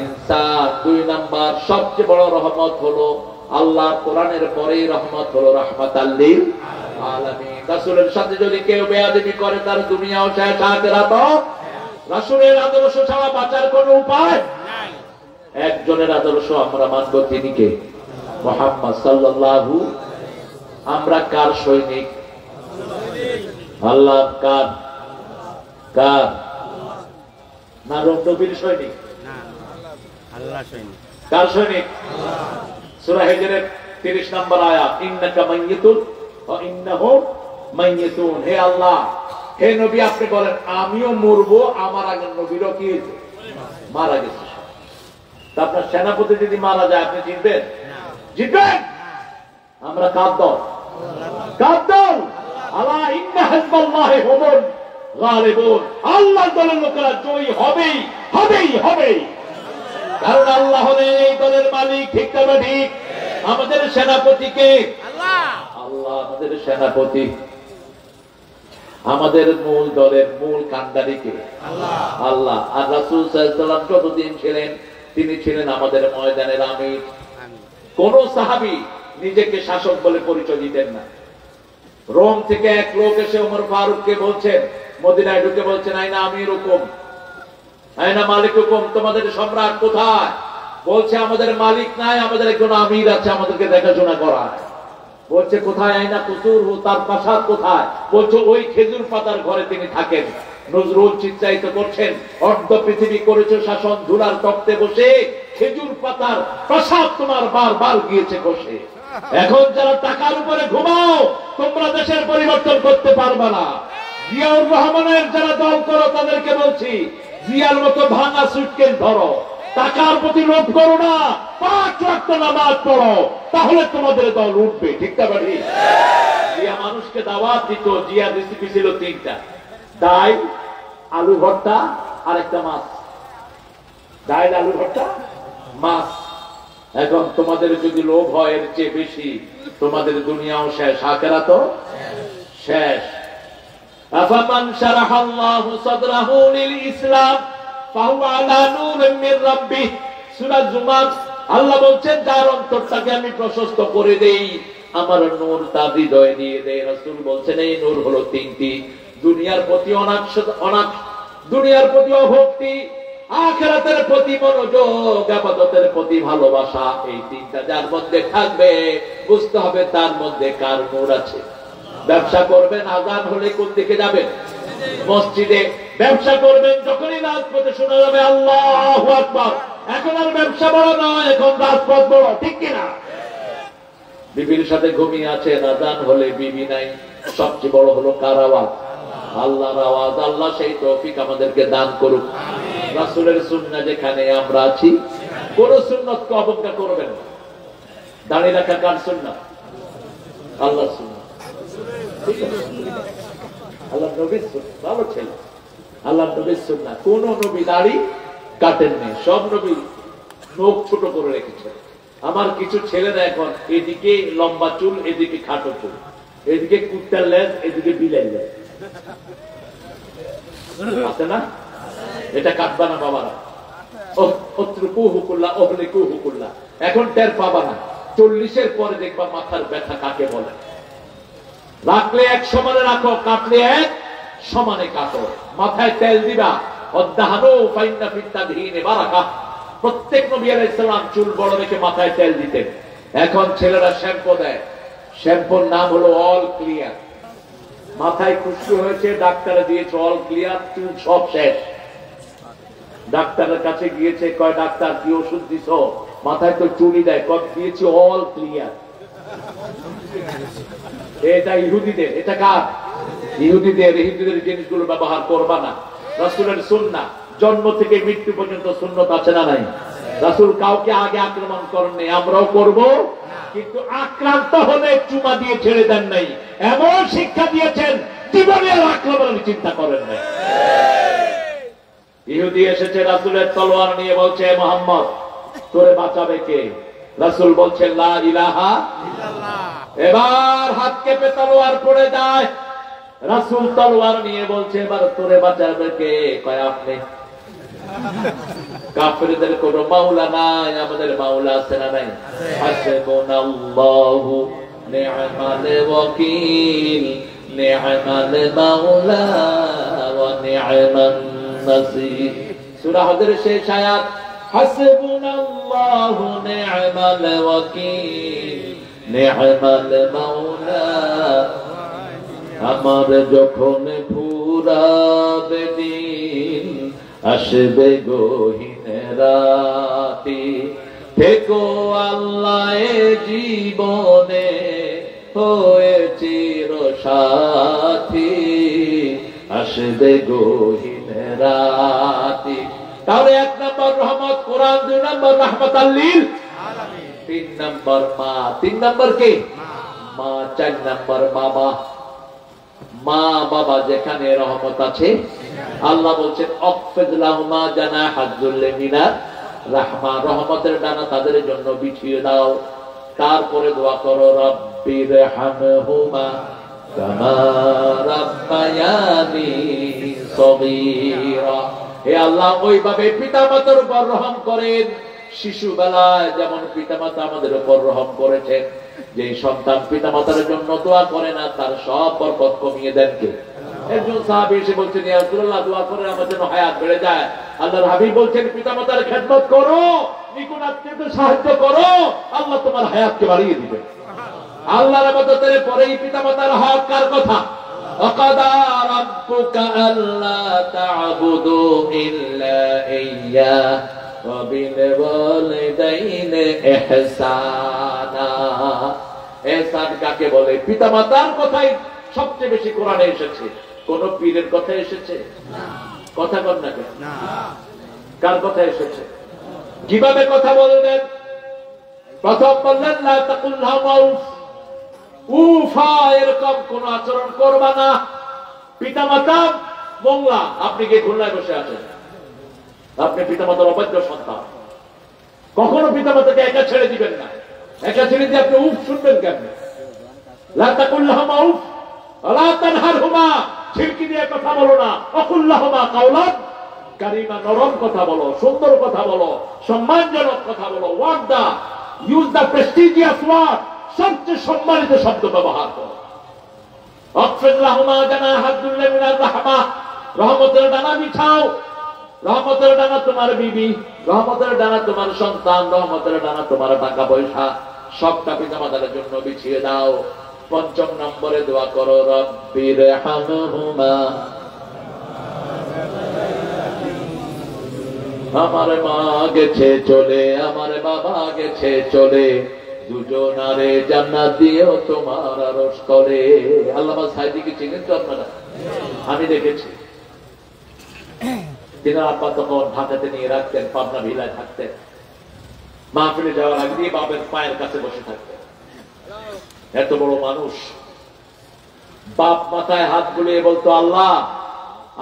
ইনসান। 2 নাম্বার সবচেয়ে বড় রহমত হলো আল্লাহ কোরআনের পরেই রহমত হলো রাহমাতাল লিল আলামিন। রাসূলের সাথে যদি কেউ বেয়াদবি করে, তার দুনিয়াও শেষ, আখিরাতও। রাসূলের আদর্শ ছাড়া বাঁচার কোনো উপায় নাই। একজনের আদর্শ আমরা মানব, তিনি কে? মুহাম্মদ সাল্লাল্লাহু। আমরা কার সৈনিক? আল্লাহ। কার? কার? না নবীর সৈনিক? না, আল্লাহ সৈনিক। কার সৈনিক? আল্লাহ। সূরা হিজরের 30 নম্বর আয়াত, ইন্নাকা মাইয়িতুন ওয়া ইন্নাহুম মাইয়িতুন। হে আল্লাহ, হে নবী, আপনি বলেন আমিও মরবো, আমার আগের নবীরও কি মারা গেছে। তা আপনার সেনাপতি যদি মারা যায়, আপনি জিতবেন? জিতবেন? আমরা কার দল? কার দল? আলা ইন্না হিজবাল্লাহি হুমুল গালিবুন। আল্লাহর দলের লোকেরা জয়ী হবেই, হবেই, হবেই। কারণ আল্লাহ হলেন এই দলের মালিক। ঠিক না ঠিক? আমাদের সেনাপতি কে? আল্লাহ। আল্লাহ আমাদের সেনাপতি। আমাদের মূল দলের মূল কান্ডারি কে? আল্লাহ। আল্লাহ। আর রাসূল সাল্লাল্লাহু আলাইহি ওয়াসাল্লাম যতদিন ছিলেন, তিনি ছিলেন আমাদের ময়দানের আমির। কোন সাহাবী নিজেকে শাসক বলে পরিচয় দিতেন না। রোম থেকে এক লোক এসে ওমর ফারুককে বলছেন, মদিনায় ঢুকে বলছেন, আইনা আমির হুকুম, আইনা মালিক হুকুম, তোমাদের সম্রাট কোথায়? বলছে আমাদের মালিক নাই, আমাদের একজন আমির আছে, আমাদেরকে দেখাশোনা করায়। বলছে কোথায়? আইনা কুসুর, তার প্রাসাদ কোথায়? বলছে ওই খেজুর পাতার ঘরে তিনি থাকেন। নজরুল চিৎসাহিত করছেন, অর্ধ পৃথিবী করেছে শাসন, ধুলার তক্তে বসে, খেজুর পাতার প্রাসাদ তোমার বারবার গিয়েছে বসে। এখন যারা টাকার উপরে ঘুমাও, তোমরা দেশের পরিবর্তন করতে পারবে না। জিয়াউর রহমানের যারা দল করো, তাদেরকে বলছি, জিয়ার মতো ভাঙা সুটকেস ধরো, টাকার প্রতি লোভ করো না, 5 ওয়াক্ত নামাজ পড়ো, তাহলে তোমাদের দল উঠবে। ঠিক না বাড়ি? জিয়া মানুষকে দাওয়াত দিত। জিয়ার রেসিপি ছিল 3টা, ডাল, আলু ভর্তা আর একটা মাছ। ডাল, আলু ভর্তা, মাছ। এখন তোমাদের যদি লোভ হয় এর চেয়ে বেশি, তোমাদের দুনিয়াও শেষ, আখিরাতও শেষ। আফামান শারাহাল্লাহু সাদরাহু লিল ইসলাম ফাহুয়া আলা নূরিন মির রাব্বিহ। সূরা জুমার আল্লাহ বলছেন, যার অন্তরটাকে আমি প্রশস্ত করে দেই, আমার নূর তার হৃদয়ে দিয়ে দেয়। রাসূল বলছেন এই নূর হলো 3টি, দুনিয়ার প্রতি দুনিয়ার প্রতি অভক্তি, আখিরাতের প্রতি মনোযোগ, ইবাদতের প্রতি ভালোবাসা। এই 3টা যার মধ্যে থাকবে, বুঝতে হবে তার মধ্যে কার নূর আছে। ব্যবসা করবেন, আযান হলে কোন দিকে যাবেন? মসজিদে। ব্যবসা করবেন, যখনই রাজপথে শোনা যাবে আল্লাহু আকবার, এখন আর ব্যবসা বড় নয়, এখন রাজপথ বড়, ঠিক কিনা? বিবির সাথে ঘুমিয়ে আছে, আযান হলে বিবি নাই। সবচেয়ে বড় হলো কার আওয়াজ? আল্লাহর আওয়াজ। আল্লাহ সেই তৌফিক আমাদেরকে দান করুক। রাসূলের সুন্নাহ যেখানে আমরা আছি, কোন সুন্নতকে অবজ্ঞা করবেন না। দাঁড়িয়ে রাখা কার সুন্নাহ? আল্লাহর সুন্নাহ। আল্লাহ নবীর সুন্নাহ, ভালো ছেলে। আল্লাহ নবীর সুন্নাহ। কোন নবী দাড়ি কাটেননি, সব নবী নখ ছোট করে রেখেছেন। আমার কিছু ছেলেরা এখন এদিকে লম্বা চুল, এদিকে খাটো চুল, এদিকে কুত্তার লেজ, এদিকে বিলের লেজ আছে না? এটা কাটবা না বাবারা। এখন টের পাবা না, 40-এর পরে দেখবা মাথার ব্যথা কাকে বলে। রাখলে এক সমানে রাখো, কাটলে এক সমানে কাটো। মাথায় তেল দিবা, প্রত্যেক নবী আলাইহিস সালাম চুল বড় রেখে মাথায় তেল দিতেন। এখন ছেলেরা শ্যাম্পু দেয়, শ্যাম্পুর নাম হলো অল ক্লিয়ার। মাথায় খুশকি হয়েছে, ডাক্তারে দিয়েছে অল ক্লিয়ার, চুল সব শেষ। ডাক্তারের কাছে গিয়েছে, কয় ডাক্তার কি ওষুধ দিছ? মাথায় তো চুলই দেয়, কয় দিয়েছি অল ক্লিয়ার। এটা ইহুদিদের, এটা কার? ইহুদিদের। ইহুদিদের জিনিসগুলো ব্যবহার করবা না। রাসূলের সুন্নাহ জন্ম থেকে মৃত্যু পর্যন্ত সুন্নত আছে না নাই? রাসূল কাউকে আগে আক্রমণ করেননি, আমরাও করব। কিন্তু আক্রান্ত হলে চুমা দিয়ে ছেড়ে দেন নাই, এমন শিক্ষা দিয়েছেন জীবনের আক্রমণের চিন্তা করেন নাই। ইহুদি এসেছে রাসূলের তলোয়ার নিয়ে, বলছে মুহাম্মদ তোরে বাঁচাবে কে? রাসূল বলছেন লা ইলাহা ইল্লাল্লাহ। এবার হাত কেঁপে তলোয়ার পড়ে যায়। রাসূল তলোয়ার নিয়ে বলছে এবার তোরে বাঁচাবে কে? কয় আপনি। কাফেরদের কোন মাওলা নাই, আমাদের মাওলা আছে না নাই? হাসবুনাল্লাহু নি'মাল ওয়াকিল, নি'মাল মাওলা ওয়া নি'মান নাসির। সূরা হজের শেষ আয়াত, হাসবুনাল্লাহু নি'মাল ওয়াকিল, নি'মাল মাওলা। আমার যখন ফুরাবে দিন, আসবে গহীন রাতি, থেকো আল্লাহ জীবনে হয়ে চির সাথী, আসবে গহীন রাতি। তাহলে 1 নম্বর রহমত কোরআন, 2 নম্বর রাহমাতাল লিল আলামিন, 3 নম্বর মা। 3 নম্বর কে? মা। 4 নম্বর বাবা। মা বাবা যেখানে রহমত আছে, আল্লাহ বলছেন অকফিদ লাহুমা জানাহাজ যুল্লি মিনার রাহমা, রহমতের ডানা তাদের জন্য বিছিয়ে দাও। তারপরে দোয়া করো রব্বির হামহুমা কামা রাব্বায়ানি সগীরা। হে আল্লাহ ওইভাবে পিতামাতার উপর রহম করেন, শিশুবেলায় যেমন পিতামাতা আমাদের উপর রহম করেছেন। যে সন্তান পিতামাতার জন্য দোয়া করে না, তার সব বরকত কমিয়ে দেন কে? একজন সাহাবী এসে বলছেন ইয়া রাসূলুল্লাহ দোয়া করে আমার জন্য হায়াত বেড়ে যায়। আল্লাহর হাবিব বলছেন পিতামাতার খেদমত করো, নিকট আত্মীয়দের সাহায্য করো, আল্লাহ তোমার হায়াতকে বাড়িয়ে দিবেন। আল্লাহর ইবাদতের পরেই পিতামাতার হক কার কথা? ওয়াকাদা রাব্বুকা আল্লা তা'বুদু ইল্লা ইয়্যা ওয়া বিল ওয়ালিদাইনি ইহসানা। ইহসান কাকে বলে? পিতামাতার কথাই সবচেয়ে বেশি কোরআনে এসেছে। কোন পীরের কথা এসেছে? কথা কর না কেন? কার কথা এসেছে? কিভাবে কথা বলবেন? প্রথম বললেন লা তাকুল লাহুমা উফ, উফা, এরকম কোন আচরণ করবা না। পিতামাতা মোংলা, আপনি কি খুলনায় বসে আছেন? আপনি পিতামাতার অবাধ্য সন্তান, কখনো পিতামাতাকে একা ছেড়ে দিবেন না। একা ছেড়ে দিয়ে আপনি উফ শুনবেন কেন? লা তাকুল লাহুমা উফ ওয়ালা তানহারহুমা, ছিলকি দিয়ে কথা বলো না। ওয়াকুল লাহুমা কাওলান কারীমা, নরম কথা বলো, সুন্দর কথা বলো, সম্মানজনক কথা বলো। ওয়ার্ডা ইউজ দ্য প্রেস্টিজিয়াস ওয়ার্ড, সবচেয়ে সম্মানিত শব্দ ব্যবহার করো। ওয়াকফিদ লাহুমা জানাহাজ যুল্লি মিনার রাহমা, রহমতের ডানা বিছাও। রহমতের ডানা তোমার বিবি, রহমতের ডানা তোমার সন্তান, রহমতের ডানা তোমার টাকা পয়সা, সবটা পিতামাতার জন্য বিছিয়ে দাও। 5 নম্বরে দোয়া করো রব্বির হামহুমা আমার মা গেছে চলে, আমার বাবা গেছে চলে, দুজনারে জান্নাত দিও তোমার আরশ তলে। আল্লামা সাইদিকে চিনেন তো আপনারা? আমি দেখেছি তিনি আব্বা তখন ঢাকাতে নিয়ে রাখতেন, পাবনা ভিলায় থাকতেন। মাহফিলে যাওয়ার আগে দিয়ে বাপের পায়ের কাছে বসে থাকতেন। এত বড় মানুষ, বাপ মাথায় হাত বুলিয়ে বলতো, আল্লাহ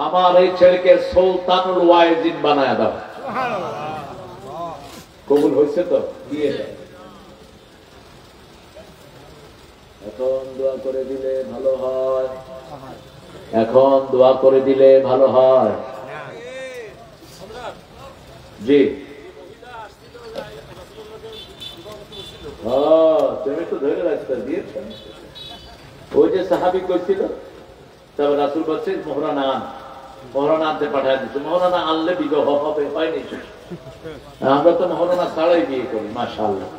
আমার এই ছেলেকে সুলতানুল ওয়াইজিন বানায় দাও। কবুল হয়েছে তো দিয়ে দেয়। এখন দোয়া করে দিলে ভালো হয়, এখন দোয়া করে দিলে ভালো হয়। জি তুমি তো ধরে রাখতে দিয়েছ। ওই যে সাহাবি কইছিল, তবে রাসূল বলছে মোহরানা আন, মোহরানা আনতে পাঠায় দিচ্ছে। মোহরানা আনলে বিবাহ হবে, হয়নি। আমরা তো মোহরানা ছাড়াই বিয়ে করি, মাশাআল্লাহ।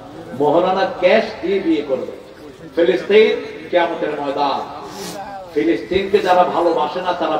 মোহরানা ক্যাশ দিয়ে বিয়ে করবে। ফিলিস্তিন কিয়ামতের ময়দান। ফিলিস্তিনকে যারা ভালোবাসে না তারা